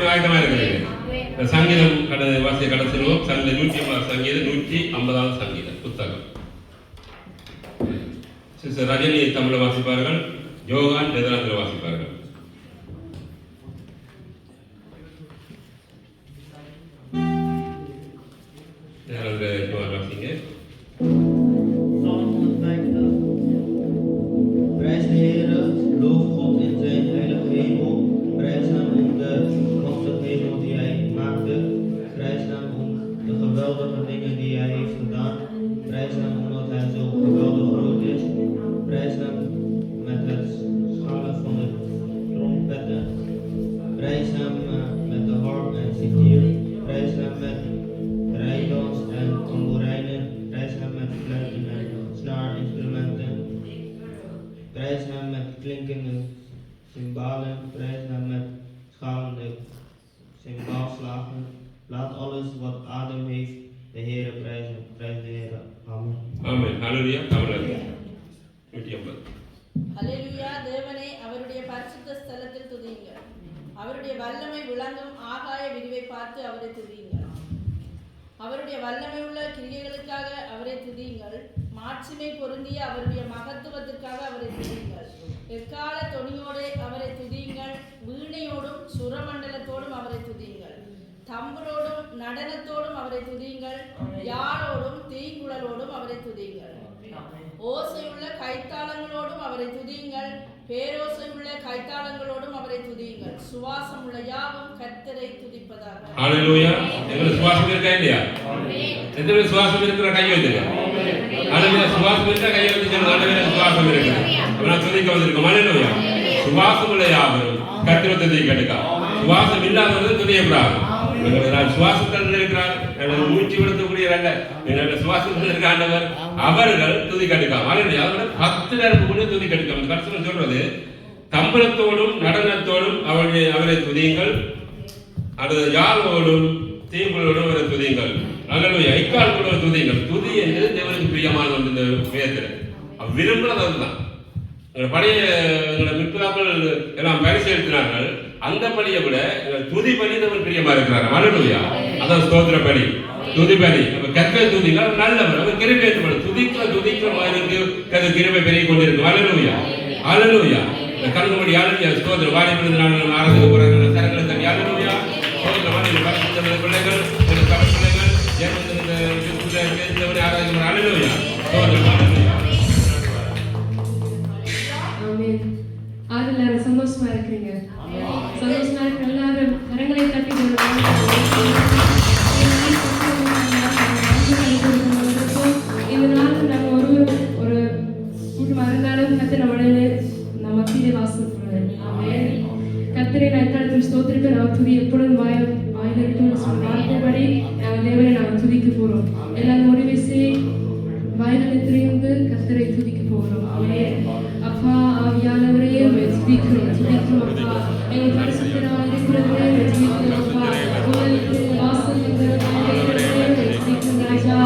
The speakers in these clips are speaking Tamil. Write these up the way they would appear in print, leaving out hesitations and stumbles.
ஆயத்தமாக இருக்கிறீங்க. சங்கீதம் வாசிய கடைசிடுவோம். சங்கீதம் 150 சங்கீதம் 150 சங்கீதம் புத்தகம். சிஸ்டர் ரஜினி தமிழை வாசிப்பார்கள், யோகான் நெதர்லாந்தில் வாசிப்பார்கள். வாசிங்க. Geweldige dingen die hij heeft gedaan. Prijs hem omdat hij zo geweldig groot is. Prijs hem met het schalen van de trompetten. Prijs hem met de harp en citier. Prijs hem met rijdans en tamboerijnen. Prijs hem met fluiten en snaarinstrumenten. Prijs hem met klinkende cymbalen. Prijs hem met schalende cymbaalslagen. Laat alles wat adem heeft de Heere prijzen. Prijs de Heere. Amen. Amen. Halleluja. Halleluja. ஹல்லேலூயா. தேவனே அவருடைய பரிசுத்த ஸ்தலத்தில் துதியுங்கள். அவருடைய வல்லமை விளங்கும் ஆகாய விரிவை பார்த்து அவரை துதியுங்கள். அவருடைய வல்லமை உள்ள கிரியைகளுக்காக அவரை துதியுங்கள். மாட்சிமை பொருந்திய அவருடைய மகத்துவத்திற்காக அவரை துதியுங்கள். எக்கால தொனியோடு அவரை துதியுங்கள். வீணையோடும் சுரமண்டலத்தோடும் அவரை துதியுங்கள். தம்புரோடும் நடனத்தோடும் அவரை துதியுங்கள். யாழோடும் தீங்குழலோடும் அவரை துதியுங்கள். ஓசையுள்ள கைத்தாளங்களோடும் அவரை துதியுங்கள். பேரோசையுள்ள கைத்தாளங்களோடும் அவரை துதியுங்கள். சுவாசம் உள்ள யாவும் கர்த்தரை துதிப்பதாக. ஹல்லேலூயா. உங்களுக்கு சுவாசம் இருக்கா இல்லையா? எத்தனை சுவாசம் இருக்கிற கை வைத்துங்க. ஹல்லேலூயா. சுவாசம் இருக்கா கை வைத்துங்க. ஆண்டவரே சுவாசம் இருக்கு. நான் துதிக்க வந்திருக்கோம். ஹல்லேலூயா. சுவாசம் உள்ள யாவும் கர்த்தரை துதிக்கட்டுங்க. சுவாசம் இல்லாதவர்கள் துதியக்கூடாது. சுவாசத்தில் இருக்கிறார், மூச்சு விடுத்தக்கூடிய சுவாசத்தில் இருக்க ஆண்டவர் அவர்கள் துதி கட்டுக்காம 10 நேரம் கூட துதி கட்டுக்காம கர்த்தர் சொல்றது தம்பலத்தோடும் நடனத்தோடும் அவரை துதியுங்கள். அது யாரோடும் தீங்குகளோடும் அவரை துதியுங்கள். அல்லது ஐக்கால் கூட துதியுங்கள். துதி என்று தேவனுக்கு பிரியமான ஒன்று. இந்த வேதத்தில் விரும்புறது அதுதான். பழைய மிற்றாக்கள் எல்லாம் பரிசீலித்தினார்கள். அந்த பலியை விட துதி பலி நம்ம பிரியமா இருக்கிறார். ஹல்லேலூயா. அதான் ஸ்தோத்திர பலி, துதி பலி. நம்ம கர்த்தரை துதிங்கள் நல்லவர். அவர் கிருபை துதிக்கிற மாதிரி கர்த்தர் கிருபை பெருகிக் கொண்டிருக்கும். ஹல்லேலூயா. ஹல்லேலூயா. கண்ணுமடி ஹல்லேலூயா. ஸ்தோத்திர வாலிபர்கள் நான் ஆராதனை போறாங்க. கரங்களை தட்டி ஹல்லேலூயா. ஸ்தோத்திர பரிசுத்த பிள்ளைகள், தமிழ் பிள்ளைகள், தேவனை ஆராதனை ஹல்லேலூயா. ஸ்தோத்திர ஹல்லேலூயா. ஆமென். எல்லாரும் சந்தோஷமா இருக்கிறீங்க. சந்தோஷமா இருக்க எல்லாரும் கரங்களை தட்டி இந்த நாள் நம்ம ஒரு கூட்டமாக இருந்தாலும் கர்த்தர் நம்ம மத்தியிலே வாசம் பண்ணுவார். ஆமென். கர்த்தரை நான் எக்காலத்தில் ஸ்தோத்திரிக்க நான் துதி எப்பொழுதும் வாயில் இருக்கணும்னு சொன்ன வார்த்தைப்படி நாங்கள் தேவனை நாங்கள் துதிக்க போகிறோம். எல்லாரும் ஒரு விசை வாயில் திரைந்து கர்த்தரை துதிக்க போகிறோம். ஆமென். அப்பா ஆவியானவரே துதிக்கிறோம் அப்பா. எங்கள் பரிசுத்தராக இருக்கிறவரே துதிக்கிறோம் அப்பா. உங்களுக்கு வாசல் துதிக்கும் ராஜா.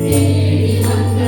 தேடி வந்த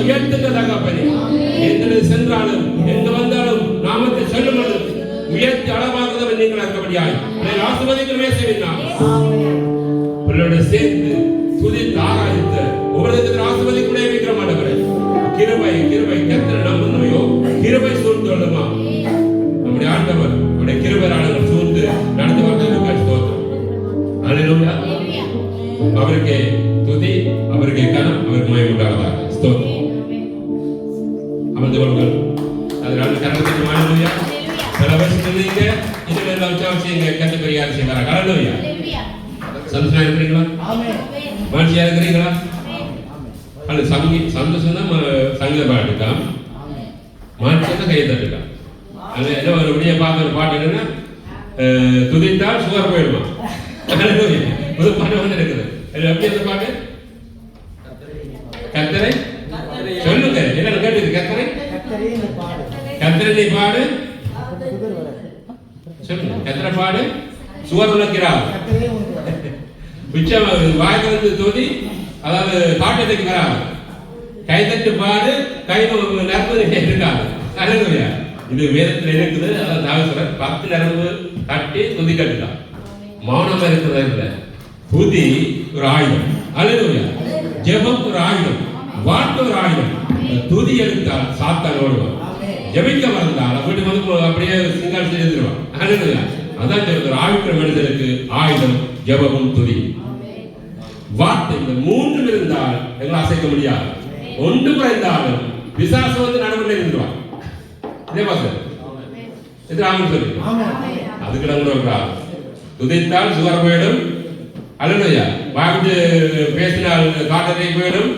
உயர்த்துங்க தகப்பனே. எங்களை சென்றாலும் எங்க வந்தாலும் நாமத்தை சொல்லும் பொழுது உயர்த்தி அளவாக்குதவன் நீங்கள் இருக்கபடியாய் ஆசீர்வதிக்கிற மேசையினால் உங்களோட சேர்ந்து துதித்து ஆராய்ந்து ஒவ்வொரு ஆசீர்வதிக்குள்ளே வைக்கிற மாட்டவரே. கிருபை கிருபை கர்த்தரை நம்புமையோ கிருபை சூழ்ந்துள்ளமா நம்முடைய ஆண்டவர் நம்முடைய கிருபையாளர்கள் சூழ்ந்து நடந்து வந்ததற்காக ஸ்தோத்திரம். அல்லேலூயா. அவருக்கு துதி, அவருக்கு கனம், அவருக்கு மகிமை உண்டாவதாக. ஸ்தோத்திரம். அமர்ந்து கொள்ளுங்கள். அதனால கரத்துக்கு அல்லேலூயா. சில வருஷத்துல நீங்க இதுல எல்லாம் உற்சாகம் கத்து பெரியார் செய்வாங்க. அல்லேலூயா. சந்தோஷமா இருக்கிறீங்களா? மகிழ்ச்சியா இருக்கிறீங்களா? அல்ல சந்தோஷம் தான் சங்கீத பாட்டுக்காம், மகிழ்ச்சியா தான் கையை தட்டுக்காம். அது என்ன ஒரு விடிய பார்த்த ஒரு பாட்டு என்னன்னா துதித்தால் சுகர் போயிடுமா. புது பாட்டு வந்து இருக்குது. எப்படி அந்த பாட்டு? கர்த்தரை சொல்லுங்க. என்ன கேட்டு கர்த்தரை கர்த்தரை பாடு சொல்லுங்க. கர்த்தரை பாடு சுகர் உழைக்கிறார் மிச்சம் வாய்க்கு வந்து தோதி, அதாவது பாட்டத்துக்கு வராது. கைதட்டு பாடு கை நரம்பு இருக்காது. அல்லேலூயா. இது வேதத்தில் இருக்குது. அதாவது தாவீது 10 நரம்பு தட்டி துதி கட்டுதான். மௌனம் இருக்கிறது இல்லை. துதி ஒரு ஆயுதம். அல்லேலூயா. ஜெபம் ஒரு ஆயுதம். வாட்டு ஒரு ஆயுதம். துதி எடுத்தால் சாத்தான் ஓடுவான். ஜெபிக்க வந்தால் வீட்டுக்கு வந்து அப்படியே சிங்கால் செய்திருவான். அல்லேலூயா. அதான் சொல்ற ஆயுக்கிற மனிதனுக்கு ஆயுதம் ஜெபமும் துதி. வார்த்தை இந்த மூன்றும் இருந்தால் எங்களை அசைக்க முடியாது. ஒன்று குறைந்தாலும் பிசாசு வந்து நடுவில் இருந்துருவான். இதே பாசம் இது ஆமாம் சொல்லி அதுக்கு நம்ம துதித்தால் சுகர் போயிடும். அல்லேலூயா. வாய்ட்டு பேசினால் காட்டத்தை போயிடும்.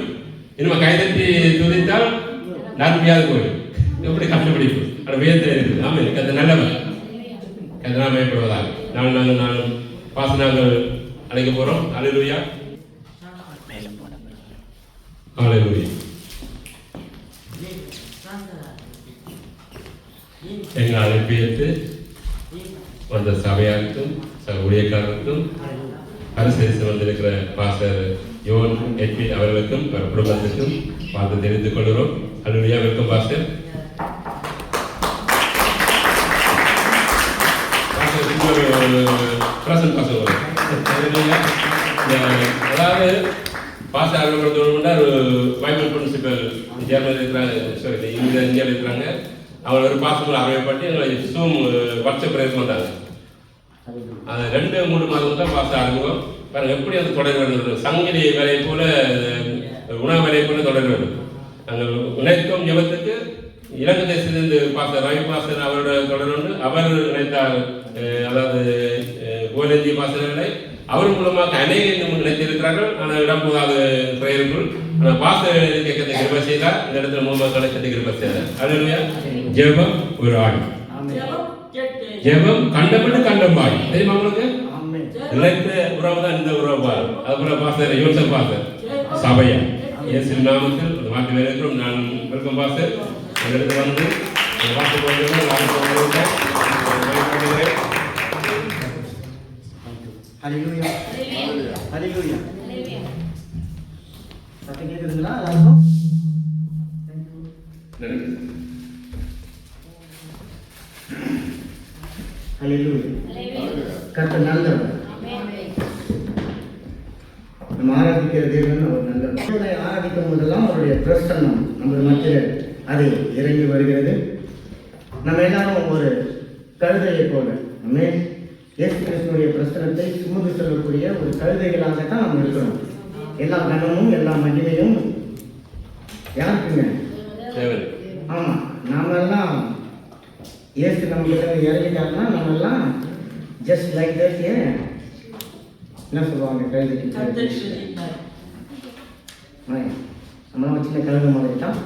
இனிமே கைதட்டி துதித்தால் நன்மையாக போயிடும். எப்படி கண்டுபிடிப்பு அந்த வேதத்தில் இருக்குது. ஆமாம் எனக்கு அது நல்லவன் கதனா பயப்படுவதாக நானும் பாசனாங்கள் அழைக்க போறோம். அல்லேலூயா. அல்லேலூயா. எங்கள் அழைப்பேற்று வந்த சபையாருக்கும் ஊழியக்காரருக்கும் அரசு வந்திருக்கிற பாஸ்டர் யோன் எட்வி அவர்களுக்கும் குடும்பத்திற்கும் பார்த்து தெரிவித்துக் கொள்கிறோம். அல்லேலூயா. Welcome pastor. அதாவது பாஸ்டர் அவர்கள் பைபிள் பிரின்சிபல் ஜெர்மனியில் இருக்கிறாங்க, இந்தியாவில் இருக்கிறாங்க. அவங்க ஒரு பாஸ்டர் அறிவைப்பட்டு எங்களை ஜூம் வாட்ஸ்அப் பிரேயர் வந்தாங்க. அது 2-3 மாதம் தான் பாஸ்டர் ஆரம்பிக்கும். பாருங்க எப்படி அது தொடர் வேண்டும். சங்கிலி வேலையை போல உணவு வேலையை போல தொடர் வேண்டும். நாங்கள் உழைக்கும் ஜெபத்துக்கு இலங்கை தேசத்திலிருந்து பாஸ்டர் ரவி பாஸ்டர் அவரோட தொடர் உண்டு. அவர் நினைத்தார், அதாவது கோலஞ்சி பாஸ்டர்களை அவர் மூலமாக அநேக நினைத்திருக்கிறார்கள். ஆனால் இடம் போதாது பிரேயர்கள். ஆனால் பாஸ்டர் கேட்கறதை கிருபை செய்தார். இந்த இடத்துல மூலமாக கிடைச்சதை கிருபை செய்தார். அல்லேலூயா. ஜெபம் ஒரு ஆள். ஜெபம் கண்டபடி கண்டமாய் தெரியுமா உங்களுக்கு? நிலைத்த உறவு தான் இந்த உறவு. அதுபோல பாஸ்டர் யோசப் பாஸ்டர் சபையா இயேசு நாமத்தில் வார்த்தை வேலைக்கிறோம். நான் வெல்கம் பாஸ்டர். அந்த இடத்துல வந்து வார்த்தை ஹல்லேலூயா. ஹல்லேலூயா. சத்தம் கேக்குதுங்களா எல்லாருக்கும்? ஹல்லேலூயா. கர்த்தர் நல்லவர். நம்ம ஆராதிக்கிற தேவன் அவர் நல்லவர். ஆராதிக்கும் போதெல்லாம் அவருடைய பிரசன்னம் நம்ம மத்தியில் அது இறங்கி வருகிறது. நம்ம எல்லாரும் ஒரு கழுதையை போல நம்ம இயேசு கிறிஸ்துவினுடைய பிரசனத்தை சுமந்து செல்லக்கூடிய ஒரு கழுதைகளாகத்தான் நம்ம இருக்கிறோம். எல்லா கனமும் எல்லா மகிமையும் யாருக்குங்க? ஆமா, நாம எல்லாம் இயேசு நம்மகிட்ட இறங்கிட்டாருன்னா நம்ம எல்லாம் ஜஸ்ட் லைக் தட். என்ன சொல்லுவாங்க கழுதைக்கு? நம்மளாம் சின்ன கழுதை மாதிரி தான்.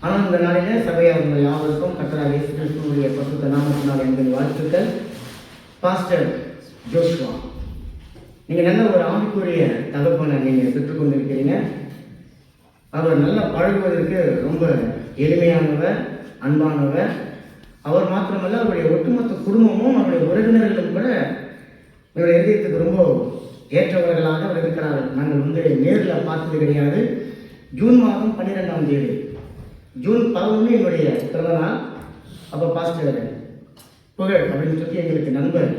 ஆனால் இந்த நாளிலே சபையாளர்கள் யாவருக்கும் கர்த்தராகிய இயேசு கிறிஸ்துவினுடைய பரிசுத்த நாமத்தினால் எங்கள் வாழ்த்துக்கள். பாஸ்டர் ஜோஷுவா, நீங்கள் நல்ல ஒரு ஆவிக்குரிய தகப்பனை நீங்கள் பெற்றுக்கொண்டிருக்கிறீங்க. அவர் நல்லா பழகுவதற்கு ரொம்ப எளிமையானவர், அன்பானவர். அவர் மாத்திரமல்ல, அவருடைய ஒட்டுமொத்த குடும்பமும் அவருடைய உறவினர்களும் கூட இவருடைய இதயத்துக்கு ரொம்ப ஏற்றவர்களாக அவர் இருக்கிறார்கள். நாங்கள் நேரில் பார்த்தது கிடையாது. ஜூன் மாதம் 12ஆம் தேதி ஜூன் 11 என்னுடைய பிறந்தநாள். அப்போ பாஸ்டர் புகழ் அப்படின்னு சொல்லி எங்களுக்கு நண்பர்,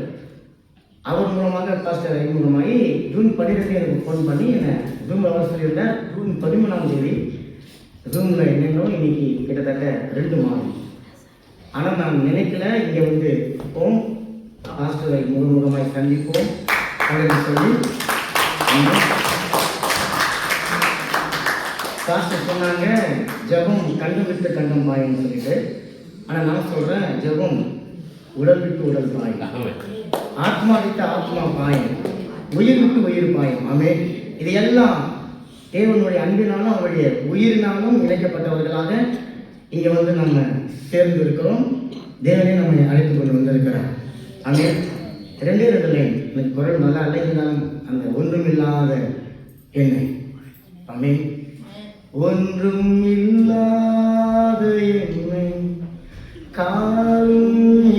அவர் மூலமாக பாஸ்டர் அறிமுகமாகி ஜூன் 12 எனக்கு ஃபோன் பண்ணி என்னை ஜூம் அவர் சொல்லியிருந்தார். ஜூன் 13ஆம் தேதி ஜூமில் என்னென்னோ இன்னைக்கு கிட்டத்தட்ட 2 மாதம். ஆனால் நான் நினைக்கல இங்கே வந்து இருப்போம், பாஸ்டரை முகமுகமாய் சந்திப்போம் அப்படின்னு சொல்லி பாஸ்டர் சொன்னாங்க, ஜெபம் கண்டம் விட்டு கண்டம் பாயின்னு சொல்லிட்டு. ஆனால் நான் சொல்கிறேன், ஜெபம் உடல் விட்டு உடல் பாயம், ஆத்மா விட்டு ஆத்மா பாயம், உயிர் விட்டு உயிர் பாயம். ஆமென். இதையெல்லாம் தேவனுடைய அன்பினாலும் அவருடைய உயிரினாலும் இணைக்கப்பட்டவர்களாக இங்கே வந்து நம்ம சேர்ந்து இருக்கிறோம். தேவனே நம்மை அழைத்து கொண்டு வந்திருக்கிறார். ஆமென். 2 லைன், எனக்கு குரல் நல்லா இல்லை, இருந்தாலும் அந்த ஒன்றுமில்லாத என்னை. ஆமென். ஒன்றும் இல்லாத என்னை காருண்யத்தாலே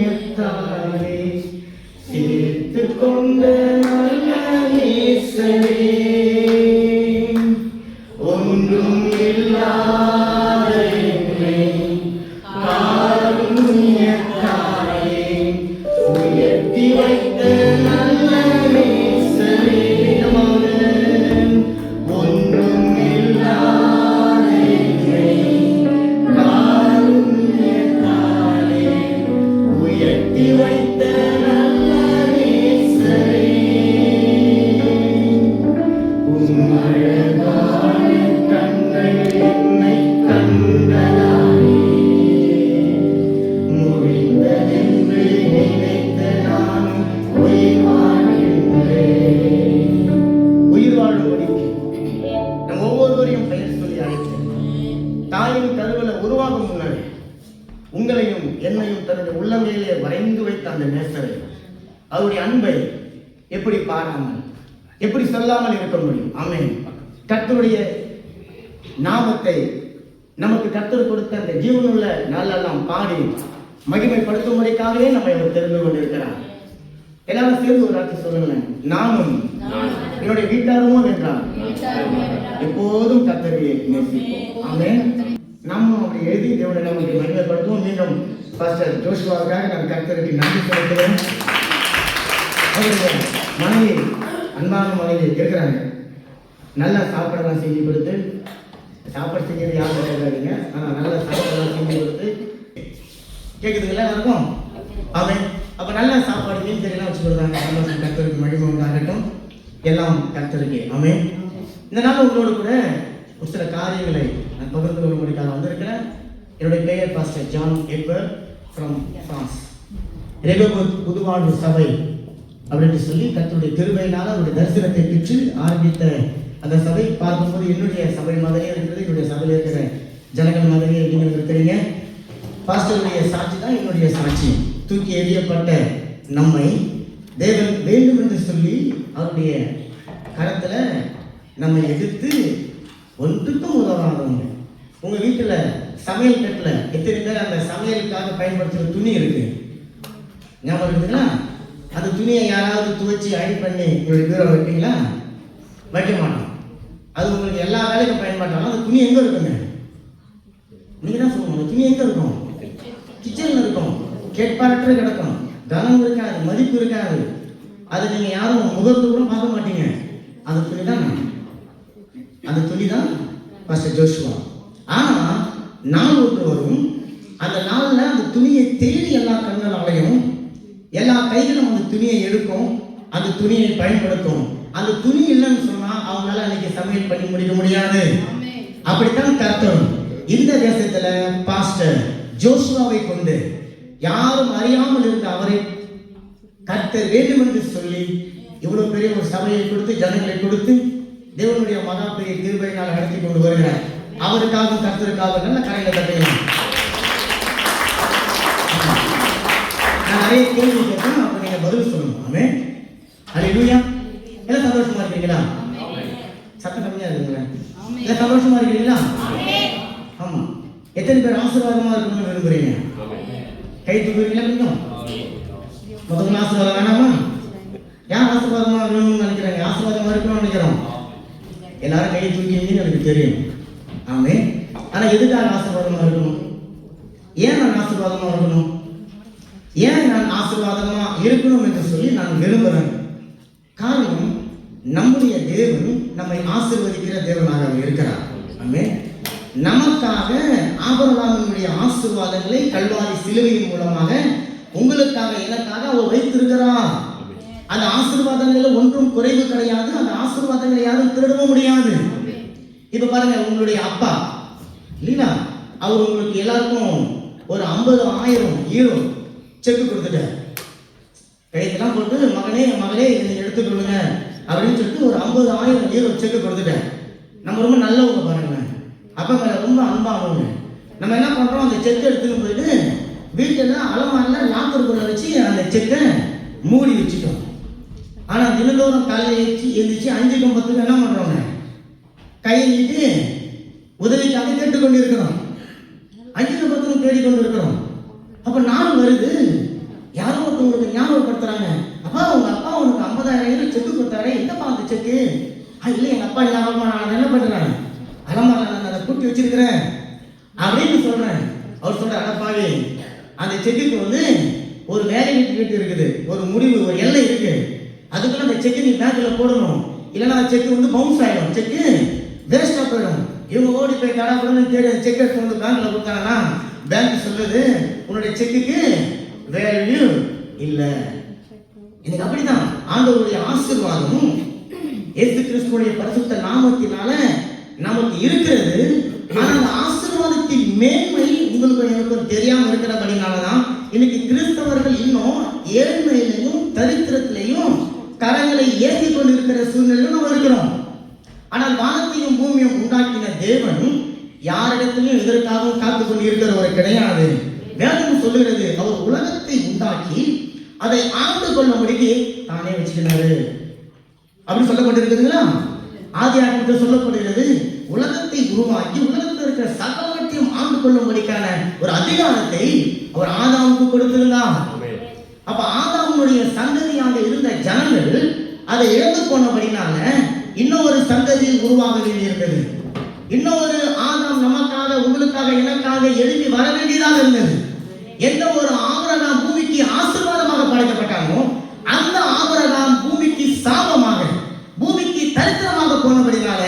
சேர்த்து கொண்ட நல்ல நேசரே, ஒன்றும் இல்லாத என்னை காருண்யத்தாலே உயர்த்தி வைத்த நல்ல நேசரே. ஒன்றும் இல்லாத என்னை காருண்யத்தாலே உயர்த்தி வைத்த நல்ல நேசரே, உம்மழகான கண்கள் என்னை கண்டதாலே முடிந்ததென்று நினைத்த நான் உயிர் வாழ்கின்றேன். உயிர் வாழும்படிக்கு நம் ஒவ்வொருவரையும் பெயர் சொல்லி அழைத்தேன். தாயின் கருவில உருவாகும் முன்னாடி உங்களையும் என்னையும் தன்னுடைய உள்ளங்கையிலே வரைந்து வைத்த அந்த நேசரை, அவருடைய அன்பை எப்படி பாராமல், எப்படி சொல்லாமல் இருக்க முடியும்? ஆமென். கர்த்தருடைய நாமத்தை நமக்கு கர்த்தர் கொடுத்த அந்த ஜீவனுள்ள நாளெல்லாம் பாடி மகிமைப்படுத்தும்படிக்காகவே நம்மை அவர் தெரிந்து கொண்டிருக்கிறார். எல்லாரும் சேர்ந்து ஒரு வார்த்தை சொல்லுங்களேன், நானும் என்னுடைய வீட்டாரும் என்றார் எப்போதும் கர்த்தரை நேசிப்போம். ஆமென். நம்ம அப்படி எழுதி தேவனை நமக்கு மகிமைப்படுத்துவோம். மீண்டும் பாஸ்டர் ஜோஷுவாவுக்காக நான் கர்த்தருக்கு நன்றி செலுத்துகிறேன். அவருடைய மனைவி, அன்பான மனைவி இருக்கிறாங்க. நல்லா சாப்பாடெல்லாம் செஞ்சு கொடுத்து, சாப்பாடு செஞ்சது யாரும் கேட்காதீங்க, ஆனால் நல்லா சாப்பாடெல்லாம் செஞ்சு கொடுத்து, கேட்குதுங்களா இருக்கும்? அவன் அப்போ நல்லா சாப்பாடு மீன் கறியெல்லாம் வச்சு கொடுத்தாங்க. சந்தோஷம், கர்த்தருக்கு மகிமை உண்டாகட்டும். எல்லாம் கர்த்தருக்கு. ஆமென். இந்த நாள் உங்களோடு கூட ஒரு சில காரியங்களை நான் பகிர்ந்து கொள்ளும்படிக்காக வந்திருக்கிறேன். என்னுடைய பெயர் பாஸ்டர் ஜான் எப்பர் ஃப்ரம் பிரான்ஸ். ரெகோபத் புதுவாழ்வு சபை அப்படின்னு சொல்லி கர்த்தருடைய கிருபையினால் அவருடைய தரிசனத்தை பெற்று ஆரம்பித்த அந்த சபை பார்க்கும்போது என்னுடைய சபை மாதிரியே இருக்கிறது. என்னுடைய சபையில் இருக்கிற ஜனங்கள் மாதிரியே நீங்கள் இருக்கிறீங்க. பாஸ்டருடைய சாட்சி தான் என்னுடைய சாட்சி. தூக்கி எறியப்பட்ட நம்மை தேவன் வேண்டும் என்று சொல்லி அவருடைய கரத்தில் நம்மை எதிர்த்து ஒன்றுக்கும் உதவாதவங்க. உங்கள் வீட்டில் சமையல் கட்டில் எத்தனை பேர் அந்த சமையலுக்காக பயன்படுத்துகிற துணி இருக்கு? ஞாபகம் இருக்குதுங்களா? அந்த துணியை யாராவது துவைச்சி அழி பண்ணி உங்களுடைய பீரோ வைப்பீங்களா? வைக்க மாட்டோம். அது உங்களுக்கு எல்லா வேலைக்கும் பயன்படுத்தாலும் அந்த துணி எங்கே இருக்குங்க? நீங்கள் தான் சொல்லுங்க. அந்த துணி எங்கே இருக்கும்? கிச்சனில் இருக்கும். கேட்பாரற்ற கிடக்கும். கனம் இருக்காது, மதிப்பு இருக்காது. அதை நீங்கள் யாரும் முகத்து கூட பார்க்க மாட்டீங்க. அந்த துணி தான் அந்த துணி தான் பாஸ்டர் ஜோஷுவா. ஆனால் நாள் ஒன்று வரும், அந்த நாளில் அந்த துணியை தேடி எல்லா கண்களாலையும் எல்லா கைகளும் அந்த துணியை எடுக்கும், அந்த துணியை பயன்படுத்தும். அந்த துணி இல்லைன்னு சொன்னால் அவங்களால அன்னைக்கு சமையல் பண்ணி முடிக்க முடியாது. அப்படித்தான் கர்த்தர் இந்த தேசத்துல பாஸ்டர் ஜோஷுவாவை கொண்டு யாரும் அறியாமல் இருந்த அவரை கர்த்தர் வேண்டும் என்று சொல்லி இவ்வளவு பெரிய ஒரு சபையை கொடுத்து ஜனங்களை கொடுத்து தேவனுடைய மகா பெரிய கிருபையினால் நடத்தி கொண்டு வருகிறார். அவருக்காக கர்த்தருக்காக நல்ல கரையில கட்டுங்க. நான் நிறைய கேள்வி கேட்பேன், அப்ப நீங்க பதில் சொல்லணும். ஆமென். ஹல்லேலூயா. எல்லாம் சந்தோஷமா இருக்கீங்களா? சத்தம் கம்மியா இருக்குங்களா? எல்லாம் சந்தோஷமா இருக்கீங்களா? ஆமா. எத்தனை பேர் ஆசீர்வாதமா இருக்கணும்னு விரும்புறீங்க? கை தூக்குறீங்களா? கொஞ்சம் மொத்தம் ஆசீர்வாதம் வேணாமா? யார் ஆசீர்வாதமா இருக்கணும்னு நினைக்கிறாங்க? ஆசீர்வாதமா இருக்கணும்னு நினைக்கிறோம். எல்லாரும் கையை தூக்கிங்கன்னு எனக்கு தெரியும். ஆமென். ஆனா எதுக்காக ஆசீர்வாதமா இருக்கணும்? ஏன் நான் ஆசீர்வாதமா இருக்கணும்? ஏன் நான் ஆசீர்வாதமா இருக்கணும் என்று சொல்லி நான் விரும்புகிறேன். காரணம், நம்முடைய தேவன் நம்மை ஆசீர்வதிக்கிற தேவனாக இருக்கிறார். ஆமென். நமக்காக ஆபிரகாமினுடைய ஆசீர்வாதங்களை கல்வாரி சிலுவையின் மூலமாக உங்களுக்காக எனக்காக அவர் வைத்திருக்கிறார். அந்த ஆசீர்வாதங்களில் ஒன்றும் குறைவு கிடையாது. அந்த ஆசீர்வாதங்களை யாரும் திருடவும் முடியாது. இப்ப பாருங்க, உங்களுடைய அப்பா இல்லையா, அவர் உங்களுக்கு எல்லாருக்கும் ஒரு 50,000 யூரோ செக் கொடுத்துட்டார். கையெல்லாம் போட்டு மகனே மகளே இதை எடுத்துக்கொள்ளுங்க அப்படின்னு சொல்லிட்டு ஒரு 50,000 யூரோ செக் கொடுத்துட்டார். நம்ம ரொம்ப நல்லவங்க பாருங்க, அப்பா மேல ரொம்ப அன்பானவங்க. நம்ம என்ன பண்றோம், அந்த செக் எடுத்துட்டு போயிட்டு வீட்டுல அலமாரில லாக்கருக்குள்ள வச்சு அந்த செக்கை மூடி வச்சுட்டோம். ஆனா தினந்தோறும் காலையில் எழுந்திரிச்சு 5:10 என்ன பண்றோங்க, கையை நீட்டு உதவிக்காக கேட்டுக்கொண்டு இருக்கிறோம். 5:10 தேடிக்கொண்டு இருக்கிறோம். அப்ப நாள் வருது, யாரோ ஒருத்தவங்களுக்கு ஞாபகப்படுத்துறாங்க, அப்பா உங்க அப்பா உனக்கு 50,000 செக்கு கொடுத்தாரு, எங்கப்பா அந்த செக்கு? இல்லை எங்க அப்பா ஞாபகமா, நான் என்ன பண்றேன், அலமாரில நான் அதை கூட்டி வச்சிருக்கிறேன் அப்படின்னு சொல்றேன். அவர் சொல்ற, அடப்பாவே, அந்த செக்குக்கு ஒரு வேலிடிட்டி இருக்குது, ஒரு முடிவு, ஒரு எல்லை இருக்கு. அதுக்குள்ள அந்த செக்கு நீ பேங்க்ல போடணும், இல்லைன்னா அந்த செக்கு பவுன்ஸ் ஆயிடும், செக்கு வேஸ்டா போயிடும். இவங்க ஓடி போய் கடை கூட தேடி செக் எடுத்து பேங்க்ல கொடுத்தாங்கன்னா பேங்க் சொல்லுது, உன்னுடைய செக்குக்கு வேல்யூ இல்லை. எனக்கு அப்படிதான் ஆண்டவருடைய ஆசீர்வாதம் இயேசு கிறிஸ்துவுடைய பரிசுத்த நாமத்தினால நமக்கு இருக்கிறது. ஆனா அந்த ஆசீர்வாதத்தின் மேன்மை உங்களுக்கு எனக்கு தெரியாம இருக்கிறபடினாலதான் இன்னைக்கு கிறிஸ்தவர்கள் இன்னும் ஏழ்மையிலையும் தரித்திரத்திலையும் கரங்களை ஏற்றி கொண்டிருக்கிற சூழ்நிலையும் நம்ம இருக்கிறோம். ஆனால் வானத்தையும் பூமியும் உண்டாக்கின தேவன் யாரிடத்திலும் எதற்காகவும் காத்துக் கொண்டு இருக்கிறவர் கிடையாது. வேதம் சொல்லுகிறது, அவர் உலகத்தை உண்டாக்கி அதை ஆண்டு கொள்ளும்படிக்கு தானே வச்சுக்கிறாரு அப்படின்னு சொல்லப்பட்டிருக்குதுங்களா? ஆதி ஆகமத்தில் சொல்லப்படுகிறது, உலகத்தை உருவாக்கி உலகத்தில் இருக்கிற சகலத்தையும் ஆண்டு கொள்ளும்படிக்கான ஒரு அதிகாரத்தை அவர் ஆதாமுக்கு கொடுத்திருந்தார். அப்ப ஆதாமுடைய சந்ததியாக இருந்த ஜனங்கள் அதை இழந்து போனபடினால இன்னொரு சந்ததி உருவாக வேண்டியிருந்தது. இன்னொரு ஆதாம் நமக்காக உங்களுக்காக எனக்காக எழுதி வர வேண்டியதாக இருந்தது. எந்த ஒரு ஆபிரகாம் பூமிக்கு ஆசீர்வாதமாக படைக்கப்பட்டானோ அந்த ஆபிரகாம் பூமிக்கு சாபமாக, பூமிக்கு தரித்திரமாக போனபடினால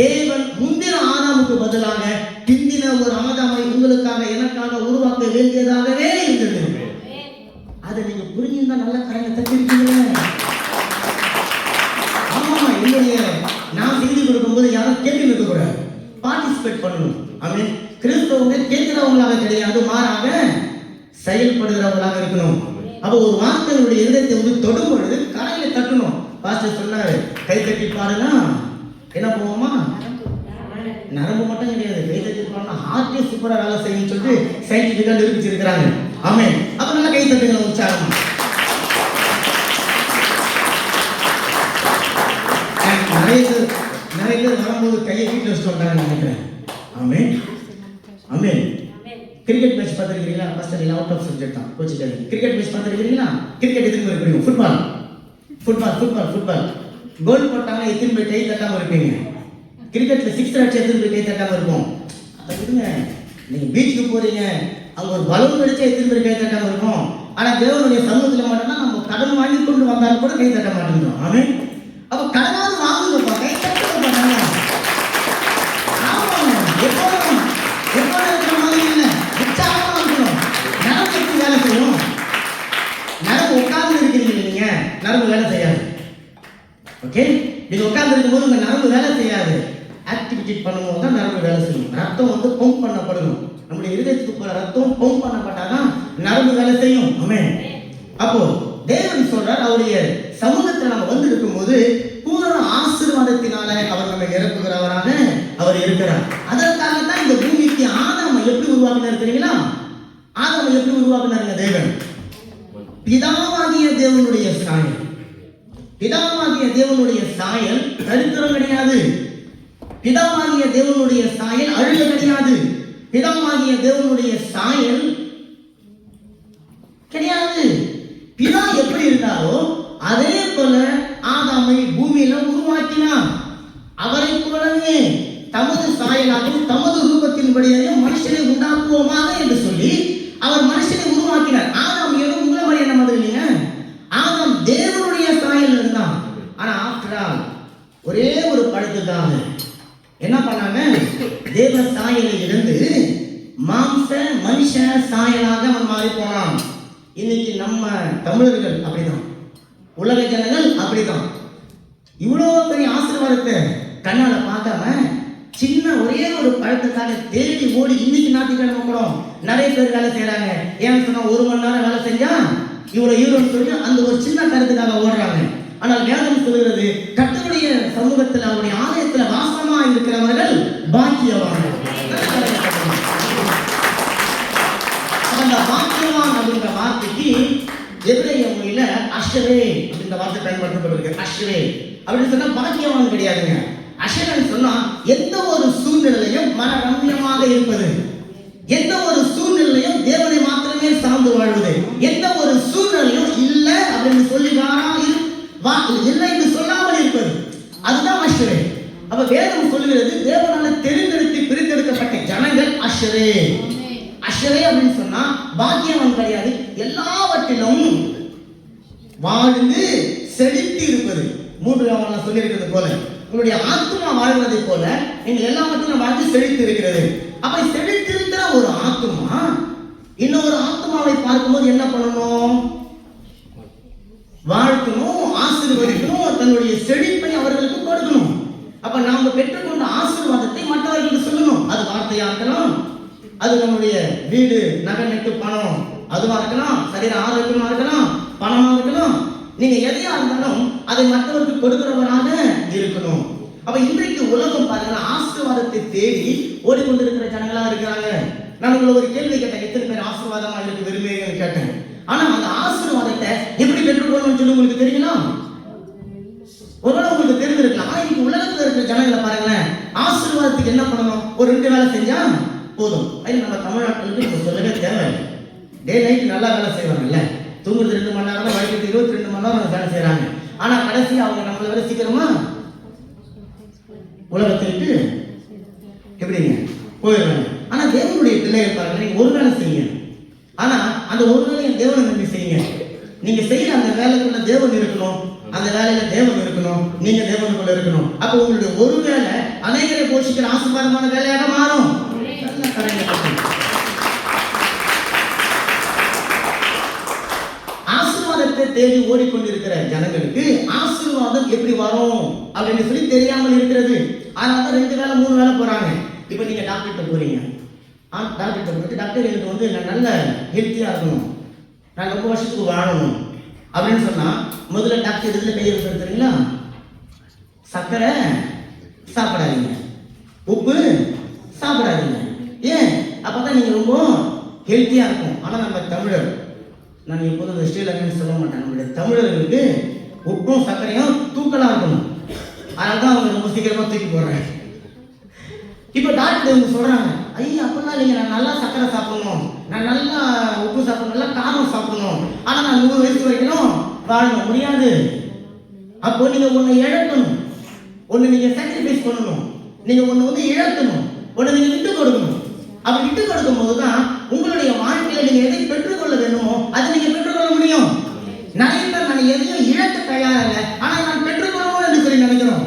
தேவன் முந்தின ஆதாமுக்கு பதிலாக பிந்தின ஒரு ஆதாமை உங்களுக்காக எனக்காக உருவாக்க வேண்டியதாகவே இருந்தது. அதை நீங்க புரிஞ்சிருந்தா நல்ல கரையை தட்டிருக்கீங்க. ஆமா, என்னுடைய நான் செய்தி கொடுக்கும்போது யாரும் கேட்டு நிற்க கூடாது, பார்ட்டிசிபேட் பண்ணணும். ஆமென். கிறிஸ்தவங்க கேட்கிறவங்களாக கிடையாது, மாறாக செயல்படுகிறவங்களாக இருக்கணும். அப்ப ஒரு வார்த்தையுடைய இதயத்தை தொடும் பொழுது கரையில தட்டணும். பாஸ்டர் சொன்னாரு, கை தட்டி பாருங்க என்ன போவோமா, நரம்பு மட்டும் கிடையாது, கை தட்டி பாருங்க ஹார்ட்டே சூப்பரா வேலை செய்யும் சொல்லிட்டு சயின்டிபிக்கா நிரூபிச்சிருக்கிறாங்க. ஆமென். அப்ப நல்லா கை தட்டுங்க உற்சாகமா. நிறைய பேர் வரும்போது கையை வீட்டில் வச்சுட்டு வந்தாங்க நினைக்கிறேன். ஆமென் ஆமென். கிரிக்கெட் மேட்ச் பார்த்துருக்கீங்களா? ஃபர்ஸ்ட் அவுட் ஆஃப் சப்ஜெக்ட் தான், கோச்சிக்காது. கிரிக்கெட் மேட்ச் பார்த்துருக்கீங்களா? கிரிக்கெட் எத்தனை பேர் இருப்பீங்க? ஃபுட்பால் ஃபுட்பால் ஃபுட்பால் ஃபுட்பால் கோல் போட்டாங்க எத்தனை பேர் கை தட்டாமல் இருப்பீங்க? கிரிக்கெட்ல 6 அடிச்சு எத்தனை பேர் கை தட்டாமல் இருப்போம்? அதை விடுங்க, நீங்க பீச்சுக்கு போறீங்க, அவங்க ஒரு பலூன் அடிச்சா எத்தனை பேர் கை தட்டாமல் இருக்கும்? ஆனா தேவனுடைய சமூகத்தில் மட்டும்னா நம்ம கடன் வாங்கி கொண்டு வந்தாலும் கூட கை தட்ட மாட்டேங்கிறோம். ஆமென். அப்ப கடனாவது வாங்குங்கப்பா, கை தட்டுங்க. எப்போதும் இருக்கிற மாதிரி இல்லை, உற்சாகமா இருக்கணும். நரம்பு எப்படி வேலை செய்யும்? நரம்பு உட்கார்ந்து இருக்கிறீங்க, நீங்க நரம்பு வேலை செய்யாது. ஓகே, நீங்க உட்கார்ந்து இருக்கும்போது உங்க நரம்பு வேலை செய்யாது. ஆக்டிவிட்டி பண்ணும்போது தான் நரம்பு வேலை செய்யும். ரத்தம் பம்ப் பண்ணப்படணும். நம்முடைய இதயத்துக்கு போற ரத்தம் பம்ப் பண்ணப்பட்டாதான் நரம்பு வேலை செய்யும். ஆமென். அப்போ தேவன் சொல்றார், அவருடைய சமூகத்தில் நம்ம வந்து இருக்கும்போது பூரண ஆசீர்வாதத்தினால அவர் நம்மை நிரப்புகிறவராக அவர் இருக்கிறார். அதற்காகத்தான் இந்த பூமிக்கு ஆதாமை எப்படி உருவாக்கினார் தெரியுங்களா? ஆதாமை எப்படி உருவாக்கினாருங்க? தேவன் பிதாவாகிய தேவனுடைய சாயல். பிதாவாகிய தேவனுடைய சாயல் தரித்திரம் கிடையாது. பிதாவாகிய தேவனுடைய சாயல் அழுக கிடையாது. பிதாவாகிய தேவனுடைய சாயல் கிடையாது. பிதா எப்படி இருந்தாரோ அதே போல ஆதாமை பூமியில உருவாக்கினார். அவரை போலவே தமது சாயலாகவும் தமது ரூபத்தின்படியாகவும் மனுஷனை உண்டாக்குவோமாக என்று சொல்லி அவர் மனுஷனை உருவாக்கினார். ஆதாம் ஏதோ உங்களை மாதிரி என்ன மாதிரி இல்லைங்க, ஆதாம் தேவனுடைய சாயல் இருந்தான். ஆனா ஆஃப்டர் ஆல் ஒரே ஒரு பழத்துக்காக என்ன பண்ணாங்க, தேவ சாயலை இருந்து மாம்ச மனுஷ சாயலாக அவன் மாறி போனான். இன்னைக்கு நம்ம தமிழர்கள் அப்படிதான், உலக ஜனங்கள் அப்படிதான். இவ்வளவு பெரிய ஆசீர்வாதத்தை கண்ணால பார்க்காம சின்ன ஒரே ஒரு பழத்துக்காக தேடி ஓடி இன்னைக்கு ஞாயிற்றுக்கிழமை கூட நிறைய பேர் வேலை செய்யறாங்க. ஏன்னு சொன்னா 1 மணி நேரம் வேலை செஞ்சா இவ்வளவு ஈரோடு சொல்லி அந்த ஒரு சின்ன கருத்துக்காக ஓடுறாங்க. ஆனால் வேதம் சொல்கிறது கர்த்தருடைய சமூகத்தில் அவருடைய ஆலயத்தில் வாசமா இருக்கிறவர்கள் பாக்கியவான்கள். அந்த பாக்கியவான் அப்படின்ற வார்த்தைக்கு எபிரேய மொழியில அஷ்ரே அப்படின்ற வார்த்தை பயன்படுத்தப்பட்டிருக்கு. அஷ்ரே அப்படின்னு சொன்னா பாக்கியவான் கிடையாதுங்க. அஷ்ரேன்னு சொன்னா எந்த ஒரு சூழ்நிலையும் மன ரம்யமாக இருப்பது, எந்த ஒரு சூழ்நிலையும் தேவனை மாத்திரமே சார்ந்து வாழ்வது, எந்த ஒரு சூழ்நிலையும் இல்லை அப்படின்னு சொல்லி இல்லை என்று சொல்லாமல் இருப்பது, அதுதான் அஷ்ரே. அப்ப வேதம் சொல்லுகிறது தேவனால தெரிந்தெடுத்து பிரித்தெடுக்கப்பட்ட ஜனங்கள் அஷ்ரே. அஷ்ரே அப்படின்னு சொன்னா பாக்கியவான் கிடையாது, எல்லாவற்றிலும் வாழ்ந்து செழித்து இருப்பது. 3 யோவான்ல சொல்லியிருக்கிறது போல உங்களுடைய ஆத்மா வாழ்வதை போல நீங்கள் எல்லாவற்றிலும் வாழ்ந்து செழித்து இருக்கிறது. அப்ப செழித்திருக்கிற ஒரு ஆத்மா இன்னொரு ஆத்மாவை பார்க்கும்போது என்ன பண்ணணும், வாழ்க்கணும், ஆசீர்வதிக்கணும், தன்னுடைய செழிப்பை அவர்களுக்கு கொடுக்கணும். அப்ப நாம பெற்றுக்கொண்ட ஆசீர்வாதத்தை மற்றவர்களுக்கு சொல்லணும். அது வார்த்தையா இருக்கலாம், அது நம்முடைய வீடு நகை நட்டு பணம் அதுவா இருக்கலாம், சரீர ஆரோக்கியமா இருக்கலாம், பணமா இருக்கலாம். நீங்க எதையா இருந்தாலும் அதை மற்றவருக்கு கொடுக்கிறவராக இருக்கணும். அப்ப இன்றைக்கு உலகம் பாருங்க ஆசீர்வாதத்தை தேடி ஓடிக்கொண்டிருக்கிற ஜனங்களா இருக்கிறாங்க. நான் உங்களை ஒரு கேள்வி கேட்டேன், எத்தனை பேர் ஆசீர்வாதமா இருக்கு விரும்புகிறீங்கன்னு கேட்டேன். ஆனா அந்த ஆசீர்வாதத்தை எப்படி பெற்றுக்கொள்ளணும்னு சொல்லி உங்களுக்கு தெரியுங்களா? ஒருவேளை உங்களுக்கு தெரிஞ்சிருக்கலாம். ஆனா இன்னைக்கு உலகத்துல இருக்கிற ஜனங்களை பாருங்களேன், ஆசீர்வாதத்துக்கு என்ன பண்ணணும், ஒரு 2 வேலை செஞ்சா போதும். நம்ம தமிழ்நாட்டுக்கு நம்ம சொல்லவே தேவை. டே நைட் நல்லா வேலை செய்வாங்கல்ல, தூங்குறது 2 மணி நேரம், வழிபட்டு 22 மணி நேரம் வேலை செய்யறாங்க. ஆனா கடைசி அவங்க நம்மளை விட சீக்கிரமா உலகத்திற்கு எப்படிங்க போயிடுறாங்க. ஆனா தேவனுடைய பிள்ளைகள் பாருங்க, நீங்க ஒரு வேலை செய்யுங்க, ஆனா அந்த ஒரு வேலையை தேவனை நம்பி செய்யுங்க. நீங்க செய்யற அந்த வேலைக்குள்ள தேவன் இருக்கணும், அந்த வேலையில தேவன் இருக்கணும், நீங்க தேவனுக்குள்ள இருக்கணும். அப்ப உங்களுடைய ஒரு வேலை அநேகரை போஷிக்கிற ஆசீர்வாதமான வேலையாக மாறும். ஆசீர்வாதத்தை தேடி ஓடிக்கொண்டிருக்கிற ஜனங்களுக்கு ஆசீர்வாதம் எப்படி வரும் அப்படின்னு சொல்லி தெரியாமல் இருக்கிறது. அதனால 2 வேலை 3 வேலை போறாங்க. இப்ப நீங்க டாக்டர்கிட்ட போறீங்க, டாக்டர்கிட்ட போயிட்டு டாக்டர் எனக்கு வந்து நான் நல்ல ஹெல்த்தியா இருக்கணும், நான் ரொம்ப வருஷத்துக்கு வாழணும் அப்படின்னு சொன்னா முதல்ல டாக்டர் இதுல கையை வச்சுருங்களா, சர்க்கரை சாப்பிடாதீங்க, உப்பு சாப்பிடாதீங்க. ஏன்? அப்பதான் நீங்க ரொம்ப ஹெல்த்தியா இருக்கும். ஆனா நம்ம தமிழர், நான் எப்போதும் ஸ்ரீலங்கன்னு சொல்ல மாட்டேன், நம்மளுடைய தமிழர்களுக்கு உப்பும் சர்க்கரையும் தூக்கலா இருக்கணும். அதனால்தான் அவங்க ரொம்ப சீக்கிரமா தூக்கி போடுறாங்க. இப்ப டாக்டர் இவங்க சொல்றாங்க, ஐயா அப்படின்னா இல்லைங்க, நான் நல்லா சர்க்கரை சாப்பிடணும், நான் நல்லா உப்பு சாப்பிடணும், நல்லா காரம் சாப்பிடணும், ஆனா நான் 100 வயசு வரைக்கும் வாழ முடியாது. அப்போ நீங்க ஒண்ணு இழக்கணும், ஒண்ணு நீங்க சாக்ரிஃபைஸ் பண்ணணும், நீங்க ஒண்ணு வந்து இழக்கணும், ஒண்ணு நீங்க விட்டு கொடுக்கணும். அப்படி விட்டு கொடுக்கும் போதுதான் உங்களுடைய வாழ்க்கையில நீங்க எதை பெற்றுக்கொள்ள வேணுமோ அதை நீங்க பெற்றுக்கொள்ள முடியும். நிறைய பேர் நான் எதையும் இழக்க தயாரில்ல, ஆனா நான் பெற்றுக்கொள்ளணும் என்று சொல்லி நினைக்கிறோம்.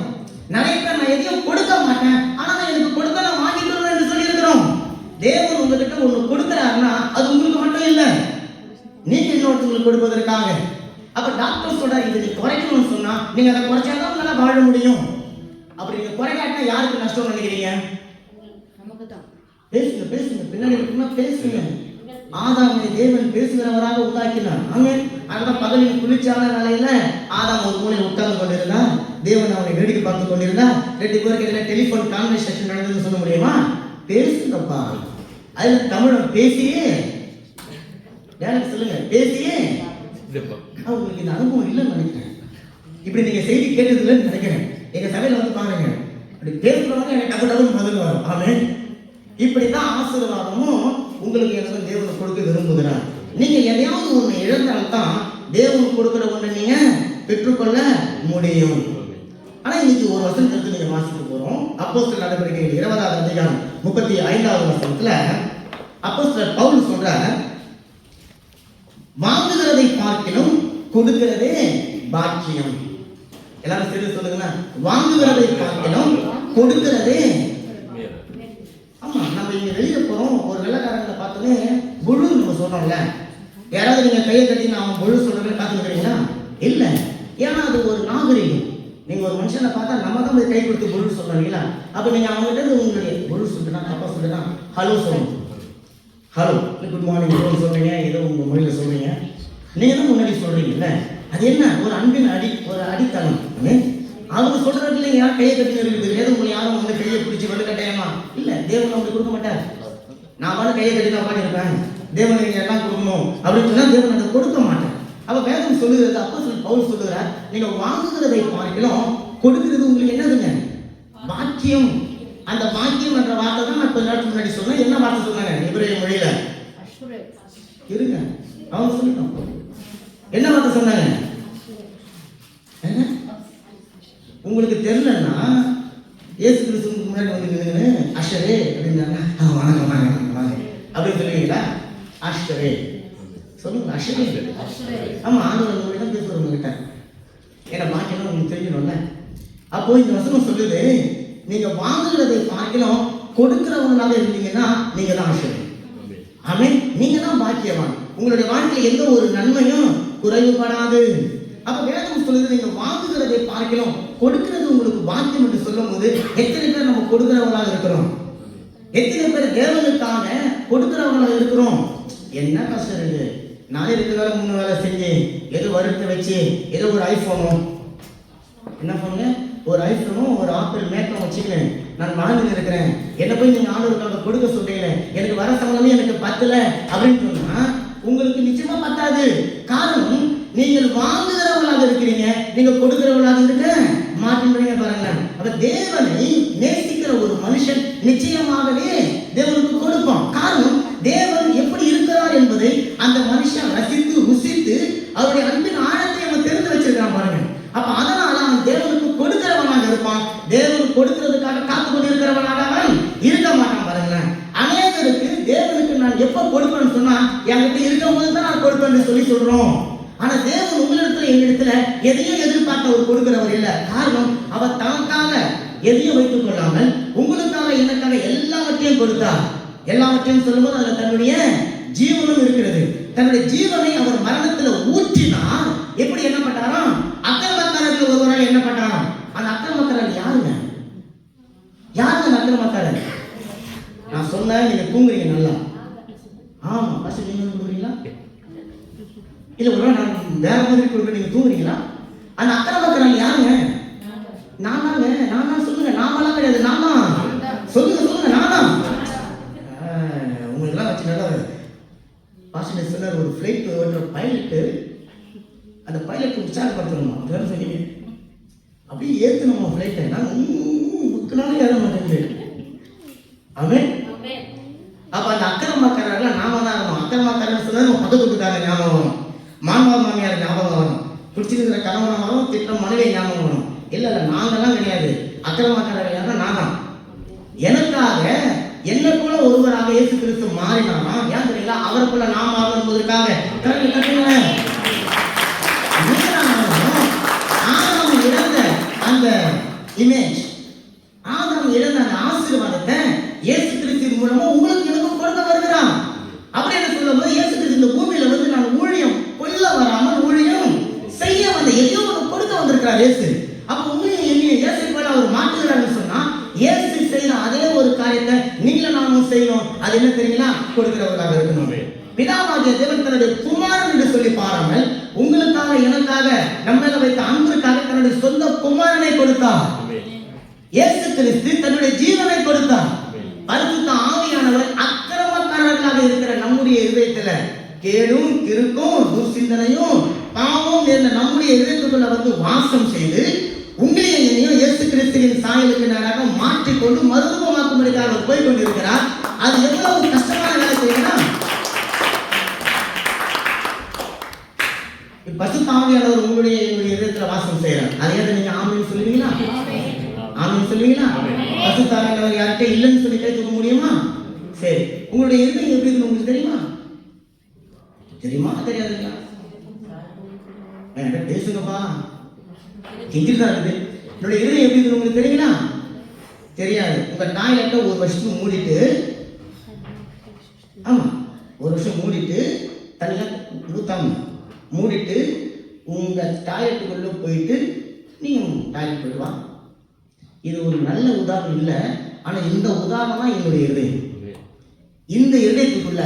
நிறைய பேர் நான் எதையும் கொடுக்க மாட்டேன், ஆனா நான் எனக்கு கொடுக்க நான் வாங்கிக்கணும் என்று சொல்லி இருக்கிறோம். தேவன் உங்ககிட்ட ஒண்ணு கொடுக்கிறாருன்னா அது உங்களுக்கு மட்டும் இல்லை, நீங்க இன்னொருத்தவங்களுக்கு கொடுப்பதற்காக. அப்ப டாக்டர் சொல்ற இதை நீ குறைக்கணும்னு சொன்னா நீங்க அதை குறைச்சாதான் உங்களால வாழ முடியும். அப்படி நீங்க குறைக்காட்டினா யாருக்கு நஷ்டம் நினைக்கிறீங்க? நமக்கு தான். பேசுங்க பேசுங்க, பின்னாடி இருக்குன்னா பேசுங்க. ஆதாமை தேவன் பேசுகிறவராக உண்டாக்கினார். ஆமென். அதான் பகலின் குளிர்ச்சியான வேலையில ஆதாம் ஒரு மூலையில் உட்கார்ந்து கொண்டிருந்தார், தேவன் அவனை வேடிக்கை பார்த்து கொண்டிருந்தார். 2 பேருக்கு இடையில டெலிபோன் கான்வர்சேஷன் நடந்ததுன்னு சொல்ல முடியுமா? பேசுங்கப்பா. அதுல தமிழ் பேசியே டேரக்ட் சொல்லுங்க, பேசியே. உங்களுக்கு இந்த அனுபவம் இல்லைன்னு நினைக்கிறேன், இப்படி நீங்க செய்தி கேட்டது இல்லைன்னு நினைக்கிறேன். எங்க சபையில வந்து பாருங்க, அப்படி பேசுறவங்க எனக்கு டக்கு டக்குன்னு பதில் வரும். ஆமென். இப்படித்தான் ஆசீர்வாதமும் உங்களுக்கு எனக்கு தேவன் கொடுக்க விரும்புகிறார். நீங்க எதையாவது ஒண்ணு இழந்தால்தான் தேவன் கொடுக்கிற ஒண்ணு நீங்க பெற்றுக்கொள்ள முடியும். ஆனா இன்னைக்கு ஒரு வசனத்தை நீங்க வாசிக்க போறோம். அப்போ அப்போஸ்தலர் நடவடிக்கைகள் 20வது அதிகாரம் 35வது வசனத்துல அப்போஸ்தலர் பவுல் சொல்றார், வாங்குகிறதை பார்க்கிலும் கொடுக்கிறதே பாக்கியம். எல்லாரும் சேர்ந்து சொல்லுங்க, வாங்குகிறதை பார்க்கிலும் கொடுக்கிறதே. ஆமா, நம்ம இங்க வெளியே போறோம், ஒரு வெள்ளக்காரங்களை பார்த்தோன்னே புழு நம்ம சொல்றோம்ல. யாராவது நீங்க கையை கட்டி நான் புழு சொல்றேன்னு காத்துக்கிறீங்களா? இல்ல, ஏன்னா அது ஒரு நாகரிகம். நீங்க ஒரு மனுஷனை பார்த்தா நம்ம தான் போய் கை கொடுத்து புழு சொல்றீங்களா? அப்ப நீங்க அவங்ககிட்ட உங்களுடைய புழு சொல்றா தப்பா சொல்றா ஹலோ சொல்லணும். ஹலோ, குட் மார்னிங் சொல்றீங்க, ஏதோ உங்க மொழியில சொல்றீங்க, நீங்க தான் முன்னாடி சொல்றீங்கல்ல. அது என்ன, ஒரு அன்பின் ஒரு அடித்தளம். அவங்க சொல்றது இல்லைங்க, யார் கையை கட்டி இருக்குது, ஏதோ உங்களை யாரும் வந்து கையை பிடிச்சி வந்து கட்டாயமா இல்ல. தேவன் அவங்களுக்கு கொடுக்க மாட்டார். நான் வந்து கையை கட்டி தான் பாடிருப்பேன், தேவன் நீங்க எல்லாம் கொடுக்கணும் அப்படின்னு சொன்னா தேவன் அதை கொடுக்க மாட்டேன். அப்ப வேதம் சொல்லுகிறது, அப்போஸ்தலர் பவுல் சொல்லுகிறார், நீங்க வாங்குகிறதை பார்க்கலாம், கொடுக்கிறது உங்களுக்கு என்னதுங்க? பாக்கியம். அந்த பாக்கியம் என்ற வார்த்தை தான் நான் கொஞ்ச நேரத்துக்கு முன்னாடி சொன்னேன். என்ன வார்த்தை சொன்னாங்க எபிரேய மொழியில? இருங்க, அவங்க சொல்லிட்டோம். என்ன வார்த்தை சொன்னாங்க? உங்களுக்கு தெரியலன்னா இயேசு கிறிஸ்துவுக்கு முன்னாடி வந்து அஷரே அப்படின்னாங்க, வாங்க வாங்க வாங்க அப்படின்னு சொல்லுவீங்களா? அஷரே சொல்லுங்க, அஷரே. ஆமா, ஆண்டவர் உங்களிடம் பேசுவார் உங்ககிட்ட. ஏன்னா பாக்கியம் உங்களுக்கு தெரியணும்ல. அப்போ இந்த வசனம் சொல்லுது, நீங்க வாங்குகிறதை பார்க்கலாம் கொடுக்கிறவங்களாக இருந்தீங்கன்னா நீங்க தான் அஷரே. ஆமென். நீங்க தான் பாக்கியவான். உங்களுடைய வாழ்க்கையில் எந்த ஒரு நன்மையும் குறைவுபடாது. அப்ப வேதம் சொல்லுது, நீங்க வாங்குகிறதை பார்க்கலாம் கொடுக்கிறது உங்களுக்கு பாக்கியம் என்று சொல்லும் போது எத்தனை பேர் நம்ம கொடுக்கிறவங்களாக இருக்கிறோம்? எத்தனை பேர் தேவனுக்காக கொடுக்கிறவங்களாக இருக்கிறோம்? என்ன கஷ்டம் இருக்கு, நானே 2 வேலை 3 வேலை செஞ்சு ஏதோ வருத்த வச்சு ஏதோ ஒரு ஐபோனோ என்ன பண்ணுங்க, ஒரு ஐபோனும் ஒரு ஆப்பிள் மேக்கம் வச்சுக்கிறேன், நான் வாழ்ந்து இருக்கிறேன், என்ன போய் நீங்க ஆண்டவருக்காக கொடுக்க சொல்றீங்க, எனக்கு வர சம்பளமே எனக்கு பத்தல அப்படின்னு சொன்னா உங்களுக்கு நிச்சயமா பத்தாது. காரணம், நீங்கள் வாங்குகிறவர்களாக இருக்கிறீங்க, நீங்க கொடுக்கிறவர்களாக இருக்க மாட்டேன்றீங்க பாருங்க. அப்ப தேவனை நேசிக்கிற ஒரு மனுஷன் நிச்சயமாகவே தேவனுக்கு கொடுப்பான். காரணம், தேவன் எப்படி இருக்கிறார் என்பதை அந்த மனுஷன் ரசித்து ருசித்து அவருடைய அன்பின் ஆழத்தை அவன் தெரிந்து வச்சிருக்கான் பாருங்க. அப்ப அதனால அவன் தேவனுக்கு கொடுக்கிறவனாக இருப்பான். தேவனுக்கு கொடுக்கிறதுக்காக காத்து கொண்டு இருக்கிறவனாக அவன் இருக்க மாட்டான் பாருங்க. அநேகருக்கு தேவனுக்கு நான் எப்ப கொடுப்பேன்னு சொன்னா என்கிட்ட இருக்கும் போது தான் நான் கொடுப்பேன்னு சொல்லி சொல்றோம். ஆனா தேவன் உங்களிடத்துல என்னிடத்துல எதையும் எதிர்பார்க்க அவர் கொடுக்கிறவர் இல்ல. காரணம், அவர் தனக்காக எதையும் வைத்துக் கொள்ளாமல் உங்களுக்காக எனக்காக எல்லாவற்றையும் கொடுத்தார். எல்லாவற்றையும் சொல்லும்போது அதுல தன்னுடைய ஜீவனும் இருக்கிறது. தன்னுடைய ஜீவனை அவர் மரணத்துல ஊற்றினார். எப்படி என்ன பண்ணாராம்? அக்கிரமக்காரர்கள் ஒருவரால் என்ன பண்ணாராம்? அந்த அக்கிரமக்காரர் யாருங்க? யாருங்க அக்கிரமக்காரர்? நான் சொன்னேன், நீங்க தூங்குறீங்க நல்லா. ஆமா, பஸ் நீங்க தூங்குறீங்களா? இல்ல ஒரு நான் வேற மாதிரி கொடுக்க நீங்க தூங்குறீங்களா? அந்த அக்கிரமக்காரர் யாருங்க? நான் தான் சொல்லுங்க. நாமெல்லாம் கிடையாது, நான் தான். சொல்லுங்க நான் தான். உங்களுக்கெல்லாம் வச்சு நல்லா பாஸ்டர் சொன்னார், ஒரு ஃப்ளைட் ஓட்டுற பைலட்டு அந்த பைலட் உற்சாகப்படுத்தணுமா அப்படின்னு சொன்னீங்க. அப்படியே ஏற்றணுமா ஃப்ளைட்டை? நான் முக்கினாலும் ஏற மாட்டேங்குது. அவன் அப்ப அந்த அக்கிரமக்காரர்கள் நாம தான் இருக்கணும். அக்கிரமக்காரர் சொன்னா நம்ம பக்கத்துக்காக ஞாபகம் வரும், மாமனார் மாமியார் ஞாபகம் வரும், பிடிச்சிருக்கிற கணவனை வரும், திட்டம் மனைவி ஞாபகம் வரும். இல்ல நாங்கெல்லாம் கிடையாது. அக்கிரமக்காரர்கள் யாரும் நான் தான். எனக்காக என்ன போல ஒருவராக இயேசு கிறிஸ்து மாறினானா? ஏன் தெரியல, அவரை போல நாம் ஆக என்பதற்காக ஆதாம் இழந்த அந்த இமேஜ், ஆதாம் இழந்த அந்த ஆசீர்வாதத்தை இயேசு கிறிஸ்து மூலமா உங்களுக்கு எனக்கும் கொடுக்க வருகிறான். அப்படி என்ன சொல்லும் போது இயேசு கிறிஸ்து இந்த பூமியில வந்து நான் ஊழியம் கொல்ல வராமல் ஊழியம் செய்ய வந்த எதையோ ஒன்று கொடுக்க வந்திருக்கிறார் இயேசு. அப்ப உங்களையும் என்னையும் இயேசு போல அவர் மாற்றுகிறான்னு சொன்னா இயேசு செய்யற அதே ஒரு காரியத்தை நீங்களும் நானும் செய்யணும். அது என்ன தெரியுங்களா? கொடுக்கிறவர்களாக இருக்கணும். பிதாவாகிய தேவன் தன்னுடைய குமாரன் என்று சொல்லி பாராமல் உங்களுக்காக எனக்காக நம்ம வைத்த அன்புக்காக தன்னுடைய சொந்த குமாரனை கொடுத்தார். இயேசு கிறிஸ்து தன்னுடைய ஜீவனை கொடுத்தார். பரிசுத்த ஆவியானவர் அக்கிரமக்காரர்களாக இருக்கிற நம்முடைய இதயத்துல கேடும் கிறுக்கும் துர்சிந்தனையும் பாவம் என்ற நம்முடைய இதயத்துக்குள்ள வந்து வாசம் செய்து உங்களையும் என்னையும் இயேசு கிறிஸ்துவின் சாயலுக்கு நேராக மாற்றிக்கொண்டு மருத்துவமாக்கும்படியாக அவர் போய் கொண்டிருக்கிறார். அது எவ்வளவு கஷ்டமான வேலை செய்யணும். பரிசுத்த ஆவியானவர் உங்களுடைய இதயத்துல வாசம் செய்யறார். அதை நீங்க ஆமென் சொல்லுவீங்களா? ஆமென் ஆமென் சொல்லுவீங்களா? பரிசுத்த ஆவியானவர் யார்கிட்ட இல்லைன்னு சொல்லி கை தூக்க முடியுமா? சரி, உங்களுடைய இருதயம் எப்படி இருக்குன்னு உங்களுக்கு தெரியுமா? தெரியுமா தெரியாதுங்களா? என்கிட்ட பேசுங்கப்பா, கெஞ்சிருக்கா இருக்குது. என்னுடைய இருதயம் எப்படி இருக்குன்னு உங்களுக்கு தெரியுங்களா? தெரியாது. உங்க டாய்லெட்டை ஒரு வருஷத்துக்கு மூடிட்டு, ஆமா ஒரு வருஷம் மூடிட்டு, தண்ணியெல்லாம் ஊத்தாம மூடிட்டு உங்க டாய்லெட்டுக்குள்ள போயிட்டு நீங்க டாய்லெட் போயிட்டு வா. இது ஒரு நல்ல உதாரணம் இல்லை, ஆனா இந்த உதாரணம் தான் என்னுடைய இருதயம். இந்த இருதயத்துக்குள்ள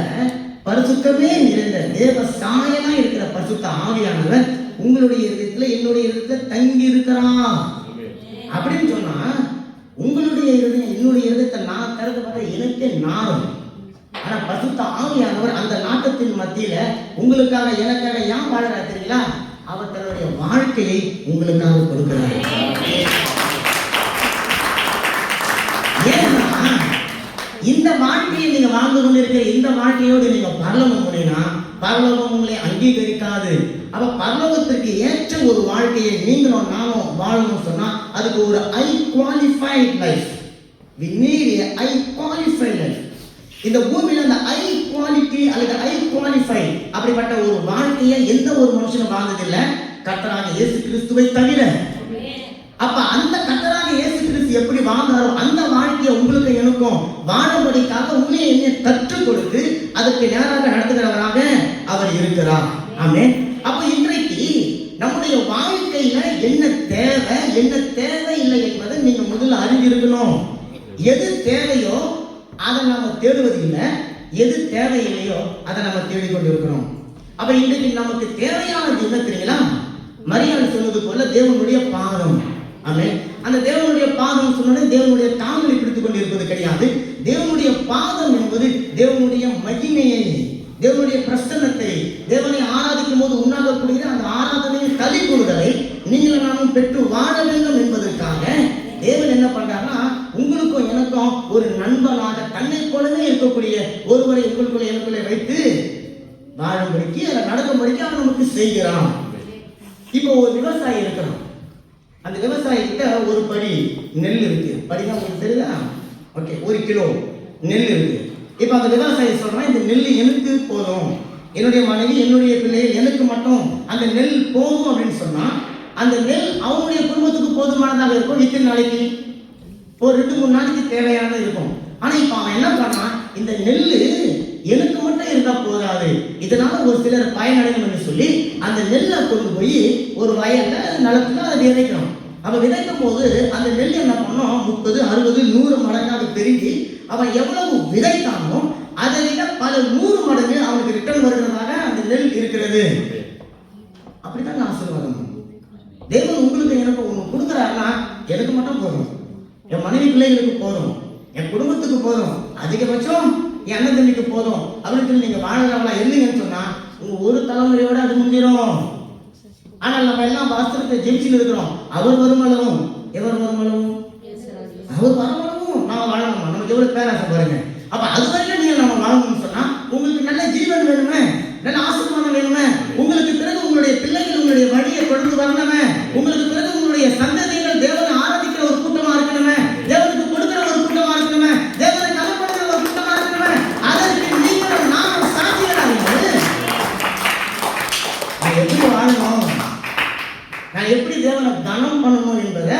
பரிசுத்தமே நிறைந்த தேவ சாயமா இருக்கிற பரிசுத்த ஆவியானவர் உங்களுடைய இருதயத்துல என்னுடைய இருதயத்துல தங்கி இருக்கிறான் அப்படின்னு சொன்னா, உங்களுடைய இருதயம் என்னுடைய இருதயத்தை நான் திறந்து பார்த்தா எனக்கே நாரும். ஆனா பரிசுத்த ஆவியானவர் அந்த நாட்டத்தின் மத்தியில உங்களுக்காக எனக்காக ஏன் வாழறா தெரியுங்களா? அவர் தன்னுடைய வாழ்க்கையை உங்களுக்காக கொடுக்கிறார். ஏன்னா இந்த வாழ்க்கையை நீங்க வாழ்ந்து கொண்டிருக்கிற இந்த வாழ்க்கையோடு நீங்க பரலோகம் போனீங்கன்னா பரலோகம் உங்களை அங்கீகரிக்காது. அப்ப பரலோகத்திற்கு ஏற்ற ஒரு வாழ்க்கையை நீங்களும் நானும் வாழணும் சொன்னா அதுக்கு ஒரு high qualified life. we need a high qualified life. இந்த பூமியில அந்த ஹை குவாலிட்டி அல்லது ஹை குவாலிஃபை அப்படிப்பட்ட ஒரு வாழ்க்கையை எந்த ஒரு மனுஷனும் வாழ்ந்ததில்லை, கர்த்தராகிய இயேசு கிறிஸ்துவை தவிர. அப்ப அந்த கர்த்தராகிய இயேசு கிறிஸ்து எப்படி வாழ்ந்தாரோ அந்த வாழ்க்கையை உங்களுக்கு எனக்கும் வாழும்படிக்காக உண்மையை என்ன கற்றுக் கொடுத்து அதுக்கு நேராக நடத்துகிறவராக அவர் இருக்கிறார். ஆமென். அப்ப இன்றைக்கு நம்முடைய வாழ்க்கையில என்ன தேவை என்ன தேவையில்லை என்பதை நீங்க முதல்ல அறிந்திருக்கணும். எது தேவையோ அதை நாம தேடுவது இல்லை, எது தேவையில்லையோ அதை நம்ம தேடிக்கொண்டிருக்கிறோம். அப்ப இன்றைக்கு நமக்கு தேவையானது என்ன தெரியுங்களா? மரியாள் சொன்னது போல தேவனுடைய பாதம். ஆமென். அந்த தேவனுடைய பாதம் சொன்னது தேவனுடைய தாங்களை பிடித்துக் கொண்டிருப்பது கிடையாது. தேவனுடைய பாதம் என்பது தேவனுடைய மகிமையை, தேவனுடைய பிரசன்னத்தை, தேவனை ஆராதிக்கும் போது உண்டாகக்கூடிய அந்த ஆராதனையின் களி கூறுதலை நீங்கள் நாமும் பெற்று வாழ வேண்டும் என்பதற்காக தேவன் என்ன பண்றாருன்னா உங்களுக்கும் எனக்கும் ஒரு நண்பனாக தன்னை போலவே இருக்கக்கூடிய ஒருவரை உங்களுக்குள்ள எனக்குள்ளே வைத்து வாழும்படிக்கு அதை நடக்கும்படிக்கு அவன் நமக்கு செய்கிறான். இப்போ ஒரு விவசாயி இருக்கிறான். அந்த விவசாயி கிட்ட ஒரு படி நெல் இருக்கு. படிதான் உங்களுக்கு தெரியுதா? ஓகே, 1 கிலோ நெல் இருக்கு. இப்போ அந்த விவசாயி சொல்றான், இந்த நெல் எனக்கு போதும், என்னுடைய மனைவி என்னுடைய பிள்ளைகள் எனக்கு மட்டும் அந்த நெல் போதும் அப்படின்னு சொன்னா அந்த நெல் அவனுடைய குடும்பத்துக்கு போதுமானதாக இருக்கும். இத்தனை நாளைக்கு ஒரு 2-3 நாளைக்கு தேவையானது இருக்கும். ஆனா இப்ப அவன் என்ன பண்ணான், இந்த நெல் எனக்கு மட்டும் இருந்தா போதாது, இதனால ஒரு சிலர் பயனடையும் என்று சொல்லி அந்த நெல்லை கொண்டு போய் ஒரு வயல்ல நிலத்துல அதை விதைக்கணும். அப்ப விதைக்கும் போது அந்த நெல் என்ன பண்ணும், 30, 60, 100 மடங்காக பெருகி அவன் எவ்வளவு விதைத்தானோ அதை விட பல 100 மடங்கு அவனுக்கு ரிட்டர்ன் வருகிறதாக அந்த நெல் இருக்கிறது. அப்படித்தான் ஆசீர்வாதம். தேவன் உங்களுக்கு எனக்கு ஒன்று கொடுக்குறாருன்னா எனக்கு மட்டும் போதும், என் மனைவி பிள்ளைகளுக்கு போதும், என் குடும்பத்துக்கு போதும், அதிகபட்சம் என் அண்ணன் தம்பிக்கு போதும் அப்படின்னு சொல்லி நீங்க வாழறவங்களா இருந்தீங்கன்னு சொன்னா உங்க ஒரு தலைமுறையோட அது முடிஞ்சிடும். ஆனால் நம்ம எல்லாம் வாஸ்தவத்தை ஜெயிச்சுன்னு இருக்கிறோம். அவர் வருமளவும் எவர் வருமளவும் அவர் வருமளவும் நான் வாழணுமா? நமக்கு எவ்வளவு பேராசை பாருங்க. அப்ப அது வரைக்கும் நீங்க நம்ம வாழணும்னு சொன்னா உங்களுக்கு நல்ல ஜீவன் வேணுமே, நல்ல ஆசீர்வாதம் வேணுமே, உங்களுக்கு பிறகு உங்களுடைய பிள்ளைகள் உங்களுடைய வழியை தொடர்ந்து வரணுமே, உங்களுக்கு பிறகு உங்களுடைய சந்ததிகள் தேவனை ஆராதிக்கிற ஒரு கூட்டமா இருக்கணுமே, தேவனுக்கு கொடுக்கிற ஒரு கூட்டமா இருக்கணுமே, தேவனை கனப்படுத்துற ஒரு கூட்டமா இருக்கணுமே. அதற்கு நீங்களும் நானும் சாட்சிகளாக நான் எப்படி வாழணும், நான் எப்படி தேவனை கனம் பண்ணணும் என்பதை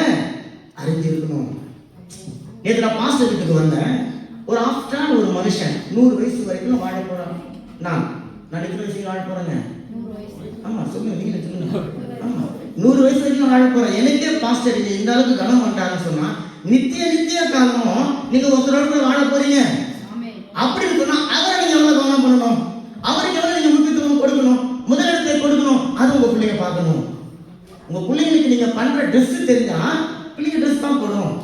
அறிஞ்சிருக்கணும். நேற்று நான் பாஸ்டர் வீட்டுக்கு வந்தேன். ஒரு ஆஃப்டர் ஒரு மனுஷன் 100 வயசு வரைக்கும் வாழ போறான். நான் எத்தனை வயசுக்கு வாழ போறேங்க? ஆமா சொல்லுங்க, நீங்க சொல்லுங்க. ஆமா 100 வயசு வரைக்கும் வாழ போறேன். எனக்கே பாஸ்டர் நீங்க இந்த அளவுக்கு கனம் பண்றாங்கன்னு சொன்னா நித்திய காலமும் நீங்க ஒருத்தரோட வாழ போறீங்க அப்படின்னு சொன்னா அவரை நீங்க எவ்வளவு கவனம் பண்ணணும், அவருக்கு எவ்வளவு நீங்க முக்கியத்துவம் கொடுக்கணும், முதலிடத்தை கொடுக்கணும். அது உங்க பிள்ளைங்க பார்க்கணும். உங்க பிள்ளைங்களுக்கு நீங்க பண்ற ட்ரெஸ் தெரிஞ்சா பிள்ளைங்க ட்ரெஸ் தான் போடணும்,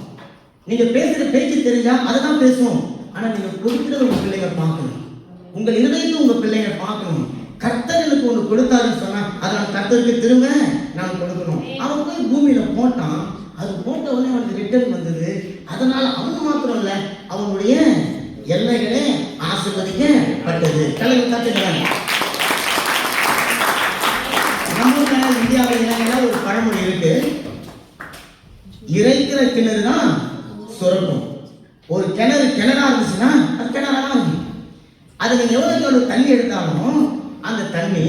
நீங்க பேசுற பேச்சு தெரிஞ்சா அதை தான் பேசும். ஆனா நீங்க கொடுக்கிறது உங்க பிள்ளைங்க பார்க்கணும், உங்கள் இருதயத்தை உங்க பிள்ளைங்க பார்க்கணும். கர்த்தர்களுக்கு ஒன்று கொடுத்தாருன்னு சொன்னா அதை நான் கர்த்தருக்கு திரும்ப நான் கொடுக்கணும். அவன் போய் பூமியில போட்டான், அது போட்ட உடனே அவனுக்கு ரிட்டர்ன் வந்தது. அதனால அவன் மாத்திரம் இல்ல, அவனுடைய எல்லைகளே ஆசீர்வதிக்கப்பட்டது. தலைவர் தட்டுகிறாங்க. நம்ம இந்தியாவில் இளைஞர்கள ஒரு பழமொழி இருக்கு, இறைக்கிற கிணறு தான் சுரக்கும். ஒரு கிணறா இருந்துச்சுன்னா அது கிணறா தான் இருக்கும். அது நீங்க எவ்வளவு தண்ணி எடுத்தாலும் அந்த தண்ணி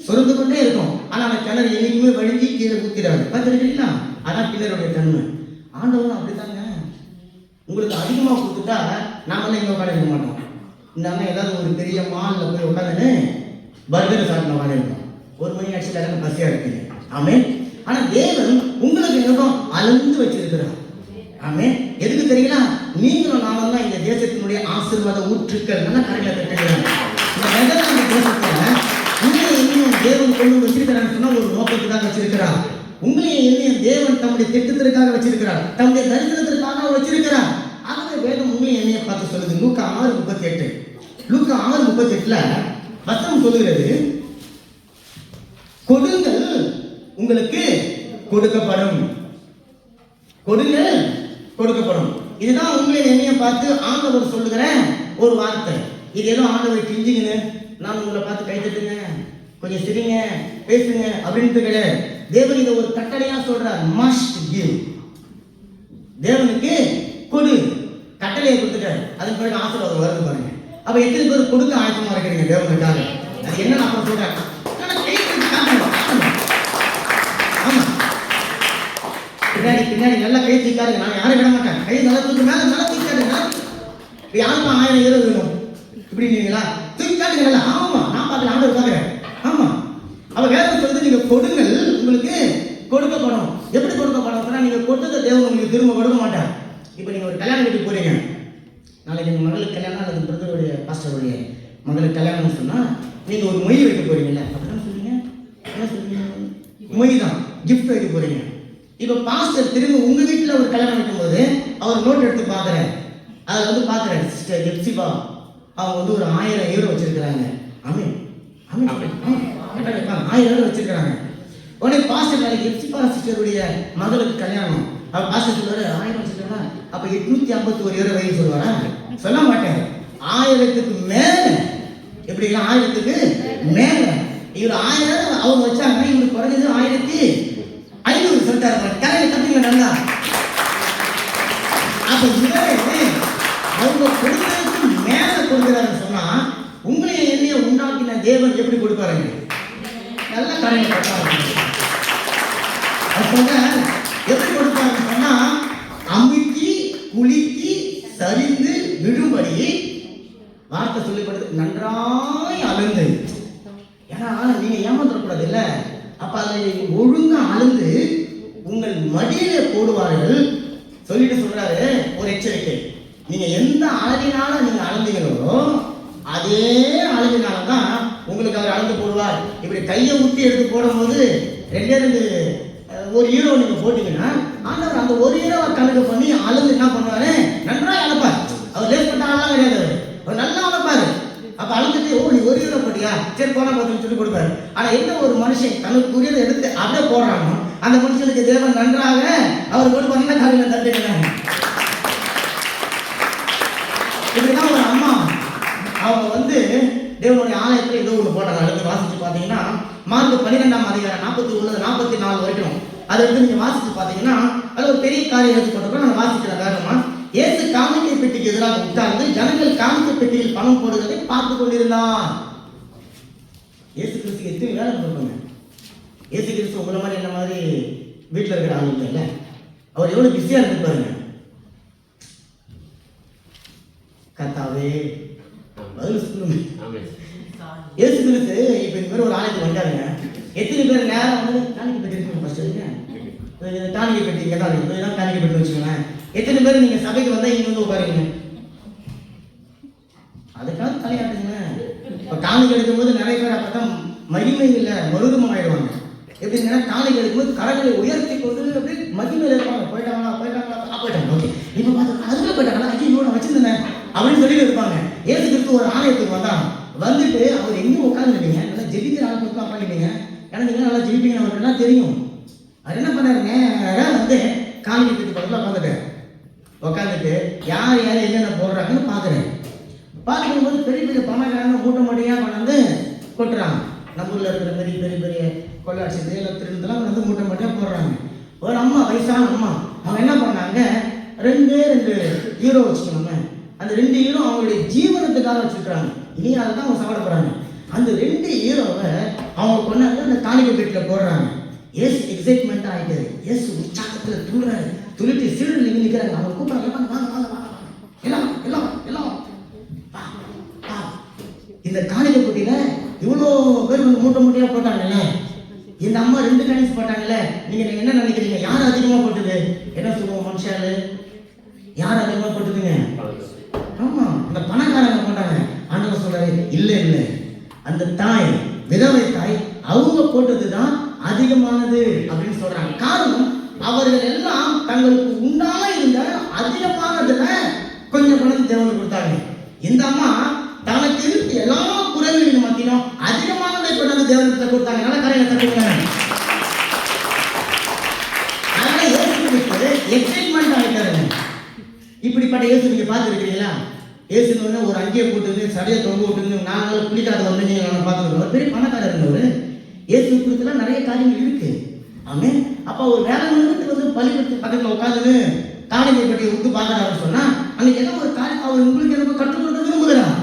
சுரந்து கொண்டே இருக்கும். ஆனா அந்த கிணறு என்னைக்குமே வழிஞ்சி கீழே ஊத்திடாது. பார்த்துருக்கீங்களா? அதான் கிணறுடைய தன்மை. ஆண்டவரும் அப்படித்தாங்க. உங்களுக்கு அதிகமா கொடுத்துட்டா நாம இங்க உட்காந்து மாட்டோம். இந்த அண்ணன் ஏதாவது ஒரு பெரிய மால்ல போய் உட்காந்துன்னு பர்கர் சாப்பிட்டு உட்காந்துருக்கோம். 1 மணி ஆச்சு எல்லாரும் பசியா இருக்கீங்க. ஆமே. ஆனா தேவன் உங்களுக்கு என்னதான் அளந்து வச்சிருக்கிறார். ஆமே. எதுக்கு தெரியுங்களா? நீங்களும் நானும் தான் இந்த தேசத்தினுடைய ஆசீர்வாத ஊற்றுக்கள். நல்லா கரையில கட்டுகிறாங்க. இந்த நெதர்லாந்து தேசத்துல உங்களையும் தேவன் கொண்டு வச்சிருக்கிறான்னு சொன்னா ஒரு நோக்கத்துக்காக வச்சிருக்கிறார். உங்களையும் என்னையும் தேவன் தம்முடைய திட்டத்திற்காக வச்சிருக்கிறார். தம்முடைய தரிசனத்திற்காக வச்சிருக்கிறார். ஆகவே வேதம் உங்களையும் என்னைய பார்த்து சொல்லுது. லூக்கா 6:38. லூக்கா 6:38ல வசனம் சொல்லுகிறது, கொடுங்கள் உங்களுக்கு கொடுக்கப்படும். கொடுங்கள் கொடுக்கப்படும். இதுதான் உங்களை என்னைய பார்த்து ஆண்டவர் சொல்லுகிற ஒரு வார்த்தை. இது ஏதோ ஆண்டவர் கிஞ்சிங்கன்னு நான் உங்களை பார்த்து கை தட்டுங்க, கொஞ்சம் சிரிங்க, பேசுங்க அப்படின்ட்டு கிடையாது. தேவன் இதை ஒரு கட்டளையா சொல்றார். Must give. தேவனுக்கு கொடு கட்டளையை கொடுத்துட்டாரு. அதுக்கு பிறகு ஆசீர்வாதம் வருது பாருங்க. அப்ப எத்தனை பேர் கொடுக்க ஆயத்தமா இருக்கிறீங்க தேவனுக்காக? அது என்ன நான் சொல்றேன். பின்னாடி நல்லா கை தூக்காருங்க. நான் யாரும் விட மாட்டேன். கை நல்லா தூக்கு, மேல நல்லா தூக்காருங்க. யாருக்கும் 1000 euro வேணும் இப்படி நீங்களா தூக்காருங்க. ஆமா, நான் பார்க்கல, ஆண்டவர் பார்க்கிறேன். ஆமா. அவ வேதம் சொல்றது நீங்க கொடுங்கள் உங்களுக்கு கொடுக்கப்படும். எப்படி கொடுக்கப்படும் சொன்னா, நீங்க கொடுத்ததை தேவன் உங்களுக்கு திரும்ப கொடுக்க மாட்டார். இப்போ நீங்க ஒரு கல்யாணம் வீட்டுக்கு போறீங்க. நாளைக்கு எங்க மகளுக்கு கல்யாணம் அல்லது பிரதருடைய பாஸ்டருடைய மகளுக்கு கல்யாணம்னு சொன்னா நீங்க ஒரு மொய் வைக்க போறீங்கல்ல, அப்படிதான் சொல்றீங்க. என்ன சொல்றீங்க? மொய் தான், கிஃப்ட் வைக்க போறீங்க. இப்போ பாஸ்டர் திரும்ப உங்க வீட்டுல ஒரு கல்யாணம் வைக்கும்போது அவர் நோட் எடுத்து பாக்குறேன். அதுல வந்து பாக்குறேன், சிஸ்டர் எப்சிபா அவங்க வந்து ஒரு 1000 euro வச்சிருக்கிறாங்க. ஆமென் ஆமென் 1000 euro வச்சிருக்காங்க. உடனே பாஸ்டர் நாளைக்கு எப்சிபா சிஸ்டருடைய மகளுக்கு கல்யாணம். அவர் பாஸ்டர் சொல்லுவாரு 1000 வச்சிருக்காங்க, அப்ப 851 euro வைன்னு சொல்லுவாரா? சொல்ல மாட்டேன். 1000க்கு மேல. எப்படி 1000க்கு மேல இவர் 1000 அவங்க வச்சாங்க. இவரு குறைஞ்சது 1500 சொல்லிட்டாரு. கரையில கட்டிங்க நல்லா. அப்ப இவரே அவங்க கொடுக்கிறதுக்கு மேல கொடுக்கிறாருன்னு சொன்னா உங்களையும் என்னைய உண்டாக்கின தேவன் எப்படி கொடுப்பாருங்க? நல்ல கரையில கட்டாரு. எப்படி கொடுப்பாருன்னு சொன்னா அமுக்கி குலுக்கி சரிந்து விழும்படி வார்த்தை சொல்லிப்படுது. நன்றாய் அளந்து. ஏன்னா நீங்க ஏமாற்றக்கூடாது இல்ல. அப்ப அதை ஒழுங்கா அளந்து உங்கள் மடியிலே போடுவார்கள் சொல்லிட்டு சொல்றாரு ஒரு எச்சரிக்கை. நீங்க எந்த அளவினால நீங்க அளந்தீங்களோ அதே அளவினாலதான் உங்களுக்கு அவர் அளந்து போடுவார். இப்படி கையை ஊட்டி எடுத்து போடும்போது 2 1 euro நீங்க போட்டீங்கன்னா ஆண்டவர் அந்த 1 euro கணக்கு பண்ணி அளந்து என்ன பண்ணுவாரு? நன்றாய் அளப்பார். அவர் லேஸ் பண்ண ஆளெல்லாம் கிடையாது. அவர் நல்லா அளப்பாரு. அப்ப அளந்துட்டு ஓ நீ 1 euro போட்டியா, சரி போனா பார்த்து சொல்லி கொடுப்பாரு. ஆனா என்ன ஒரு மனுஷன் தனக்குரியதை எடுத்து அப்படியே போடுறாங்க, அந்த மனுஷனுக்கு தேவன் நன்றாக அவர் கொண்டு பண்ண காலையில தட்டுக்கிறாங்க. இப்படிதான் ஒரு அம்மா அவங்க வந்து தேவனுடைய ஆலயத்துல ஏதோ ஒன்று போட்டாங்க. அடுத்து வாசிச்சு பாத்தீங்கன்னா மார்க் 12ஆம் அதிகாரம் 41-44 வரைக்கும் அதை எடுத்து நீங்க வாசிச்சு பாத்தீங்கன்னா அது ஒரு பெரிய காரியம் எடுத்து போட்டப்ப நான் வாசிக்கிற காரணமா இயேசு காணிக்கை பெட்டிக்கு எதிராக உட்கார்ந்து ஜனங்கள் காணிக்கை பெட்டியில் பணம் போடுவதை பார்த்து கொண்டிருந்தார். இயேசு கிறிஸ்து எத்தனை வேலை கொடுப்பாங்க. இயேசு கிறிஸ்து உங்களை மாதிரி என்ன மாதிரி வீட்டில் இருக்கிற ஆளுங்க இல்ல, அவர் எவ்வளவு பிஸியா இருக்கு பாருங்க. கர்த்தாவே பதில் சொல்லுங்க. இயேசு கிறிஸ்து இப்ப இந்த மாதிரி ஒரு ஆலயத்துக்கு வந்தாருங்க. எத்தனை பேர் நேரம் வந்து காணிக்கை பெட்டி இருக்கு ஃபர்ஸ்ட் காணிக்கை பெட்டி இங்கே தான் இருக்கு, காணிக்கை பெட்டி வச்சுக்கோங்களேன். எத்தனை பேர் நீங்க சபைக்கு வந்தா இங்க வந்து உட்காருங்க, அதுக்காக தலையாட்டுங்க. இப்ப காணிக்கை எடுக்கும்போது நிறைய பேர் அப்பதான் மகிமை இல்லை மருதமம் ஆயிடுவாங்க. எப்படின்னா காணிக்கை எடுக்கும்போது கரங்களை உயர்த்தி கொண்டு அப்படியே மகிமையில இருப்பாங்க. போயிட்டாங்களா போயிட்டாங்க ஓகே இப்ப பார்த்தா அதுக்குள்ள போயிட்டாங்களா ஐயோ நான் வச்சிருந்தேன் அப்படின்னு சொல்லி இருப்பாங்க. ஏசு கிறிஸ்து ஒரு ஆலயத்துக்கு வந்தாங்க. வந்துட்டு அவர் எங்கேயும் உட்காந்துருப்பீங்க, நல்லா ஜெபிக்கிற ஆலயத்துக்கு உட்காந்துருப்பீங்க. ஏன்னா நீங்க நல்லா ஜெபிப்பீங்க அவருக்கு எல்லாம் தெரியும். அவர் என்ன பண்ணாருங்க, வந்து காணிக்கை பெட்டி பக்கத்துல உட்காந்துட்டு யார் யார் என்னென்ன போடுறாங்கன்னு பார்க்குறேன். பார்க்கும்போது பெரிய பெரிய பணக்காரங்க மூட்டை மூட்டையாக கொண்டாந்து கொட்டுறாங்க. நம்ம ஊரில் இருக்கிற பெரிய பெரிய கொள்ளாட்சி திருந்தெல்லாம் வந்து மூட்டை மூட்டையாக போடுறாங்க. ஒரு அம்மா வயசான அம்மா அவங்க என்ன பண்ணாங்க, 2 ஹீரோ வச்சுக்கோங்க. அந்த 2 ஹீரோ அவங்களுடைய ஜீவனத்துக்காக வச்சிருக்காங்க. இனி அதை தான் அவங்க சாப்பிட போறாங்க. அந்த 2 ஹீரோவை அவங்க கொண்டாந்து அந்த காணிக்கை வீட்டில் போடுறாங்க. ஏசு எக்ஸைட்மெண்ட்டாக ஆகிட்டாரு. ஏசு உற்சாகத்தில் துள்ளுறாரு. துளிட்டு சீடு நீங்கள் நிற்கிறாங்க. அவங்க கூப்பிட்றாங்க, வாங்க வாங்க வாங்க வாங்க எல்லாம் எல்லாம் எல்லாம். இந்த காணிக்கை போட்டியில் இவ்வளோ பேர் வந்து மூட்டை மூட்டையாக போட்டாங்கல்ல. இந்த அம்மா 2 கணிஸ் போட்டாங்கல்ல. நீங்கள் என்ன நினைக்கிறீங்க? யார் அதிகமாக போட்டது? என்ன சொல்லுவோம் மனுஷாலு? யார் அதிகமாக போட்டதுங்க? ஆமாம், இந்த பணக்காரங்க போட்டாங்க. ஆண்டவர் சொல்றாரு, இல்லை இல்லை, அந்த தாய், விதவை தாய், அவங்க போட்டது தான் அதிகமானது அப்படின்னு சொல்றாங்க. காரணம், அவர்கள் எல்லாம் தங்களுக்கு உண்டான இருந்த அதிகமானதுல கொஞ்சம் பணம் தேவனுக்கு கொடுத்தாங்க. இந்த அம்மா தனக்கு இருந்த எல்லா குறைகளின் மத்தியிலும் அதிகமானதை கொண்டாந்து தேவனுக்கு கொடுத்தாங்க. நல்லா கரையில தட்டுங்க. அதனால இயேசுக்கு எக்ஸைட்மெண்ட் ஆகிட்டாருங்க. இப்படிப்பட்ட இயேசு நீங்க பார்த்துருக்கீங்களா? இயேசுன்னு ஒரு அங்கேயே போட்டு சரியா தொங்க விட்டு 4 நாள் குளிக்காத வந்து நீங்க பார்த்துருக்கோம். பெரிய பணக்காரர் இருந்தவர். இயேசு குறித்துலாம் நிறைய காரியங்கள் இருக்கு. ஆமே. அப்ப ஒரு வேலை நிறுவனத்துக்கு வந்து பள்ளிக்கூடத்து பக்கத்துல உட்காந்து காணிக்கை பற்றியை விட்டு பார்க்கறாரு சொன்னா அன்னைக்கு என்ன ஒரு காரியம் அவர் உங்களுக்கு எனக்கு கற்றுக் கொடுக்க விரும்புகிறார்.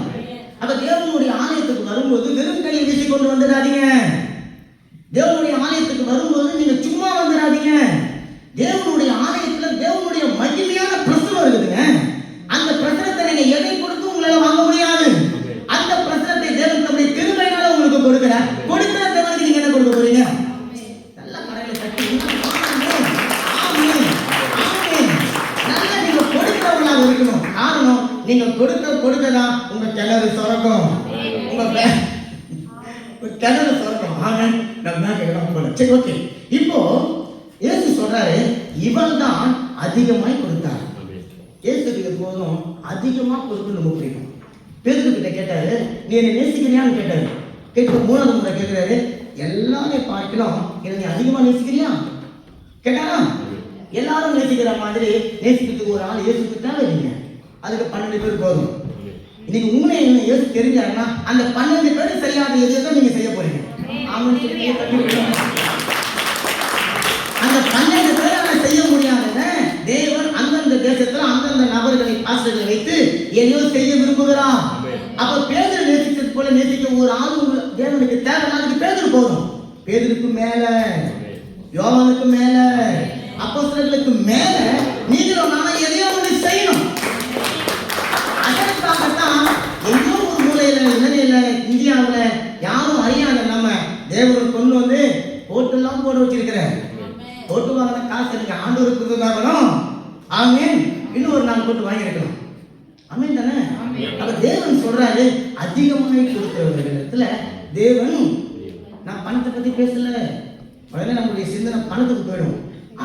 அப்ப தேவனுடைய ஆலயத்துக்கு வரும்போது வெறும் கையை வீசி கொண்டு வந்துடாதீங்க. தேவனுடைய ஆலயத்துக்கு வரும்போது நீங்க சும்மா வந்துடாதீங்க. தேவனுடைய ஆலயத்துல தேவனுடைய மகிமையான பிரசனம் இருக்குதுங்க. அந்த பிரசனத்தை நீங்க எதை கொடுத்து உங்களால வாங்க முடியாது. அந்த பிரசனத்தை தேவன் தம்முடைய கிருபையினால உங்களுக்கு கொடுக்கிறார். கொடுக்கிற தேவனுக்கு நீங்க என்ன கொடுக்க போறீங்க? நல்ல கடையில கட்டி நல்ல நீங்க கொடுக்கிறவங்களாக இருக்கணும். காரணம், நீங்க கொடுக்கதான் உங்க கிணறு சுரக்கும். உங்க கிணறு சுரக்கும். ஆமென். நம்ம கேட்கலாம் போல. சரி, ஓகே. இப்போ இயேசு சொல்றாரு, இவள் தான் அதிகமாய் கொடுத்தார். இயேசுக்கு எப்போதும் அதிகமா கொடுக்க ரொம்ப பிடிக்கும். பேதுரு கிட்ட கேட்டாரு, நீ என்னை நேசிக்கிறியான்னு கேட்டாரு. கேட்க 3வது முறை கேட்கிறாரு, எல்லாரையும் பார்க்கலாம் என்னை நீ அதிகமா நேசிக்கிறியா கேட்டாரா? எல்லாரும் நேசிக்கிற மாதிரி நேசிக்கிறதுக்கு ஒரு ஆள் இயேசுக்கு தேவையில்லைங்க. அதுக்கு 12 பேர் போதும். இன்னைக்கு உண்மை என்ன இயேசு தெரிஞ்சாருன்னா அந்த 12 பேர் செய்யாத எதுதான் நீங்க செய்ய போறீங்க. அந்த 12 பேர் அதை செய்ய முடியாத தேவன் அந்தந்த தேசத்துல அந்தந்த நபர்களை பாஸ்டர்களை வைத்து எதையோ செய்ய விரும்புகிறார். அப்ப பேதுரு நேசித்தது போல நேசிக்க ஒரு ஆள் தேவனுக்கு தேவை. அதுக்கு பேதுரு போதும். பேதுருக்கு மேல, யோவானுக்கு மேல, அப்போஸ்தலர்களுக்கு மேல நீங்களும் நானும் எதையோ ஒன்று செய்யணும். அதற்காகத்தான் எங்கோ ஒரு மூலையில இலங்கையில இந்தியாவுல யாரும் அறியாத நம்ம தேவனுக்கு கொண்டு வந்து ஓட்டெல்லாம் போட வச்சிருக்கிறேன். ஓட்டு வாங்கின காசு எனக்கு ஆண்டவருக்கு கொடுத்தாலும் ஆமீன். இன்னும் ஒரு 4 போட்டு வாங்கியிருக்கலாம். ஆமீன் தானே? அப்ப தேவன் சொல்றாரு, அதிகமாய் கொடுக்கிறவர்களிடத்துல தேவன், நான் பணத்தை பத்தி பேசல, முதல்ல நம்மளுடைய சிந்தனை பணத்துக்கு போயிடும்.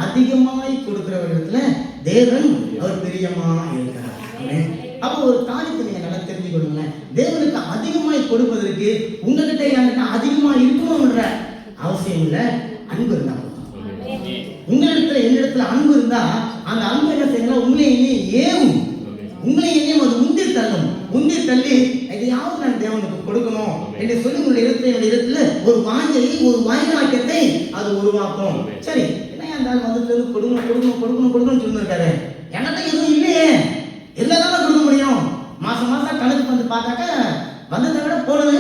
அதிகமாய் கொடுக்கிறவர்களிடத்துல தேவன் அவர் பிரியமா இருக்கிறார். அப்ப ஒரு காரியத்தை நீங்க நல்லா தெரிஞ்சு கொள்ளுங்க. தேவனுக்கு அதிகமாய் கொடுப்பதற்கு உங்ககிட்ட என்கிட்ட அதிகமா இருக்கணும்ன்ற அவசியம் இல்லை. அன்பு இருந்தா உங்களிடத்துல என்னிடத்துல அன்பு இருந்தா அந்த அன்பு என்ன செய்யணும்? உங்களையே ஏவும், உங்களையே அது உந்தி தள்ளும். உந்தி தள்ளி எதையாவது நான் தேவனுக்கு கொடுக்கணும் என்று சொல்லி உங்களுடைய இடத்துல ஒரு வாஞ்சையை, ஒரு வைராக்கியத்தை அது உருவாக்கும். சரி, என்ன அந்த மதத்துல கொடுக்கணும் கொடுக்கணும் கொடுக்கணும் கொடுக்கணும்னு சொல்லிருக்காரு. என்கிட்ட எதுவும் இல்லையே, எல்லாரும் கொடுக்க முடியும். மாசம் மாசம் கணக்கு வந்து பார்த்தாக்க வந்ததை விட போனது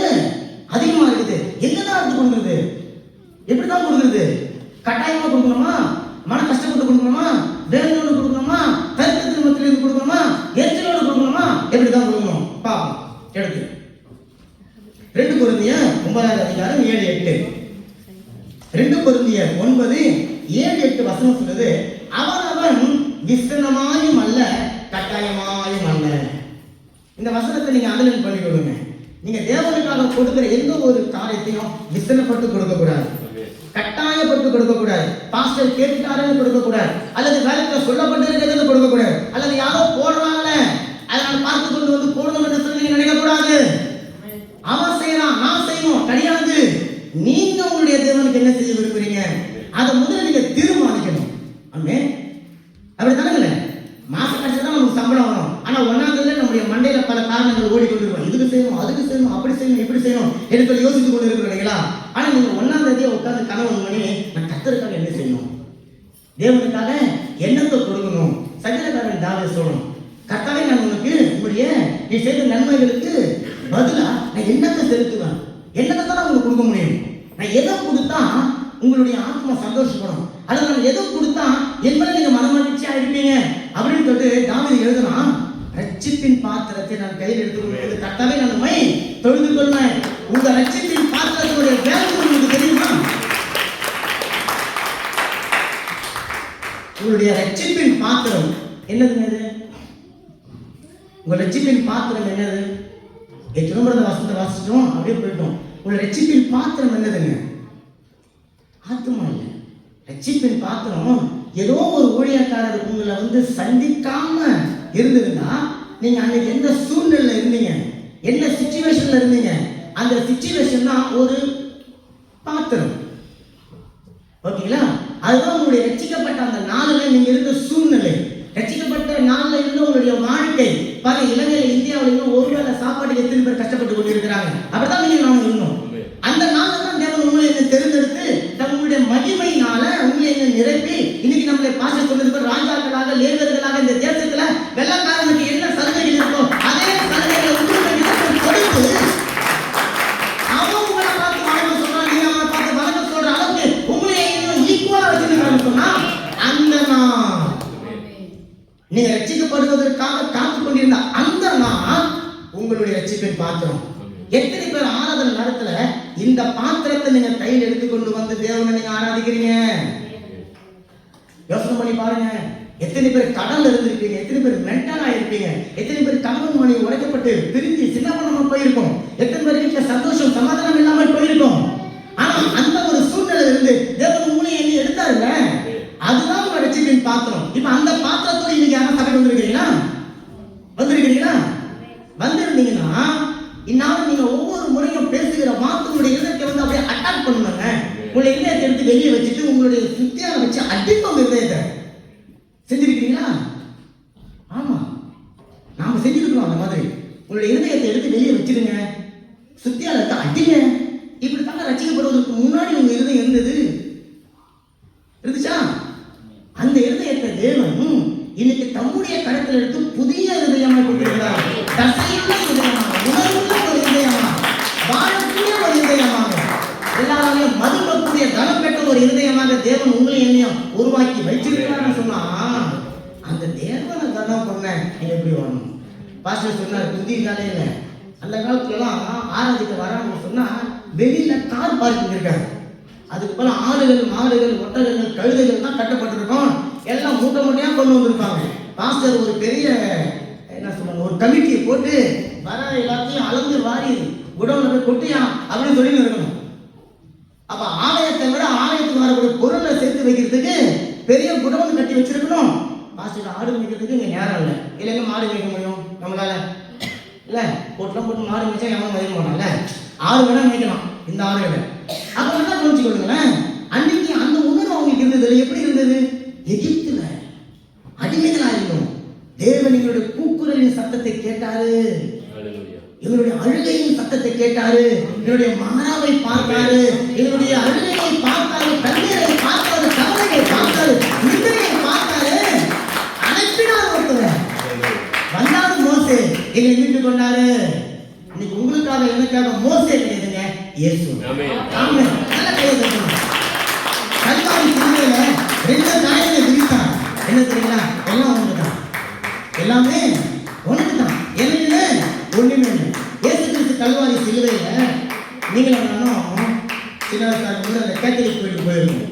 அதிகமா இருக்குது. எங்கதான் எடுத்து கொடுக்குறது? எப்படிதான் கொடுக்குறது? கட்டாயமா கொடுக்கணுமா? மன கஷ்டப்பட்டு கொடுக்கணுமா? வேதனோடு கொடுக்கணுமா? கருத்து மத்தியிலிருந்து கொடுக்கணுமா? எரிச்சலோடு கொடுக்கணுமா? எப்படிதான் கொடுக்கணும் பாப்போம். எடுத்து 2 கொரிந்தியர் 9வது அதிகாரம் 7-8. 2 கொரிந்தியர் 9:7-8 வசனம் சொல்லுது, அவனவன் விசனமாயும் அல்ல கட்டாயமாயும் அல்ல. இந்த வசனத்தை நீங்க அண்டர்லைன் பண்ணி கொடுங்க. நீங்க தேவனுக்காக கொடுக்கிற எந்த ஒரு காரியத்தையும் விசனப்பட்டு கொடுக்க கூடாது, கட்டாயப்பட்டு கொடுக்க கூடாது, பாஸ்டர் கேட்டுட்டாருன்னு கொடுக்க கூடாது, அல்லது வேலைக்கு சொல்லப்பட்டிருக்கிறது கொடுக்க கூடாது, அல்லது யாரோ போடுறாங்களே அதனால பார்த்து கொண்டு வந்து போடணும் என்று சொல்லி நீங்க நினைக்க கூடாது. அவன் செய்யறான், நான் செய்யணும் கிடையாது. நீங்க உங்களுடைய தேவனுக்கு என்ன செய்ய விரும்புறீங்க அதை முதல்ல நீங்க தீர்மானிக்கணும். ஆமென். அப்படி தானே? மாச கடைசியா தான் நமக்கு சம்பளம் வரும். ஆனா 1ஆம் தேதியில நம்முடைய மண்டையில பல காரணங்கள் ஓடிக்கொண்டிருக்கும். இதுக்கு செய்யணும், அதுக்கு செய்யணும், அப்படி செய்யணும், இப்படி செய்யணும் என்று சொல்லி யோசித்து கொண்டு இருக்கிறீங்களா? ஆனா நீங்க 1ஆம் தேதியை உட்கார்ந்து கனவு மணி நான் கர்த்தருக்காக என்ன செய்யணும், தேவனுக்காக என்னத்தை கொடுக்கணும், சங்கீதக்காரன் தாவீது சொல்லணும், கர்த்தாவே நான் உனக்கு உங்களுடைய நீ செய்த நன்மைகளுக்கு பதிலா நான் என்னத்தை செலுத்துவேன், என்னத்தை தான் உங்களுக்கு கொடுக்க முடியும், நான் எதை கொடுத்தா உங்களுடைய ஆத்மா சந்தோஷப்படும், அல்லது நான் எதை கொடுத்தா என்பதை நீங்க மனமகிழ்ச்சியா இருப்பீங்க அப்படின்னு சொல்லிட்டு தாவீது எழுதலாம். ரட்சிப்பின் பாத்திரத்தை நான் கையில் எடுத்துக்கொள்வது கர்த்தாவே நான் உம்மை தொழுது கொள்வேன். உங்க ரட்சிப்பின் பாத்திரத்தினுடைய வேலை உங்களுக்கு தெரியுமா? உங்களுடைய ரட்சிப்பின் பாத்திரம் என்னது? உங்க ரட்சிப்பின் பாத்திரம் என்னது? திரும்புறத வசனத்தை வாசிச்சோம், அப்படியே போயிட்டோம். உங்களுடைய ரட்சிப்பின் பாத்திரம் என்னதுங்க? ஆத்மா இல்லை. ரட்சிப்பின் பாத்திரம் ஏதோ ஒரு ஊழியக்காரர் உங்களை சந்திக்காம இருந்ததுன்னா, நீங்க அன்னைக்கு எந்த சூழ்நிலையில இருந்தீங்க, என்ன சிச்சுவேஷன்ல இருந்தீங்க, அந்த சிச்சுவேஷன் தான் ஒரு பாத்திரம். ஓகேங்களா? அதுதான் உங்களுடைய ரட்சிக்கப்பட்ட அந்த நாளில் நீங்க இருந்த சூழ்நிலை, ரட்சிக்கப்பட்ட நாளில் இருந்த உங்களுடைய வாழ்க்கை. பல இலங்கையில இந்தியாவில ஒருவேளை சாப்பாட்டுக்கு எத்தனை பேர் கஷ்டப்பட்டு கொண்டிருக்கிறாங்க. அப்படிதான் நீங்க நாம இருந்தோம். அந்த நாளில் தான் தேவன் உங்களை என்ன தேர்ந்தெடுத்து தங்களுடைய மகிமையினால உங்களை என்ன நிரப்பி இன்னைக்கு நம்மளை பாச சொன்னது ராஜாக்களாக லேவர்களாக இந்த தேசத்துல வெள்ளக்காரனுக்கு என்ன சலுகைகள் இருக்கோ அதே சலுகைகளை உங்களுக்கு கொடுத்து அவன் உங்களை பார்த்து வணக்கம் சொல்றான், நீங்க அவனை பார்த்து வணக்கம் சொல்ற அளவுக்கு உங்களை ஈக்குவலா வச்சிருக்கான்னு சொன்னா அந்த நாள் நீங்க ரட்சிக்கப்படுவதற்காக காத்து கொண்டிருந்த அந்த நாள் உங்களுடைய ரட்சிப்பின் பாத்திரம். எத்தனை பேர் ஆராதனை நேரத்துல இந்த பாத்திரத்தை நீங்க கையில் எடுத்துக்கொண்டு வந்து தேவனை நீங்க ஆராதிக்கிறீங்க? யோசனை பண்ணி பாருங்க. எத்தனை பேர் கடல்ல இருந்திருப்பீங்க, எத்தனை பேர் மென்டலா இருப்பீங்க, எத்தனை பேர் கணவன் மனைவி உடைக்கப்பட்டு பிரிஞ்சு சின்னப்பனமா போயிருக்கோம், எத்தனை பேர் வீட்டுல சந்தோஷம் சமாதானம் இல்லாமல் போயிருக்கோம். ஆனா அந்த ஒரு சூழ்நிலை இருந்து தேவன் உங்களை என்ன எடுத்தாருல்ல, அதுதான் உங்க ரட்சிப்பின் பாத்திரம். இப்ப அந்த பாத்திரத்தோட இன்னைக்கு யாரும் சபைக்கு வந்திருக்கீங்களா? வந்திருந்தீங்கன்னா இந்நாள் நீங்க ஒவ்வொரு முறையும் பேசுகிற வார்த்தைகளுடைய இதயத்தை அப்படியே அட்டாக் பண்ணுவாங்க. உங்களுடைய இதயத்தை எடுத்து வெளியே வச்சுட்டு உங்களுடைய சுத்தியால வச்சு அடிப்பாங்க. இதயத்தை செஞ்சிருக்கீங்களா? ஆமா, நாம செஞ்சிருக்கிறோம். அந்த மாதிரி உங்களுடைய இதயத்தை எடுத்து வெளியே வச்சிருங்க, சுத்தியால எடுத்து அடிங்க. இப்படி தாங்க ரட்சிக்கப்படுவதற்கு முன்னாடி உங்க இருதயம் இருந்துச்சா? அந்த இருதயத்தை தேவன் இன்னைக்கு தம்முடைய கருத்தில் எடுத்து புதிய இருதயமாக கொடுத்திருக்கிறார். தசையுள்ள இருதயமாக, உணர்வுள்ள ஒரு இருதயமாக, வாழக்கூடிய ஒரு இருதயமாக, எல்லாரையும் மதிக்கக்கூடிய கனம் பெற்ற ஒரு இருதயமாக தேவன் உங்களை என்னையும் உருவாக்கி வச்சிருக்கிறான்னு சொன்னா அந்த தேவனை கனம் பண்ண நீங்க எப்படி வரணும்? பாஸ்டர் சொன்னார், புதிய காலையில அந்த காலத்துல எல்லாம் ஆராதிக்க வரான்னு சொன்னா வெளியில கார் பார்க்கிங் இருக்காது. அதுக்கு போல ஆடுகள், மாடுகள், ஒட்டகங்கள், கழுதைகள் தான் கட்டப்பட்டிருக்கோம். எல்லாம் மூட்டை மூட்டையா கொண்டு வந்திருப்பாங்க. பாஸ்டர் ஒரு பெரிய என்ன சொல்லுவாங்க, ஒரு கமிட்டியை போட்டு வர எல்லாத்தையும் அளந்து வாரி குடோன்ல போய் கொட்டியா அப்படின்னு சொல்லி இருக்கணும். அப்ப ஆலயத்தை விட ஆலயத்துக்கு வரக்கூடிய பொருளை சேர்த்து வைக்கிறதுக்கு பெரிய குடோன் கட்டி வச்சிருக்கணும். பாஸ்டர் ஆடு வைக்கிறதுக்கு இங்க நேரம் இல்லை. இல்லைங்க மாடு வைக்க முடியும் நம்மளால இல்ல, போட்டுலாம் போட்டு மாடு வச்சா எவனும் மதிக்க மாட்டாங்கல்ல. ஆடு வேணா வைக்கலாம், இந்த ஆடு வேணா. அப்ப என்ன கவனிச்சு கொள்ளுங்களேன், அன்னைக்கு அந்த உணர்வு அவங்களுக்கு இருந்தது. எப்படி இருந்தது? எகிப்துல அடிமைகளா இருந்தோம். தேவன் எங்களுடைய கூக்குரலின் சத்தத்தை கேட்டாரு, எங்களுடைய அழுகையின் சத்தத்தை கேட்டாரு, எங்களுடைய மாறாவை பார்த்தாரு, எங்களுடைய அழுகையை பார்த்தாரு, கண்ணீரை பார்த்தாரு, கவலையை பார்த்தாரு, நிந்தனையை பார்த்தாரு. அனுப்பினார் ஒருத்தர், வந்தாரு மோசே, எங்களை மீட்டு கொண்டாரு. இன்னைக்கு உங்களுக்காக எனக்காக மோசே கிடையாதுங்க, இயேசு. ஆமென். நல்ல கையை தட்டணும். கல்வாரி சிலுவையில ரெண்டு காயங்களை விரித்தார். என்ன தெரியுங்களா? எல்லாம் ஒண்ணுதான், எல்லாமே ஒண்ணுதான், என்ன ஒண்ணுமே இல்லை. இயேசு கிறிஸ்து கல்வாரி சிலுவையில நீங்களும் நானும் சின்ன வயசுல அந்த கேத்தலிக் கோயிலுக்கு போயிருக்கோம்.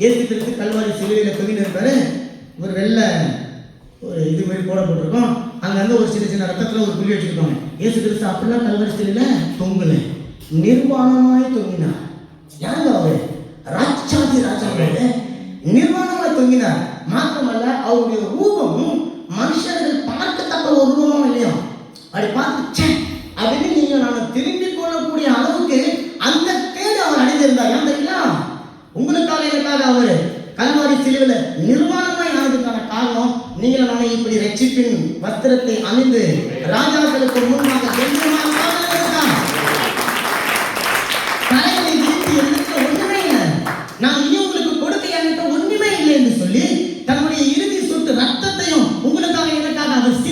இயேசு கிறிஸ்து கல்வாரி சிலுவையில தொங்கிட்டு இருப்பாரு. ஒரு வெள்ளை ஒரு இது மாதிரி போடப்பட்டிருக்கோம். அங்கங்க ஒரு சின்ன சின்ன ரத்தத்துல ஒரு புள்ளி வச்சிருக்கோம். இயேசு கிறிஸ்து அப்படிலாம் கல்வாரி சிலுவையில தொங்கல, நிர்வாணமாய் தொங்கினார். யாருங்க அவரு? ராஜாதி ராஜாவே நிர்வாணமாய் தொங்கினார். மாத்திரமல்ல, அவருடைய ரூபம் மனுஷர்கள் பார்க்கத்தக்க ஒரு ரூபமும் இல்லையா. அப்படி பார்த்து அப்படின்னு நீங்க நான் திரும்பிக் கொள்ளக்கூடிய அளவுக்கு அந்த கேடு அவர் அடைந்திருந்தார். ஏன் தெரியுங்களா? உங்களுக்காக எனக்காக அவர் கல்வாரி சிலுவையில நிர்வாணமாய் ஆனதுக்கான காரணம் நீங்கள் நானே இப்படி ரட்சிப்பின் வஸ்திரத்தை அணிந்து ராஜாக்களுக்கு முன்பாக தலையை விரித்து என்கிட்ட ஒன்றுமே இல்லை, நான் இனி உங்களுக்கு கொடுக்க என்கிட்ட ஒன்றுமே இல்லை என்று சொல்லி தன்னுடைய இறுதி சொட்டு ரத்தத்தையும் உங்களுக்காக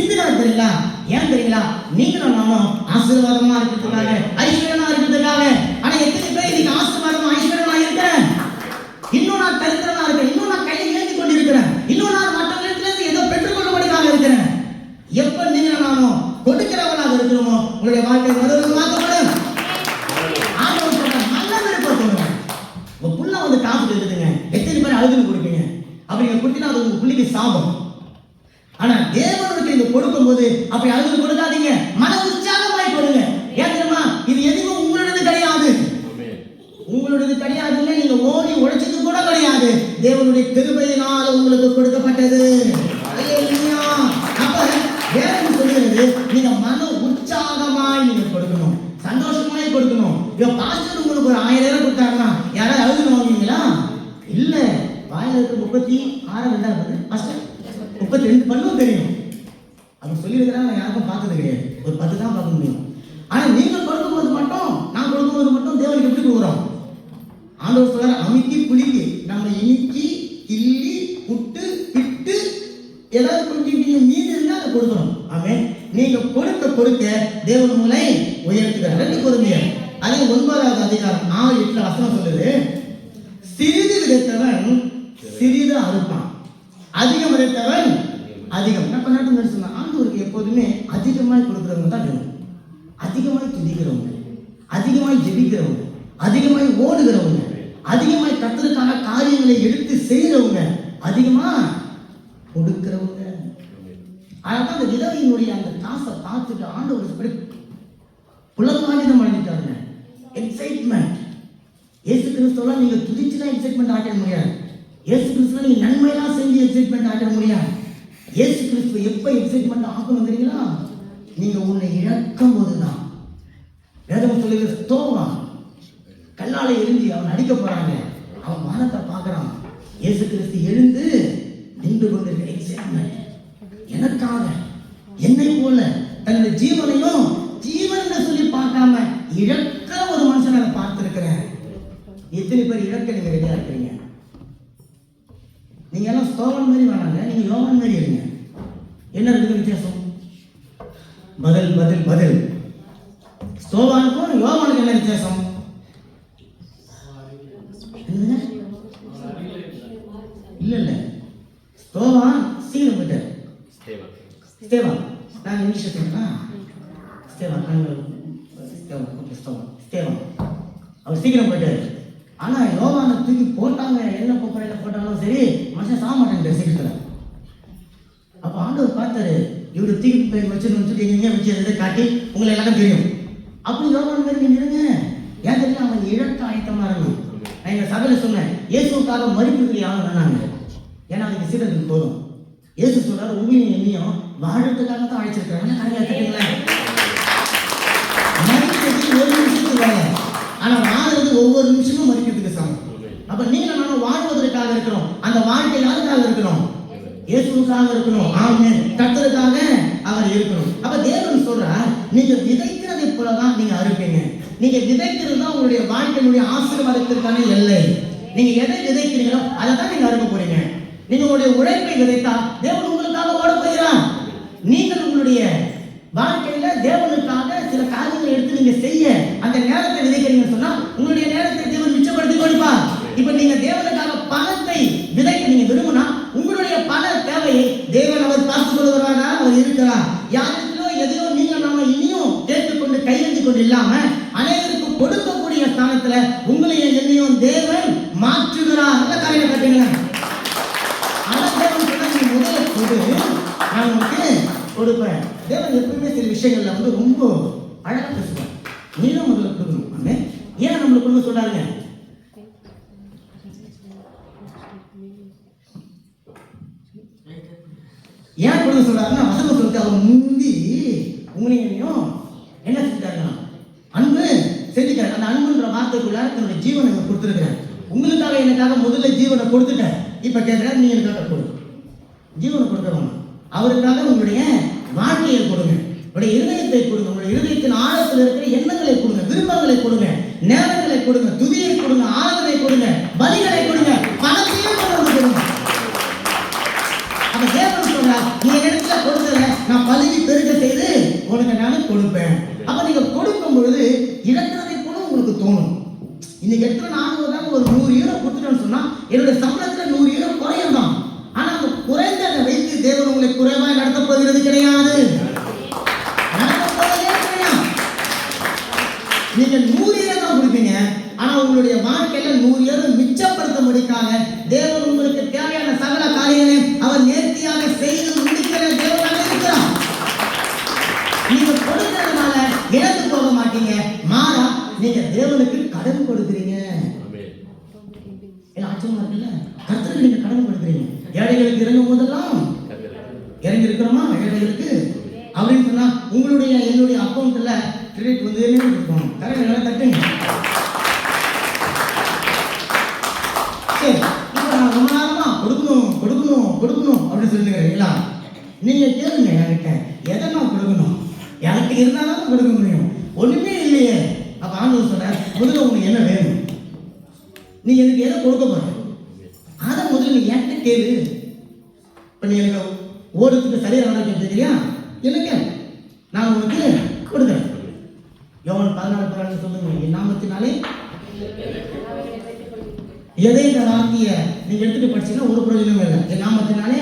சிந்தினார் தெரியுங்களா? ஏன் தெரியுங்களா? நீங்களும் நானும் ஆசீர்வாதமா இருக்கிறதுக்காக, ஐஸ்வர்யமா இருக்கிறதுக்காக. ஆனா எத்தனை பேர் இன்னைக்கு ஆசீர்வாதமா ஐஸ்வர்யமா இருக்கிறேன், இன்னும் நான் தரித்திரமா இருக்கேன், இன்னும் நான் கையை ஏந்தி கொண்டிருக்கிறேன், இன்னும் நான் மற்றவர்களிடத்திலிருந்து ஏதோ பெற்றுக்கொள்ளும்படியாக இருக்கிறேன். எப்ப நீங்களும் நானும் கொடுக்கிறவனாக இருக்கிறோமோ உங்களுடைய வாழ்க்கை மறுபடியும் மாற்றப்படும். ஆண்டவர் சொல்றார், நல்ல விருப்பத்தோட உங்க புள்ள வந்து காசு கேட்குதுங்க, எத்தனை பேர் அழுதுன்னு கொடுப்பீங்க? அப்படிங்க கொடுத்தீங்கன்னா அது உங்க பிள்ளைக்கு சாபம். ஆனா தேவனுக்கு நீங்க கொடுக்கும் போது அப்படி அழுது கொடுக்காதீங்க, மன உற்சாகமாய் கொடுங்க. ஏன் தெரியுமா? இது எதுவும் உங்களோடது கிடையாது, உங்களோடது கிடையாதுன்னு நீங்க ஓடி உழைச்சது கூட கிடையாது. தேவனுடைய கிருபையினால உங்களுக்கு கொடுக்கப்பட்டது. அல்லேலூயா. அப்ப வேதம் சொல்லுகிறது, நீங்க மன உற்சாகமாய் நீங்க கொடுக்கணும், சந்தோஷமாய் கொடுக்கணும். இப்போ பாஸ்டர் உங்களுக்கு ஒரு 1000 கொடுத்தாருன்னா யாராவது அழுது வாங்குவீங்களா? இல்ல. வாயில இருக்க 36 ரெண்டாவது பாஸ்டர் 32 பண்ணும் தெரியும். அவர் சொல்லியிருக்கிறா நான் யாருக்கும் பார்த்தது கிடையாது, ஒரு 10 தான் பார்க்க முடியும். ஆனா நீங்க கொடுக்கும்போது மட்டும், நான் கொடுக்கும்போது மட்டும் தேவனுக்கு எப்படி கொடுக்குறோம்? ஆண்டவர் சொல்றாரு, அமுக்கி குளிக்கு நம்ம இனிக்கி கிள்ளி புட்டு பிட்டு ஏதாவது கொஞ்சம் மீதி இருந்தா அதை கொடுக்கணும். ஆமென். நீங்க கொடுக்க கொடுக்க தேவன் உங்களை உயர்த்துகிறார். 2 கொரிந்தியர் அதே 9வது அதிகாரம் 4-8 வசனம் சொல்லுது, சிறிது விதைத்தவன் சிறிது அறுப்பான், அதிகம் விதைத்தவன் அதிகம். நான் கொஞ்ச நேரத்துக்கு சொன்னேன், ஆண்டவருக்கு எப்போதுமே அதிகமாய் கொடுக்குறவங்க தான் வேணும். அதிகமாய் துதிக்கிறவங்க, அதிகமாய் ஜெபிக்கிறவங்க, அதிகமாய் ஓடுகிறவங்க, அதிகமாய் கர்த்தருக்கான காரியங்களை எடுத்து செய்கிறவங்க, அதிகமா கொடுக்கிறவங்க. அதனால அந்த விதவையினுடைய அந்த காசை பார்த்துட்டு ஆண்டவர் புலங்காகிதம் அடைஞ்சிட்டாருங்க. எக்ஸைட்மெண்ட். இயேசு கிறிஸ்துவெல்லாம் நீங்க துதிச்சுதான் எக்ஸைட்மெண்ட் ஆகிட முடியாது. இயேசு கிறிஸ்துவ நீங்க நன்மையெல்லாம் செஞ்சு எக்ஸைட்மெண்ட் ஆகிட முடியாது. இயேசு கிறிஸ்துவ எப்ப எக்ஸைட்மெண்ட் ஆகணும் தெரியுங்களா? நீங்க உன்னை இழக்கும் போதுதான். வேதம் சொல்லுகிற ஸ்தோவான் கல்லால எரிஞ்சு அவன் அடிக்க போறாங்க, அவன் வானத்தை பார்க்கறான். இயேசு கிறிஸ்து எழுந்து நின்று கொண்டிருக்கிற எக்ஸைட்மெண்ட். எனக்காக என்னை போல தன்னுடைய ஜீவனையும் ஜீவன் சொல்லி பார்க்காம இழக்க ஒரு மனுஷனை நான் பார்த்திருக்கிறேன். எத்தனை பேர் இழக்க நீங்க ரெடியா இருக்கிறீங்க? நீங்க எல்லாம் ஸ்தோவன் மாதிரி வேணாங்க, நீங்க யோவான் மாதிரி இருங்க. என்ன இருக்குது வித்தியாசம்? பதில் பதில் பதில். ஸ்தோவானுக்கும் யோவானுக்கும் என்ன வித்தியாசம்? இல்ல இல்ல, ஸ்தோவான் சீக்கிரம் போயிட்டார். ஸ்தேவான் நான் இங்கிலீஷ் சொன்னா ஸ்தேவான் அவர் சீக்கிரம் போயிட்டாரு. ஆனா யோவானை தூக்கி போட்டாங்க, என்ன போக்குறையில போட்டாலும் சரி மனுஷன் சாக மாட்டேன் சீக்கிரத்துல. அப்ப ஆண்டவர் பார்த்தாரு, இவரு தூக்கி போய் வச்சு எங்க வச்சு காட்டி உங்களை எல்லாரும் தெரியும். அப்படி யோவான் மாதிரி நீங்க இருங்க. ஏன் தெரியல, அவன் இழக்க ஆயத்தமா இருக்கணும். நான் எங்க சபையில சொன்னேன், இயேசுக்காக மறிப்புக்கு யாரும் வேணாங்க, ஏன்னா அதுக்கு சீரத்துக்கு போதும். இயேசு சொல்றாரு, உங்களையும் என்னையும் வாழறதுக்காக தான் அழைச்சிருக்காங்க. கரையா கேட்டீங்களேன், மறிக்கிறதுக்கு ஒரு நிமிஷத்துக்கு வேலை, ஆனா வாழ்றது ஒவ்வொரு நிமிஷமும் மறிக்கிறதுக்கு சமம். அப்ப நீங்க நானும் வாழ்வதற்காக இருக்கிறோம். அந்த வாழ்க்கை யாருக்காக இருக்கணும்? இயேசுவுக்காக இருக்கணும். ஆமென். கர்த்தருக்காக அவர் இருக்கணும். அப்ப தேவன் சொல்றார், நீங்க விதைக்கிறதை போலதான் நீங்க அறுப்பீங்க. நீங்க விதைக்கிறது தான் உங்களுடைய வாழ்க்கையினுடைய ஆசீர்வாதத்திற்கான எல்லை. நீங்க எதை விதைக்கிறீங்களோ அதை தான் நீங்க அறுக்க போறீங்க. நீங்க உங்களுடைய உழைப்பை விதைத்தா தேவன் உங்களுக்காக ஓட போகிறார். நீங்கள் உங்களுடைய வாழ்க்கையில தேவனுக்காக சில காரியங்களை எடுத்து நீங்க செய்ய அந்த நேரத்தை விதைக்கிறீங்கன்னு சொன்னா உங்களுடைய நேரத்தை தேவன் மிச்சப்படுத்தி கொடுப்பார். இப்ப நீங்க தேவனுக்காக பணத்தை விதைக்க நீங்க விரும்பினா உங்களுடைய பண தேவையை தேவன் அவர் பார்த்துக் கொள்கிறாரா? அவர் இருக்கிறார். யாருக்கோ எதையோ நீங்க நாம இனியும் கேட்டுக்கொண்டு கையெழுந்து கொண்டு இல்லாம அனைவருக்கு கொடுக்கக்கூடிய ஸ்தானத்துல உங்களையும் என்னையும் தேவன் மாற்றுகிறார். நல்ல காரியம் கட்டுங்க. முதல்ல கொடு, நான் உங்களுக்கு கொடுப்பேன். தேவன் எப்பவுமே சில விஷயங்கள்ல வந்து ரொம்ப அழகா பேசுவார். நீங்களும் முதல்ல கொடுக்கணும். ஏன் நம்மளுக்கு கொடுக்க சொல்றாருங்க? ஏன் கொடுக்க சொல்றாருன்னா வசனம் சொல்லிட்டு அவர் முந்தி உங்களையும் என்ன செஞ்சாருன்னா அன்பு செஞ்சுட்டாரு. அந்த அன்புன்ற வார்த்தைக்குள்ள தன்னுடைய ஜீவனை கொடுத்துருக்கிறேன். உங்களுக்காக எனக்காக முதல்ல ஜீவனை கொடுத்துட்டேன். இப்ப கேட்கிறாரு, நீ எனக்காக கொடு. ஜீவனை கொடுக்க வேணும். அவருக்காக உங்களுடைய வாழ்க்கையை கொடுங்க, உங்களுடைய இருதயத்தை கொடுங்க, உங்களுடைய இருதயத்தின் ஆழத்தில் இருக்கிற எண்ணங்களை கொடுங்க, விருப்பங்களை கொடுங்க, நேரங்களை கொடுங்க, துதியை கொடுங்க, ஆராதனை கொடுங்க, பலிகளை கொடுங்க, பணத்தையும் கொடுங்க. அப்ப தேவன் சொல்றார், நீ இடத்துல கொடுத்தத நான் கொடுப்பேன். அப்ப நீங்க கொடுக்கும் பொழுது இழக்கிறதை கூட உங்களுக்கு தோணும். இன்னைக்கு எடுத்து நான் ஒரு 100 யூரோ கொடுத்துட்டேன்னு சொன்னா என்னுடைய சம்பளத்துல 100 யூரோ குறையும் தான். ஆனா அந்த குறைந்ததை வைத்து தேவன் உங்களை குறைவாய் நடத்தப் போகிறது கிடையாது. நீங்க 100 யூரோ தான் கொடுப்பீங்க. ஆனா உங்களுடைய வாழ்க்கையில 100 யூரோ மிச்சப்படுத்தும்படிக்காக தேவன் உங்களுக்கு தேவையான சகல காரியங்களை அவர் நேர்த்தியாக செய்து முடிக்கிற தேவனாக இருக்கிறார். நீங்க கொடுக்கிறதுனால இழந்து போக மாட்டீங்க. மாறா நீங்க தேவனுக்கு கடன் கொடுக்கிறீங்க. ஆச்சரியமா இருக்குல்ல? கர்த்தருக்கு நீங்க கடன் கொடுக்கிறீங்க. ஏழைகளுக்கு இறங்கும் போதெல்லாம் இறங்கி இருக்கிறோமா ஏழைகளுக்கு அப்படின்னு சொன்னா உங்களுடைய என்னுடைய அக்கௌண்ட்ல கிரெடிட் வந்து இருக்கும். கரெக்ட் தட்டுங்க. சரி, இப்போ நான் ரொம்ப நேரமா கொடுக்கணும் கொடுக்கணும் கொடுக்கணும் அப்படின்னு சொல்லுறீங்களா? நீங்க கேளுங்க என்கிட்ட, எதை நான் கொடுக்கணும்? எனக்கு இருந்தாலும் கொடுக்க முடியும். ஒண்ணுமே இல்லையே. அப்ப ஆண்டவர் சொல்ற, முதல்ல உங்களுக்கு என்ன வேணும்? நீ எனக்கு எதை கொடுக்க போற? அதை முதல்ல நீ என்கிட்ட கேளு. இப்ப நீ எனக்கு ஓடுறதுக்கு சரியா நடக்க தெரியா? எனக்கு நான் உனக்கு கொடுக்குறேன். யோவான் 14:14 சொல்லுங்க, என் நாமத்தினாலே எதை இந்த வார்த்தையை நீங்க எடுத்துட்டு படிச்சீங்கன்னா ஒரு பிரயோஜனமும் இல்லை. என் நாமத்தினாலே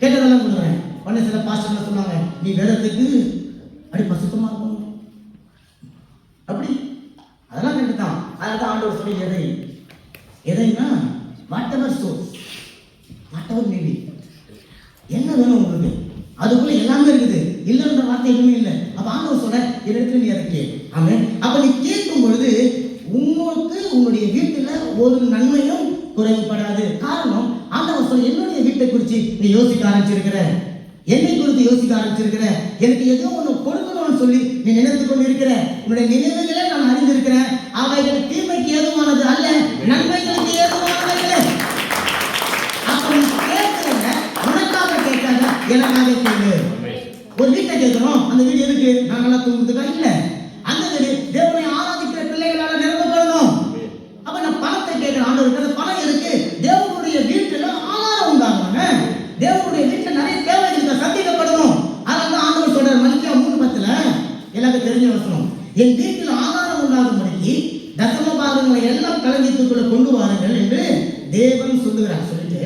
கேட்டதெல்லாம் கொடுக்குறேன். உடனே சில பாஸ்டர்ல சொன்னாங்க, நீ வேதத்துக்கு அப்படி பசுத்தமா இருக்கும் அப்படி அதெல்லாம் கண்டுதான். அதான் ஆண்டவர் சொல்லி எதைன்னா whatever source whatever maybe என்ன வேணும் உங்களுக்கு அதுக்குள்ள எல்லாமே இருக்குது. இல்லைன்ற வார்த்தை எதுவுமே இல்லை. அப்ப ஆண்டவர் சொல்ற இடத்துல நீ அதை கேள். ஆமென். அப்ப நீ கேட்கும் பொழுது உங்களுக்கு உங்களுடைய வீட்டுல ஒரு நன்மையும் குறைவுபடாது. காரணம் ஆண்டவர் சொல்ல, என்னுடைய வீட்டை குறித்து நீ யோசிக்க ஆரம்பிச்சிருக்கிற, என்னை குறித்து யோசிக்க ஆரம்பிச்சிருக்கிற, எனக்கு ஏதோ ஒன்று கொடுக்கணும்னு சொல்லி நீ நினைத்து கொண்டு இருக்கிற. உன்னுடைய நினைவுகளை நான் அறிந்திருக்கிறேன். அவைகள் தீமைக்கு ஏதுவானது அல்ல, நன்மைகளுக்கு ஏதுவானது. அப்ப நீ கேட்கிறத உனக்காக கேட்காத, எனக்காக கேளு. ஒரு வீட்டை கேட்கணும், அந்த வீடு எதுக்கு? நான் நல்லா தூங்குறதுக்கா? இல்ல, அந்த வீடு தேவனை ஆராதிக்கிற பிள்ளைகளால நிரப்பப்படணும். அப்ப நான் பணத்தை கேட்கிறேன். ஆண்டவர் பணம் எதுக்கு? தேவனுடைய வீட்டுல ஆதாரம் உண்டாகணுங்க. தேவனுடைய வீட்டுல நிறைய தேவைகள் சந்திக்கப்படணும். அதனால ஆண்டவர் சொல்றார் மல்கியா 3:10 எல்லாருக்கும் தெரிஞ்ச வசனம், என் வீட்டில் ஆதாரம் உண்டாகும்படிக்கு தசம பாகங்களை எல்லாம் களஞ்சியத்துக்குள்ள கொண்டு வாருங்கள் என்று தேவன் சொல்லுகிறார். சொல்லிட்டு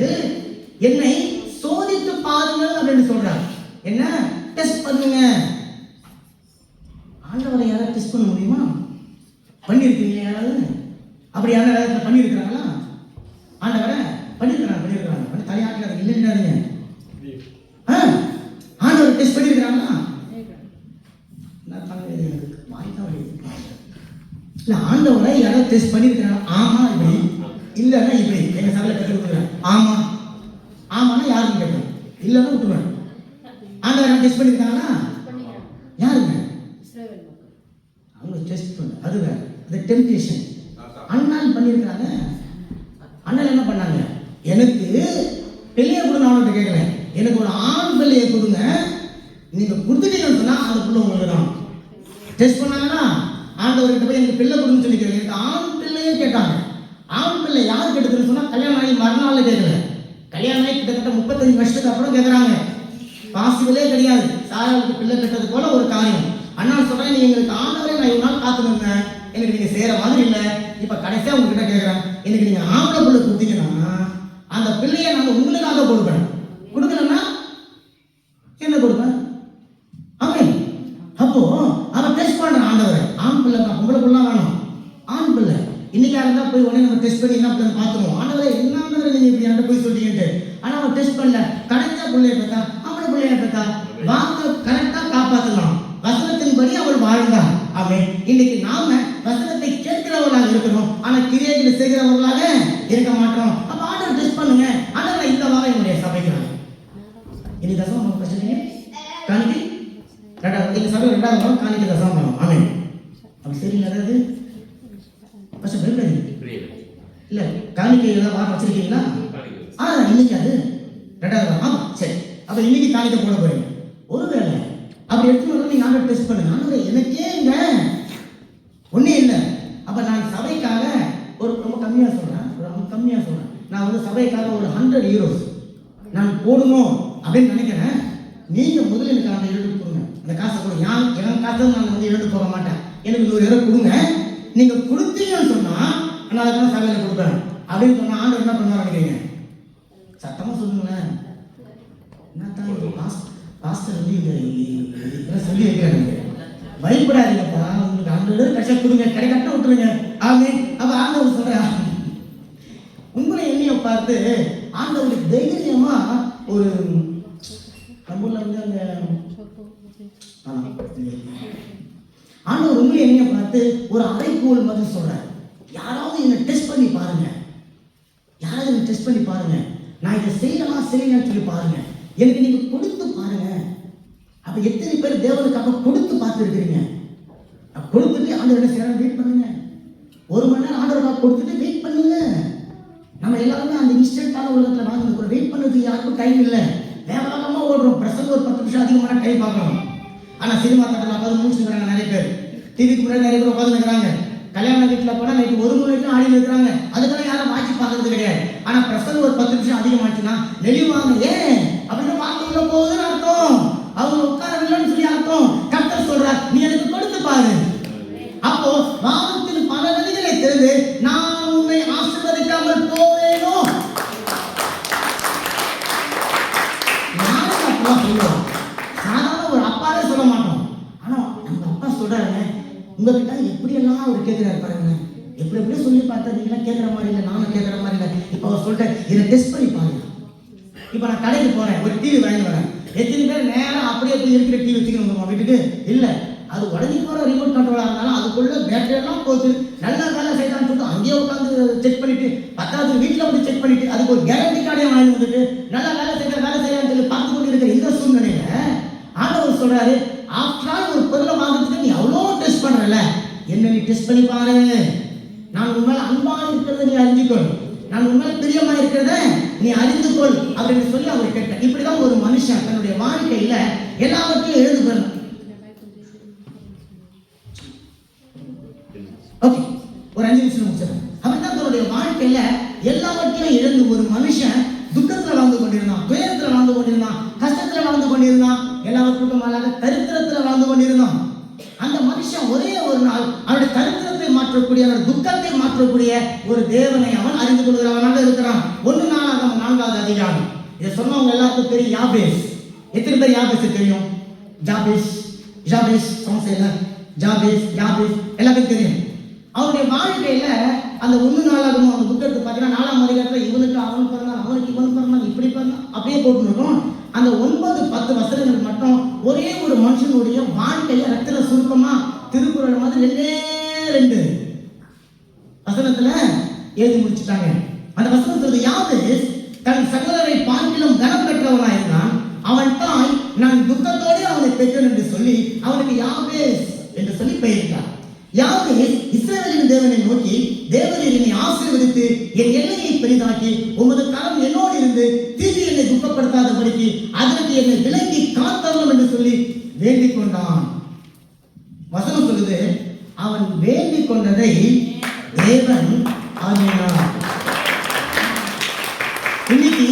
என்னை சோதித்து பாருங்கள் அப்படின்னு சொல்றார். என்ன டெஸ்ட் பண்ணுங்க. ஆண்டவரை யாராவது டெஸ்ட் பண்ண முடியுமா? பண்ணியிருக்கீங்க யாராவது? அப்படி யாராவது பண்ணியிருக்கிறாங்களா? ஆண்டவரை பண்ணியிருக்கிறாங்க தலையாட்டுறாங்க இல்லைன்றாருங்க. ஆண்டவர் டெஸ்ட் பண்ணியிருக்கிறாங்களா? இல்ல, ஆண்டவரை யாராவது டெஸ்ட் பண்ணியிருக்கிறாங்க? ஆமா இப்படி, இல்லைன்னா இப்படி. எங்க சபையில கற்றுக் கொடுக்குறேன். ஆமா ஆமான்னா யாருன்னு கேட்கிறேன், இல்லைன்னா விட்டுருவேன். ஆண்டவரை டெஸ்ட் பண்ணியிருக்காங்களா? யாருங்க? அவங்க டெஸ்ட் பண்ண அது வேற, அது டெம்ப்டேஷன். அண்ணால் பண்ணியிருக்கிறாங்க. அண்ணல் என்ன பண்ணாங்க? எனக்கு பிள்ளைய கொடுங்க. அவன்கிட்ட கேட்கல, எனக்கு ஒரு ஆண் பிள்ளையை கொடுங்க. நீங்க கொடுத்துட்டீங்கன்னு சொன்னா அந்த பிள்ளை உங்களுக்கு தான். டெஸ்ட் பண்ணாங்கன்னா ஆண்டவர்கிட்ட போய் எனக்கு பிள்ளை கொடுன்னு சொல்லி கேட்கல, எனக்கு ஆண் பிள்ளையே கேட்டாங்க. ஆண் பிள்ளை யாருக்கு எடுத்துன்னு சொன்னா கல்யாணம் ஆகி மறுநாள் கேட்கல, கல்யாணம் ஆகி கிட்டத்தட்ட 35 வருஷத்துக்கு அப்புறம் கேட்கறாங்க. பாசிபிளே கிடையாது. சாராவுக்கு பிள்ளை பெற்றது போல ஒரு காரியம். அண்ணா சொல்றேன், நீ எங்களுக்கு ஆண்டவரே நான் இவ்வளவு நாள் காத்துனுங்க, எனக்கு நீங்க செய்யற மாதிரி இல்ல. இப்ப கடைசியா உங்ககிட்ட கேட்கிறேன், எனக்கு நீங்க ஆம்பளை பிள்ளை கொடுத்தீங்கன்னா அந்த பிள்ளைய நாங்க உங்களுக்காக கொடுப்பேன். கொடுக்கலன்னா என்ன கொடுப்பேன்? ஆமே. அப்போ அவன் டெஸ்ட் பண்றான் ஆண்டவரை. ஆண் பிள்ளை தான், பொம்பளை பிள்ளை வேணும். ஆண் பிள்ளை இன்னைக்கா இருந்தா போய் உடனே நம்ம டெஸ்ட் பண்ணி என்ன பிள்ளை பார்த்துருவோம். ஆண்டவரை என்ன நீங்க இப்படி என்கிட்ட போய் சொல்றீங்கன்ட்டு. ஆனா அவன் டெஸ்ட் பண்ணல. கரெக்டா பிள்ளைய பார்த்தா, ஆம்பளை பிள்ளைய பார்த்தா வாங்க கரெக்டா காப்பாத்தலாம். வசனத்தின்படி அவள் வாழ்ந்தார். ஆமென். இன்னைக்கு நாம வசனத்தை கேட்கிறவர்களாக இருக்கிறோம், ஆனா கிரியைகளை செய்கிறவர்களாக இருக்க மாட்டோம். அப்ப ஆண்டவர் டெஸ்ட் பண்ணுங்க. ஆண்டவர் இந்த வாரம் என்னுடைய சபைக்கிறாங்க. இனி தசமம் பிரச்சனை காணிக்கை ரெண்டாவது, இந்த சபை 2வது வாரம் காணிக்கை தசமம் பண்ணணும். ஆமென். அப்ப சரிங்களா? அதாவது ஃபர்ஸ்ட் பயப்படாதீங்க. இல்ல காணிக்கை ஏதாவது வாரம் வச்சிருக்கீங்களா? இன்னைக்கு அது 2வது வாரம். ஆமா சரி. அப்ப இன்னைக்கு காணிக்கை போட போறீங்க. ஒருவேளை அப்படி எடுத்து நீங்க ஆண்டவர் டெஸ்ட் பண்ணுங்க. ஆண்டவர் எனக்கே ஒன்னே இல்லை. அப்ப நான் சபைக்காக ஒரு ரொம்ப கம்மியா சொல்றேன். நான் வந்து சபைக்காக ஒரு 100 யூரோஸ் நான் போடணும் அப்படின்னு நினைக்கிறேன். நீங்க முதல்ல எனக்கு அந்த எழுதி கொடுங்க. அந்த காசை கொடுங்க. என் காசை நான் வந்து இழந்து போக மாட்டேன், எனக்கு 100 ரூபா கொடுங்க, நீங்க கொடுத்தீங்கன்னு சொன்னா நான் அதுக்கான சபையில் கொடுப்பேன் அப்படின்னு சொன்னா ஆண்டவர் என்ன பண்ணுவார் நினைக்கிறீங்க? சத்தமா சொல்லுங்களேன். பாஸ்டர் வந்து இதெல்லாம் சொல்லி வைக்கிறாங்க. பயப்படாதீங்கப்பா, உங்களுக்கு 100 கஷ்டம் கொடுங்க, கிடைக்கட்ட விட்டுருங்க. அப்ப ஆண்டவர் சொல்ற உங்களை எண்ணிய பார்த்து ஆண்டவருக்கு தைரியமா ஒரு நம்மள வந்து அந்த ஆண்டவர் உங்களை எண்ணிய பார்த்து ஒரு அறைகோல் மாதிரி சொல்றாரு. யாராவது என்ன டெஸ்ட் பண்ணி பாருங்க, யாராவது என்ன டெஸ்ட் பண்ணி பாருங்க, நான் இதை செய்யலாம் செய்யலாம்னு சொல்லி பாருங்க, எனக்கு நீங்க கொடுத்து பாருங்க. அப்ப எத்தனை பேர் தேவனுக்காக கொடுத்து பார்த்துருக்கிறீங்க? கொடுத்துட்டு ஆண்டவர் என்ன செய்யறாங்க? வெயிட் பண்ணுங்க. 1 மணி நேரம் ஆண்டவருக்காக கொடுத்துட்டு வெயிட் பண்ணுங்க. நம்ம எல்லாருமே அந்த இன்ஸ்டன்டான உலகத்துல வாழ்ந்துருக்கோம். வெயிட் பண்ணுறதுக்கு யாருக்கும் டைம் இல்லை, வேகமா ஓடுறோம். பிரசங்க ஒரு 10 நிமிஷம் அதிகமான டைம் பார்க்கணும். ஆனா சினிமா தேட்டர்ல உட்காந்து முடிச்சுக்கிறாங்க நிறைய பேர், டிவிக்கு முன்னாடி நிறைய பேர் உட்காந்து இருக்கிறாங்க. கல்யாண வீட்டில் போனால் நைட்டு 1 மணி வரைக்கும் ஆடி இருக்கிறாங்க. அதுக்கெல்லாம் யாரும் வாட்சி பார்க்கறது கிடையாது. ஆனா பிரசங்க ஒரு 10 நிமிஷம் அதிகமாச்சுன்னா நெளிவாங்க. ஏன் அப்படின்னு பார்த்து உள்ள போகுதுன்னு அர்த்தம். அவங்க உட்காரவில்லைன்னு சொல்லி அர்த்தம். கர்த்தர் சொல்றார், நீ எனக்கு கொடுத்து பாரு. அப்போ வானத்தில் பல நதிகளை தெரிந்து நான் உன்னை ஆசீர்வதிக்காமல் போவேனோ? நானும் அப்பா சொல்லுவோம். சாதாரண ஒரு அப்பாவே சொல்ல மாட்டோம். ஆனா நம்ம அப்பா சொல்றாருங்க, உங்ககிட்ட எப்படியெல்லாம் அவர் கேட்கிறாரு பாருங்க. எப்படி சொல்லி பார்த்தா நீங்களாம் கேட்குற மாதிரி இல்லை, நானும் கேட்குற மாதிரி இல்லை. இப்போ அவர் சொல்லிட்டேன், இதை டெஸ்ட் பண்ணி பாருங்க. இப்போ நான் கடைக்கு போறேன், ஒரு டிவி வாங்கி வரேன். எத்தனை பேர் நேரம் அப்படியே போய் இருக்கிற டிவி வச்சுக்கணும் வீட்டுக்கு? இல்லை, அது உடஞ்சி போகிற ரிமோட் கண்ட்ரோலாக இருந்தாலும் அதுக்குள்ள பேட்டரி எல்லாம் போகுது, நல்லா வேலை செய்யலாம்னு சொல்லிட்டு அங்கேயே உட்காந்து செக் பண்ணிட்டு, 10வது வீட்டில் வந்து செக் பண்ணிட்டு, அதுக்கு ஒரு கேரண்டி கார்டே வாங்கி வந்துட்டு நல்லா வேலை செய்யலாம்னு சொல்லி பார்த்து கொண்டு இருக்கிற இந்த சூழ்நிலையில ஆண்டவர் சொல்றாரு, ஆஃப்டர் ஆல் ஒரு பொருளை வாங்குறதுக்கு நீ அவ்வளோ டெஸ்ட் பண்றல, என்ன நீ டெஸ்ட் பண்ணி பாரு. நான் உண்மையில அன்பாக இருக்கிறத நீ அறிஞ்சுக்கொள், நான் உண்மையில பிரியமா இருக்கிறத நீ அறிந்து கொள் அப்படின்னு சொல்லி அவர் கேட்டார். இப்படிதான் ஒரு மனுஷன் தன்னுடைய வாழ்க்கையில எல்லாவற்றையும் எழுதுகிறோம். ஓகே, ஒரு 5 நிமிஷம் முடிச்சிடறேன். அப்படிதான் தன்னுடைய வாழ்க்கையில எல்லாவற்றையும் இழந்து ஒரு மனுஷன் துக்கத்துல வாழ்ந்து கொண்டிருந்தான், துயரத்துல வாழ்ந்து கொண்டிருந்தான், கஷ்டத்துல வாழ்ந்து கொண்டிருந்தான், எல்லாவற்றுக்கும் மேலாக தரித்திரத்துல வாழ்ந்து கொண்டிருந்தான். அந்த மனுஷன் ஒரே ஒரு நாள் அவனுடைய தரித்திரத்தை மாற்றக்கூடிய, அவனுடைய துக்கத்தை மாற்றக்கூடிய ஒரு தேவனை அவன் அறிந்து கொள்கிறவனாக இருக்கிறான். 1 நாளாகமம் 4வது அதிகாரம். இதை சொன்னவங்க எல்லாருக்கும் தெரியும். யாபேஸ். எத்தனை பேர் யாபேஸ் தெரியும்? ஜாபேஸ், ஜாபேஸ் சமஸ்தையில ஜாபேஸ், யாபேஸ் எல்லாருக்கும் தெரியும். அவனுடைய வாழ்க்கையில அந்த 1 நாளாகமம் அந்த புத்தகத்தை பார்த்தீங்கன்னா 4ஆம் அதிகாரத்தில் இவனுக்கு அவன் பிறந்தான், அவனுக்கு இவன் பிறந்தான், இப்படி பிறந்தான் அப்படியே போட்டுருக்கும். அந்த 9-10 வசனங்கள் மட்டும் ஒரே ஒரு மனுஷனுடைய வாழ்க்கையில ரத்தின சுருக்கமா திருக்குறள் மாதிரி 2 வசனத்துல எழுதி முடிச்சுட்டாங்க. அந்த வசனம் சொல்றது, யாபேஸ் தன் சகோதரரை பார்க்கிலும் கனம் பெற்றவனாயிருந்தான், அவன் தாய் நான் துக்கத்தோடு அவனை பெற்றேன் என்று சொல்லி அவனுக்கு யாபேஸ் என்று சொல்லி பெயரிட்டார். யாபேஸ் இஸ்ரவேலின் தேவனை நோக்கி, தேவனே என்னை ஆசீர்வதித்து என் எல்லையை பெரிதாக்கி உமது கரம் என்னோடு இருந்து தீர்த்து என்னை துக்கப்படுத்தாதபடிக்கு அதற்கு என்னை விலக்கி காத்தரணும் என்று சொல்லி வேண்டிக் கொண்டான். வசனம் சொல்லுது, அவன் வேண்டிக் கொண்டதை தேவன் ஆகினார். இன்னைக்கு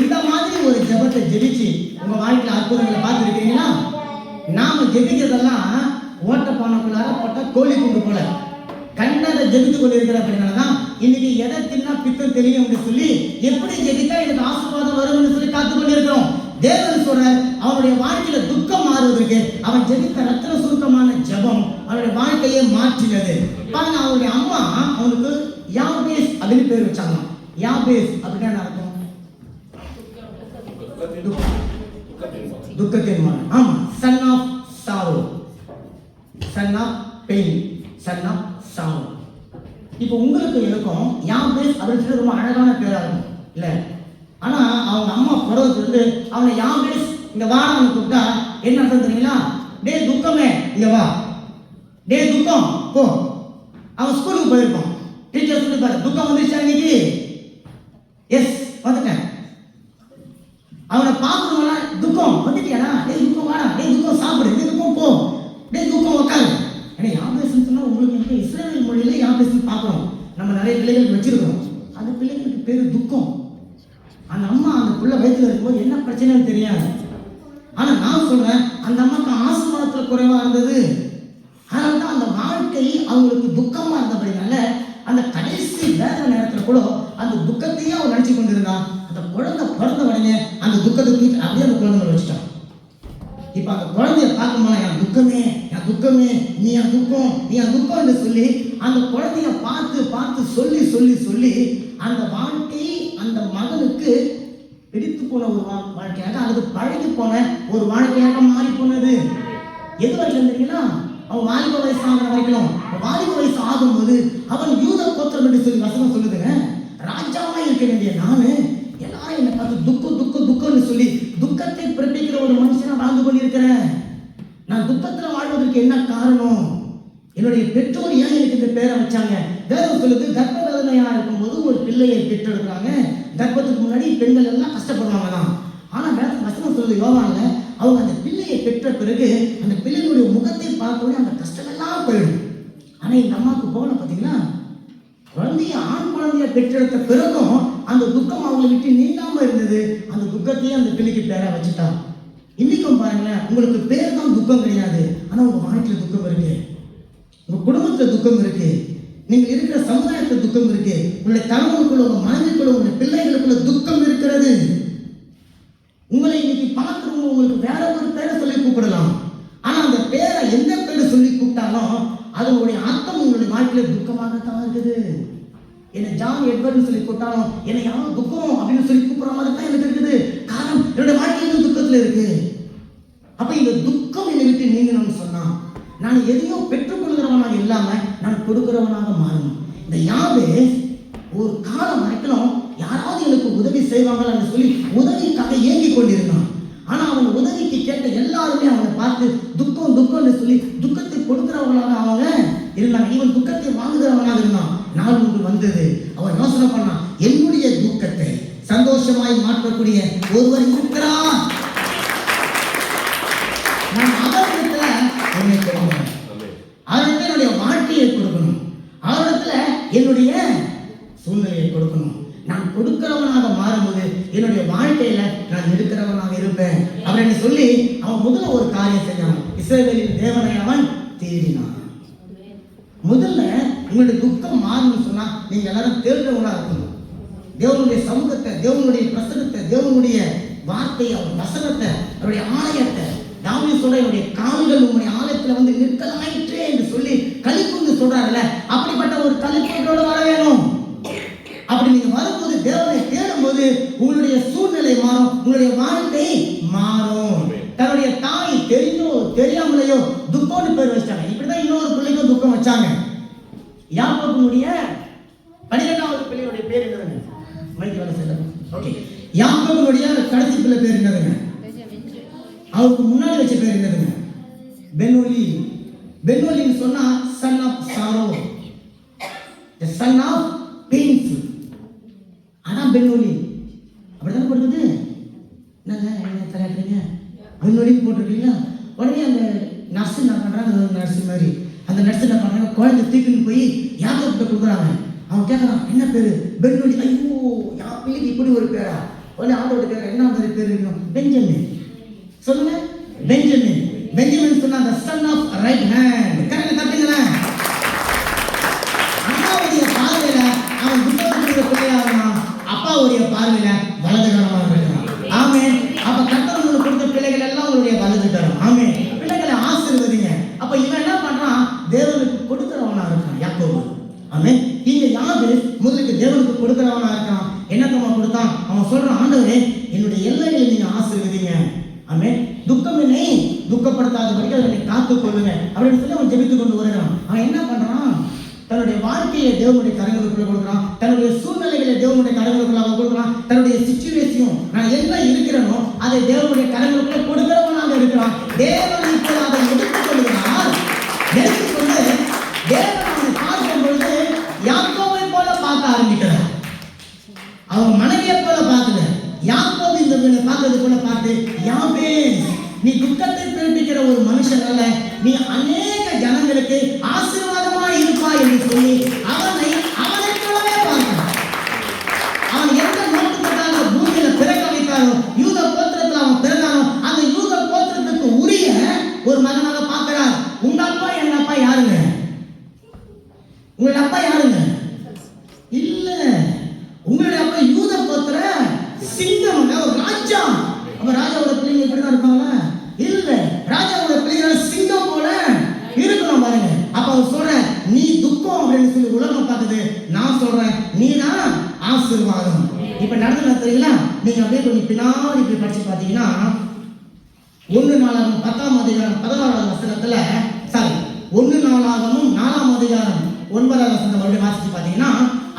இந்த மாதிரி ஒரு ஜெபத்தை ஜெபிச்சு உங்க வாழ்க்கையில அற்புதங்களை பார்த்துருக்கீங்களா? நாம ஜெபிக்கிறதெல்லாம் ஓட்டப்பானைக்குள்ளார போட்ட கோழி குண்டு போல கண்டதை ஜெபித்து கொண்டு இருக்கிற அப்படின்னாலதான் இன்னைக்கு எதை தின்னா பித்தம் தெரியும் என்று சொல்லி எப்படி ஜெபித்தா எனக்கு ஆசீர்வாதம் வரும் என்று சொல்லி காத்து கொண்டு இருக்கிறோம். தேவன் சொல்ற அவனுடைய வாழ்க்கையில துக்கம் மாறுவதற்கு அவன் ஜெபித்த ரத்தின சுருக்கமான ஜெபம் அவனுடைய வாழ்க்கையை மாற்றினது. பாருங்க, அவனுடைய அம்மா அவனுக்கு யாபேஸ் அப்படின்னு பேர் வச்சாங்க. யாபேஸ் அப்படின்னா என்ன அர்த்தம்? துக்கத்தின் மகன். ஆமா, son of sorrow, son of pain, son of sorrow. இப்போ உங்களுக்கு எனக்கும் யாபேஸ் அப்படின்னு சொல்லி ரொம்ப அழகான பேரா இருக்கும் இல்ல? ஆனா அவங்க அம்மா பிறகு வந்து அவனை யாபேஸ் இங்க வான்னு கூப்பிட்டா என்ன அர்த்தம் தெரியுங்களா? டே துக்கமே இங்க வா, டே துக்கம் போ. அவன் ஸ்கூலுக்கு போயிருப்பான், டீச்சர் சொல்லி பாரு, துக்கம் வந்துருச்சா இன்னைக்கு? எஸ் வந்துட்டேன். அவனை பார்க்கணும்னா துக்கம் வந்துட்டியாடா, டே துக்கம் வாடா, டே துக்கம் சாப்பிடு, டே துக்கம் போ, டே துக்கம் உட்காரு. ஏன்னா யாபேஸ்ன்னு சொன்னா உங்களுக்கு எங்க இஸ்ரவேல் மொழியில யாபேஸ்ன்னு பார்க்கணும். நம்ம நிறைய பிள்ளைகள் வச்சிருக்கோம், அந்த பிள்ளைகளுக்கு பேரு துக்கம். அந்த அம்மா அந்த பிள்ளை வயிற்றுல இருக்கும்போது என்ன பிரச்சனைன்னு தெரியாது. ஆனா நான் சொல்றேன், அந்த அம்மாவுக்கு ஆசீர்வாதத்தில் குறைவாக இருந்தது. அதனால தான் அந்த வாழ்க்கை அவங்களுக்கு துக்கமாக இருந்தபடினால அந்த கடைசி வேத நேரத்தில் கூட அந்த துக்கத்தையே அவன் நினச்சி கொண்டிருந்தான். அந்த குழந்தை பிறந்த உடனே அந்த துக்கத்தை தூக்கி அப்படியே அந்த குழந்தை வச்சுட்டான். இப்போ அந்த குழந்தைய பார்க்கும்போது என் துக்கமே, என் துக்கமே, நீ என் துக்கம், நீ என் துக்கம் என்று சொல்லி அந்த குழந்தைய பார்த்து பார்த்து சொல்லி சொல்லி சொல்லி அந்த வாழ்க்கை அந்த மகனுக்கு பிடித்து போன ஒரு வாழ்க்கையாக அல்லது பழகி போன ஒரு வாழ்க்கையாக மாறி போனது. எது வரைக்கும் தெரியுங்களா? அவன் வாலிப வயசு ஆகிற வரைக்கும். வாலிப வயசு ஆகும்போது அவன் யூத கோத்திரம் என்று சொல்லி வசனம் சொல்லுதுங்க. ராஜாவா இருக்க வேண்டிய நானு எல்லாரும் என்னை பார்த்து துக்கம் துக்கம் துக்கம்னு சொல்லி துக்கத்தை பிறப்பிக்கிற ஒரு மனுஷனா வாழ்ந்து கொண்டிருக்கிறேன். நான் துக்கத்துல வாழ்வதற்கு என்ன காரணம்? என்னுடைய பெற்றோர் ஏன் எனக்கு இந்த பேரை வச்சாங்க? வேதம் சொல்லுது, கர்ப்ப வேதனையா இருக்கும்போது ஒரு பிள்ளையை பெற்றெடுக்கிறாங்க. கர்ப்பத்துக்கு முன்னாடி பெண்கள் எல்லாம் கஷ்டப்படுவாங்க தான். ஆனா வசனம் சொல்லுது யோவான்ல, அவங்க அந்த பிள்ளையை பெற்ற பிறகு அந்த பிள்ளைகளுடைய முகத்தை பார்த்தோன்னே அந்த கஷ்டமெல்லாம் போயிடும். ஆனா இந்த அம்மாவுக்கு போகல பார்த்தீங்களா, குழந்தைய ஆண் குழந்தைய பெற்றெடுத்த பிறகும் அந்த துக்கம் அவங்களை விட்டு நீங்காம இருந்தது. அந்த துக்கத்தையே அந்த பிள்ளைக்கு பேரா வச்சுட்டா. இன்னைக்கும் பாருங்களேன், உங்களுக்கு பேர் தான் துக்கம் கிடையாது, ஆனா உங்க வாழ்க்கையில துக்கம் இருக்கு, உங்க குடும்பத்துல துக்கம் இருக்கு, நீங்க இருக்கிற சமுதாயத்துல துக்கம் இருக்கு, உங்களுடைய தலைவருக்குள்ள, உங்க மனைவிக்குள்ள, உங்களுடைய பிள்ளைகளுக்குள்ள துக்கம் இருக்கிறது. உங்களை இன்னைக்கு பார்க்கிறவங்க உங்களுக்கு வேற ஒரு பேரை சொல்லி கூப்பிடலாம். ஆனா அந்த பேரை எந்த பேரை சொல்லி கூப்பிட்டாலும் அதனுடைய அர்த்தம் உங்களுடைய வாழ்க்கையில துக்கமாகத்தான் இருக்குது. என்ன ஜான் எட்வர்ட்னு சொல்லி கூப்பிட்டாலும் என்னை யாரும் துக்கம் அப்படின்னு சொல்லி கூப்பிடுற மாதிரி தான் எனக்கு இருக்குது. காரணம் என்னுடைய வாழ்க்கையில துக்கத்துல இருக்கு. அப்ப இந்த துக்கம் என்னை விட்டு நீங்கணும்னு சொன்னா நான் எதையும் பெற்றுக்கொள்கிறவனாக இல்லாம நான் கொடுக்கிறவனாக மாறணும். இந்த யாபேஸ் ஒரு காலம் வரைக்கும் யாராவது எனக்கு உதவி செய்வாங்கன்னு சொல்லி உதவிக்காக ஏங்கி கொண்டிருந்தான். ஆனா அவன் உதவிக்கு கேட்ட எல்லாருமே அவனை பார்த்து துக்கம் துக்கம்னு சொல்லி துக்கத்தை கொடுக்கிறவங்களாக அவங்க இருந்தாங்க. இவன் துக்கத்தை வாங்குகிறவனாக இருந்தான். நாள் ஒன்று வந்தது, அவன் யோசனை பண்ணான், என்னுடைய துக்கத்தை சந்தோஷமாய் மாற்றக்கூடிய ஒருவர் இருக்கிறார், நான் அவரிடத்துல என்னை கொடுக்கணும், அவரிடத்துல என்னுடைய வாழ்க்கையை கொடுக்கணும், அவரிடத்துல என்னுடைய சூழ்நிலையை கொடுக்கணும். நான் கொடுக்கிறவனாக மாறும்போது என்னுடைய வாழ்க்கையில நான் இருக்கிறவனாக இருப்பேன் அப்படின்னு சொல்லி அவன் முதல்ல ஒரு காரியம் செஞ்சான். இஸ்ரவேலின் தேவனை அவன் தேடினான். முதல்ல உங்களுடைய துக்கம் மாறணும்னு சொன்னா நீங்க எல்லாரும் தேடுறவனா இருக்கணும். தேவனுடைய சமூகத்தை, தேவனுடைய பிரசனத்தை, தேவனுடைய வார்த்தையை, அவர் வசனத்தை, அவருடைய ஆலயத்தை, தாவீது சொல்ற என்னுடைய கால்கள் உங்களுடைய ஆலயத்துல வந்து நிற்கலாயிற்றே என்று சொல்லி களிப்புன்னு சொல்றாருல்ல, அப்படிப்பட்ட ஒரு களிப்போட வர வேணும். அப்படி நீங்க வரும்போது தேவனை தேடும்போது உங்களுடைய சூழ்நிலை மாறும், உங்களுடைய வாழ்க்கை மாறும். தன்னுடைய தாய் தெரிஞ்சோ தெரியாமலையோ துக்கம்னு பேர் வச்சாங்க. இப்படிதான் இன்னொரு பிள்ளைக்கும் துக்கம் வச்சாங்க. யாக்கோபுடைய 12வது பிள்ளையுடைய பேர் என்னதுங்க? மைக்கு வேலை செய்யல. ஓகே, யாக்கோபுடைய கடைசி பிள்ளை பேர் என்னதுங்க? அவருக்கு முன்னாடி வச்ச பேர் என்னதுங்க? பெனோலி. பெனோலின்னு சொன்னா son of sorrow, the son of painful. அதான் பெனோலி. அப்படிதான் போடுறது. என்னங்க என்ன தராட்டுறீங்க? பெனோலி போட்டிருக்கீங்களா? உடனே அந்த நர்ஸ் என்ன பண்றாங்க, நர்ஸ் மாதிரி அந்த நர்ஸ் என்ன பண்றாங்க, குழந்தை தூக்கின்னு போய் யாக்கோபுட்ட கொடுக்குறாங்க. அவன் கேட்கறான், என்ன பேரு? பெனோலி. ஐயோ, என் பிள்ளைக்கு இப்படி ஒரு பேரா? உடனே ஆண்டோட கேட்கற, என்ன மாதிரி பேர் இருக்கணும்? பெஞ்சமின். சொல்லுங்க, பெஞ்சமின். பெஞ்சமின் சொன்னா the son of right hand. Correct தட்டுங்களேன். அம்மாவுடைய பார்வையில அவன் துக்கத்துக்குரிய பிள்ளையா இருந்தான், அப்பாவுடைய பார்வையில வலதுகரமா இருக்கிறான். ஆமென். அப்ப கர்த்தர் உங்களுக்கு கொடுத்த பிள்ளைகள் எல்லாம் உங்களுடைய வலதுகரம். ஆமென். பிள்ளைகளை ஆசீர்வதிங்க. அப்ப இவன் என்ன பண்றான்? தேவனுக்கு கொடுக்கிறவனா இருக்கான் யாக்கோபு. ஆமென். இங்க யாபேஸ் முதலுக்கு தேவனுக்கு கொடுக்கிறவனா இருக்கான். என்னத்தமா கொடுத்தான்? அவன் சொல்றான், ஆண்டவரே என்னுடைய எல்லைகளை நீங்க ஆசீர்வதிங்க. ஆமென். துக்கம் என்னை துக்கப்படுத்தாதபடிக்கு அதை காத்துக் கொள்ளுங்க அப்படின்னு சொல்லி அவன் ஜெபித்து கொண்டு வருகிறான். அவன் என்ன பண்றான்? தன்னுடைய வாழ்க்கையை தேவனுடைய கரங்களுக்குள்ள கொடுக்குறான், தன்னுடைய சூழ்நிலைகளை தேவனுடைய கரங்களுக்குள்ள கொடுக்குறான், தன்னுடைய சிச்சுவேஷன் நான் என்ன இருக்கிறேனோ அதை தேவனுடைய கரங்களுக்குள்ள கொடுக்கிறவனாக இருக்கிறான். தேவன் இப்போது அதை எடுத்துக் கொள்கிறார். எடுத்துக்கொண்டு தேவன் அவனை பார்க்கும் பொழுது யாக்கோபை போல பார்க்க ஆரம்பிக்கிறார். அவன் மனைவியை போல பார்க்கல, யாக்கோபு இந்த பார்த்தது போல பார்த்து, யாபேஸ் நீ துக்கத்தை பிறப்பிக்கிற ஒரு மனுஷன் அல்ல, நீ அநேக ஜனங்களுக்கு ஆசீர்வாதமா இருப்பா என்று சொல்லி அவனை போலவே பார்க்கிறான். அவன் எந்த நோக்கத்துக்காக பூமியில பிறக்க வைத்தாரோ, யூத கோத்திரத்தில் அவன் பிறந்தானோ, அந்த யூத கோத்திரத்துக்கு உரிய ஒரு மகனாக பார்க்கிறார். உங்க அப்பா எங்க அப்பா யாருங்க? உங்களுடைய அப்பா யாருங்க? இல்ல, உங்களுடைய அப்பா யூத கோத்திர சிங்கம், ஒரு ராஜா. அப்ப ராஜாவோட பிள்ளைங்க இப்படிதான் இருப்பாங்களா? இல்ல, ராஜாவோட பிள்ளைங்க சிங்கம் போல இருக்கணும் பாருங்க. அப்ப அவர் சொல்ற, நீ துக்கம் அப்படின்னு சொல்லி உலகம் பார்க்குது, நான் சொல்றேன் நீ தான் ஆசீர்வாதம். இப்ப நடந்து தெரியுங்களா? நீங்க அப்படியே கொஞ்சம் பின்னாடி போய் படிச்சு பார்த்தீங்கன்னா 1 நாளாகமம் 10ஆம் அதிகாரம் 16வது வசனத்துல, சாரி 1 நாளாகமம் 4ஆம் அதிகாரம் 9வது வசனத்தை மறுபடியும் வாசிச்சு பார்த்தீங்கன்னா,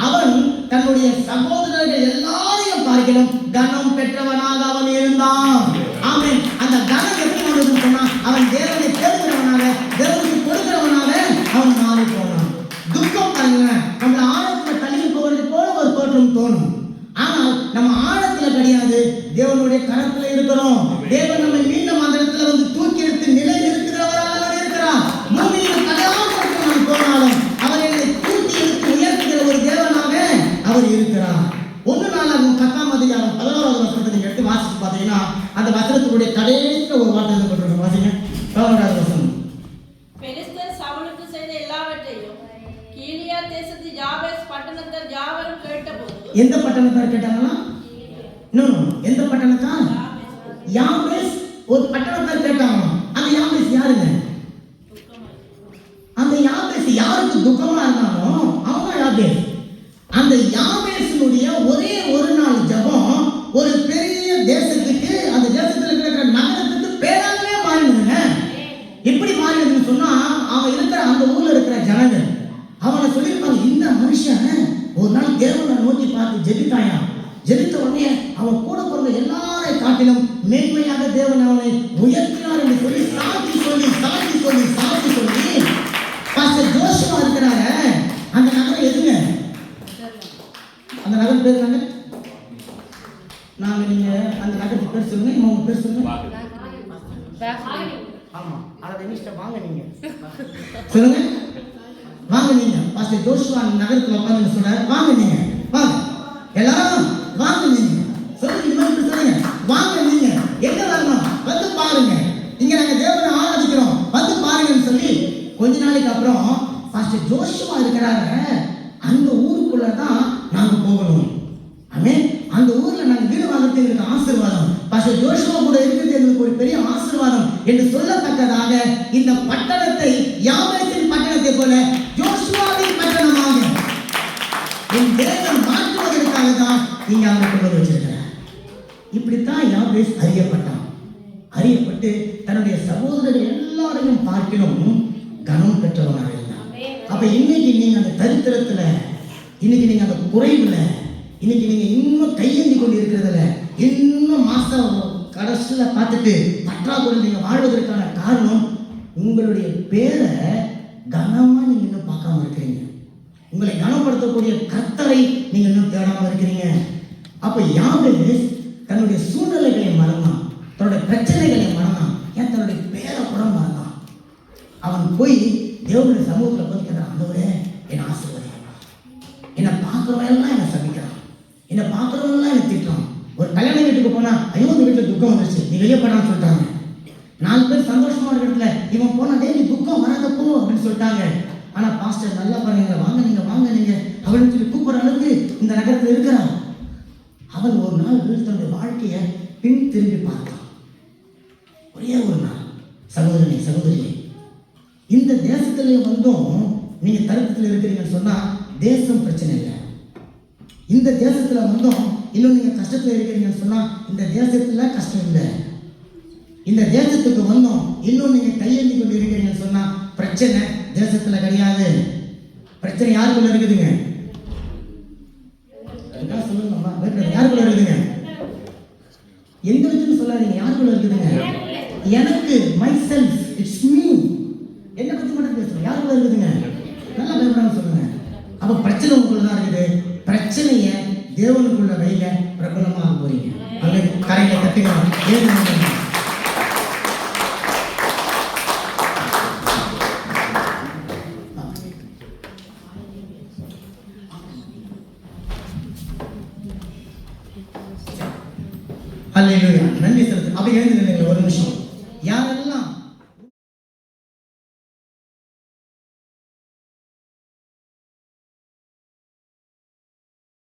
அவன் தன்னுடைய சகோதரர்கள் எல்லாரையும் பார்க்கலாம் கனம் பெற்றவனாக அவன் இருந்தான். ஆமென். அந்த கனம் எப்படி வந்ததுன்னு சொன்னா, அவன் தேவனை தேடுகிறவனாக, தேவனுக்கு கொடுக்கிறவனாக அவன் மாறி போனான். துக்கம் பாருங்க, நம்ம ஆழத்துல தள்ளி போவது போல ஒரு தோற்றம் தோணும். ஆனால் நம்ம ஆழத்துல கிடையாது, தேவனுடைய கரத்துல இருக்கிறோம். தேவன் நம்மை மீண்டும் அந்த இடத்துல வந்து தூக்கி எடுத்து நிலை இருக்கிறவராக இருக்கிறார். பூமியில் கல்யாணம் நான் போனாலும் அவர் என்னை தூக்கி எடுத்து உயர்த்துகிற ஒரு தேவனாக அவர் இருக்கிறார். 1 நாளாகமம் 10ஆம் அதிகாரம் 16வது வசனத்தை நீங்க எடுத்து வாசிச்சு பார்த்தீங்கன்னா, அந்த வசனத்தினுடைய கடைசியில் ஒரு வார்த்தை போட்டிருக்கோம். வாசிங்க 16வது வசனம். பெலிஸ்தர் சவுலுக்கு செய்த எல்லாவற்றையும் கீலியா தேசத்து யாபேஸ் பட்டணத்தார் யாவரும் கேட்டபோது. எந்த பட்டணத்தார் கேட்டாங்களா? எந்த பட்டணத்தார்? யாபேஸ் ஒரு பட்டணத்தார் கேட்டாங்களா? அந்த யாபேஸ் யாருங்க? அந்த யாபேஸ் யாருக்கு துக்கமா இருந்தாலும் அவங்க யாபேஸ். அந்த யாபேசினுடைய ஒரே ஒரு நாள் ஜெபம் ஒரு பெரிய தேசத்துக்கு, அந்த தேசத்துல இருக்கிற நகரத்துக்கு பேராகவே மாறிடுங்க. எப்படி மாறிடுதுன்னு சொன்னா, அவன் இருக்கிற அந்த ஊர்ல இருக்கிற ஜனங்கள் அவனை சொல்லியிருப்பாங்க, இந்த மனுஷன் ஒரு நாள் தேவனை நோக்கி பார்த்து ஜெபித்தாயா, ஜெபித்த உடனே அவன் கூட பிறந்த எல்லாரை காட்டிலும் மேன்மையாக தேவன் அவனை உயர்த்தினார் என்று சொல்லி சாட்சி சொல்லி பாஸ்டர் ஜோஷுவா இருக்கிறாரு. அந்த நகரம் எதுங்க? அந்த நகரம் பேர் நாங்க நீங்க அந்த நகரத்துக்கு பேர் சொல்லுங்க, உங்க பேர் சொல்லுங்க. ஆமா, அதை மிஸ்டர் வாங்க நீங்க சொல்லுங்க, வாங்க நீங்க. பாஸ்டர் ஜோஷுவா நகரத்துல உட்கார்ந்து சொல்றாரு, வாங்க நீங்க, வாங்க எல்லாரும் வாங்க நீங்க சொல்லுங்க, வாங்க நீங்க எங்க வரணும் வந்து பாருங்க, இங்க நாங்க தேவனை ஆராதிக்கிறோம் வந்து பாருங்கன்னு சொல்லி கொஞ்ச நாளைக்கு அப்புறம் பாஸ்டர் ஜோஷுவா இருக்கிறாரு. அந்த ஊருக்குள்ளதான் நாங்க போகணும். ஆமென். அந்த ஊர்ல நாங்க வீடு வாங்குறது எங்களுக்கு ஆசீர்வாதம், பாஸ்டர் ஜோஷுவா கூட இருக்கிறது எங்களுக்கு ஒரு பெரிய ஆசீர்வாதம் என்று சொல்லத்தக்கதாக இந்த பட்டணத்தை யாபேசின் பட்டணத்தை போல ஜோஷுவாவின் பட்டணமாக என் தேவன் மாற்றுவதற்காக தான் இங்க அவங்க கொண்டு வச்சிருக்கிறார். இப்படித்தான் யாபேஸ் அறியப்பட்டான். அறியப்பட்டு தன்னுடைய சகோதரர்கள் எல்லாரையும் பார்க்கணும் கனம் பெற்றவனாக இருந்தான். அப்ப இன்னைக்கு நீங்க அந்த தரித்திரத்துல, இன்னைக்கு நீங்க அந்த குறைவுல, இன்னைக்கு நீங்க இன்னும் கையேந்தி கொண்டு இருக்கிறதுல, இன்னும் மாசம் கடைசியில பார்த்துட்டு பற்றாக்குறை நீங்க வாழ்வதற்கான காரணம் உங்களுடைய பேரை கனமா நீங்க இன்னும் பார்க்காம இருக்கிறீங்க. உங்களை கனப்படுத்தக்கூடிய கர்த்தரை நீங்க இன்னும் தேடாம இருக்கிறீங்க. அப்ப யாபேஸ் தன்னுடைய சூழ்நிலைகளை மறந்தான், தன்னுடைய பிரச்சனைகளை மறந்தான், ஏன் தன்னுடைய பேரை கூட மறந்தான். அவன் போய் தேவனுடைய சமூகத்தில் போய் கேட்டான், ஆண்டவரே என்னை ஆசீர்வதிக்கிறான், என்னை பார்க்குறவன் எல்லாம் என்னை சபிக்கிறான், என்னை பார்க்குறவன் எல்லாம் என்னை திட்டுறான். ஒரு கல்யாண வீட்டுக்கு போனா, ஐயோ இந்த வீட்டில் துக்கம் வந்துருச்சு நீ வெளியே போடான்னு சொல்லிட்டாங்க. 4 பேர் சந்தோஷமா இருக்கிறதுல இவன் போனா, டே நீ துக்கம் வராதப்போ அப்படின்னு சொல்லிட்டாங்க. ஆனா பாஸ்டர் நல்லா பாருங்க, வாங்க நீங்க அப்படின்னு சொல்லி கூப்பிடுற அளவுக்கு இந்த நகரத்தில் இருக்கிறான். அவன் ஒரு நாள் தன்னுடைய வாழ்க்கையை பின் திரும்பி பார்த்தான். ஒரே ஒரு நாள், சகோதரியே இந்த தேசத்திலே வந்தும் நீங்க தரித்திரத்தில் இருக்கிறீங்கன்னு சொன்னா தேசம் பிரச்சனை இல்லை. இந்த தேசத்துல வந்தும் இன்னும் நீங்க கஷ்டத்துல இருக்கிறீங்கன்னு சொன்னா இந்த தேசத்துல கஷ்டம் இல்லை. இந்த தேசத்துக்கு வந்தோம் இன்னும் நீங்க கையெழுதி கொண்டு இருக்கிறீங்கன்னு சொன்னா பிரச்சனை தேசத்துல கிடையாது. பிரச்சனை யாருக்குள்ள இருக்குதுங்க? சொல்லுங்கம்மா, யாருக்குள்ள இருக்குதுங்க? எங்களுக்குன்னு சொல்லாதீங்க, யாருக்குள்ள இருக்குதுங்க? எனக்கு, மை செல்ஃப், இட்ஸ் மீ. என்ன பத்தி மட்டும் பேசுறோம், யாருக்குள்ள இருக்குதுங்க? நல்லா பயப்படாம சொல்லுங்க. அப்ப பிரச்சனை உங்களுக்குள்ள தான் இருக்குது. பிரச்சனைய தேவனுக்குள்ள வைங்க, பிரபலமாக போறீங்க. அங்கே கரையில தட்டுகிறோம். அல்லேலூயா. நன்றி செலுத்து. அப்படி எழுந்து நில்லுங்க ஒரு நிமிஷம். யார்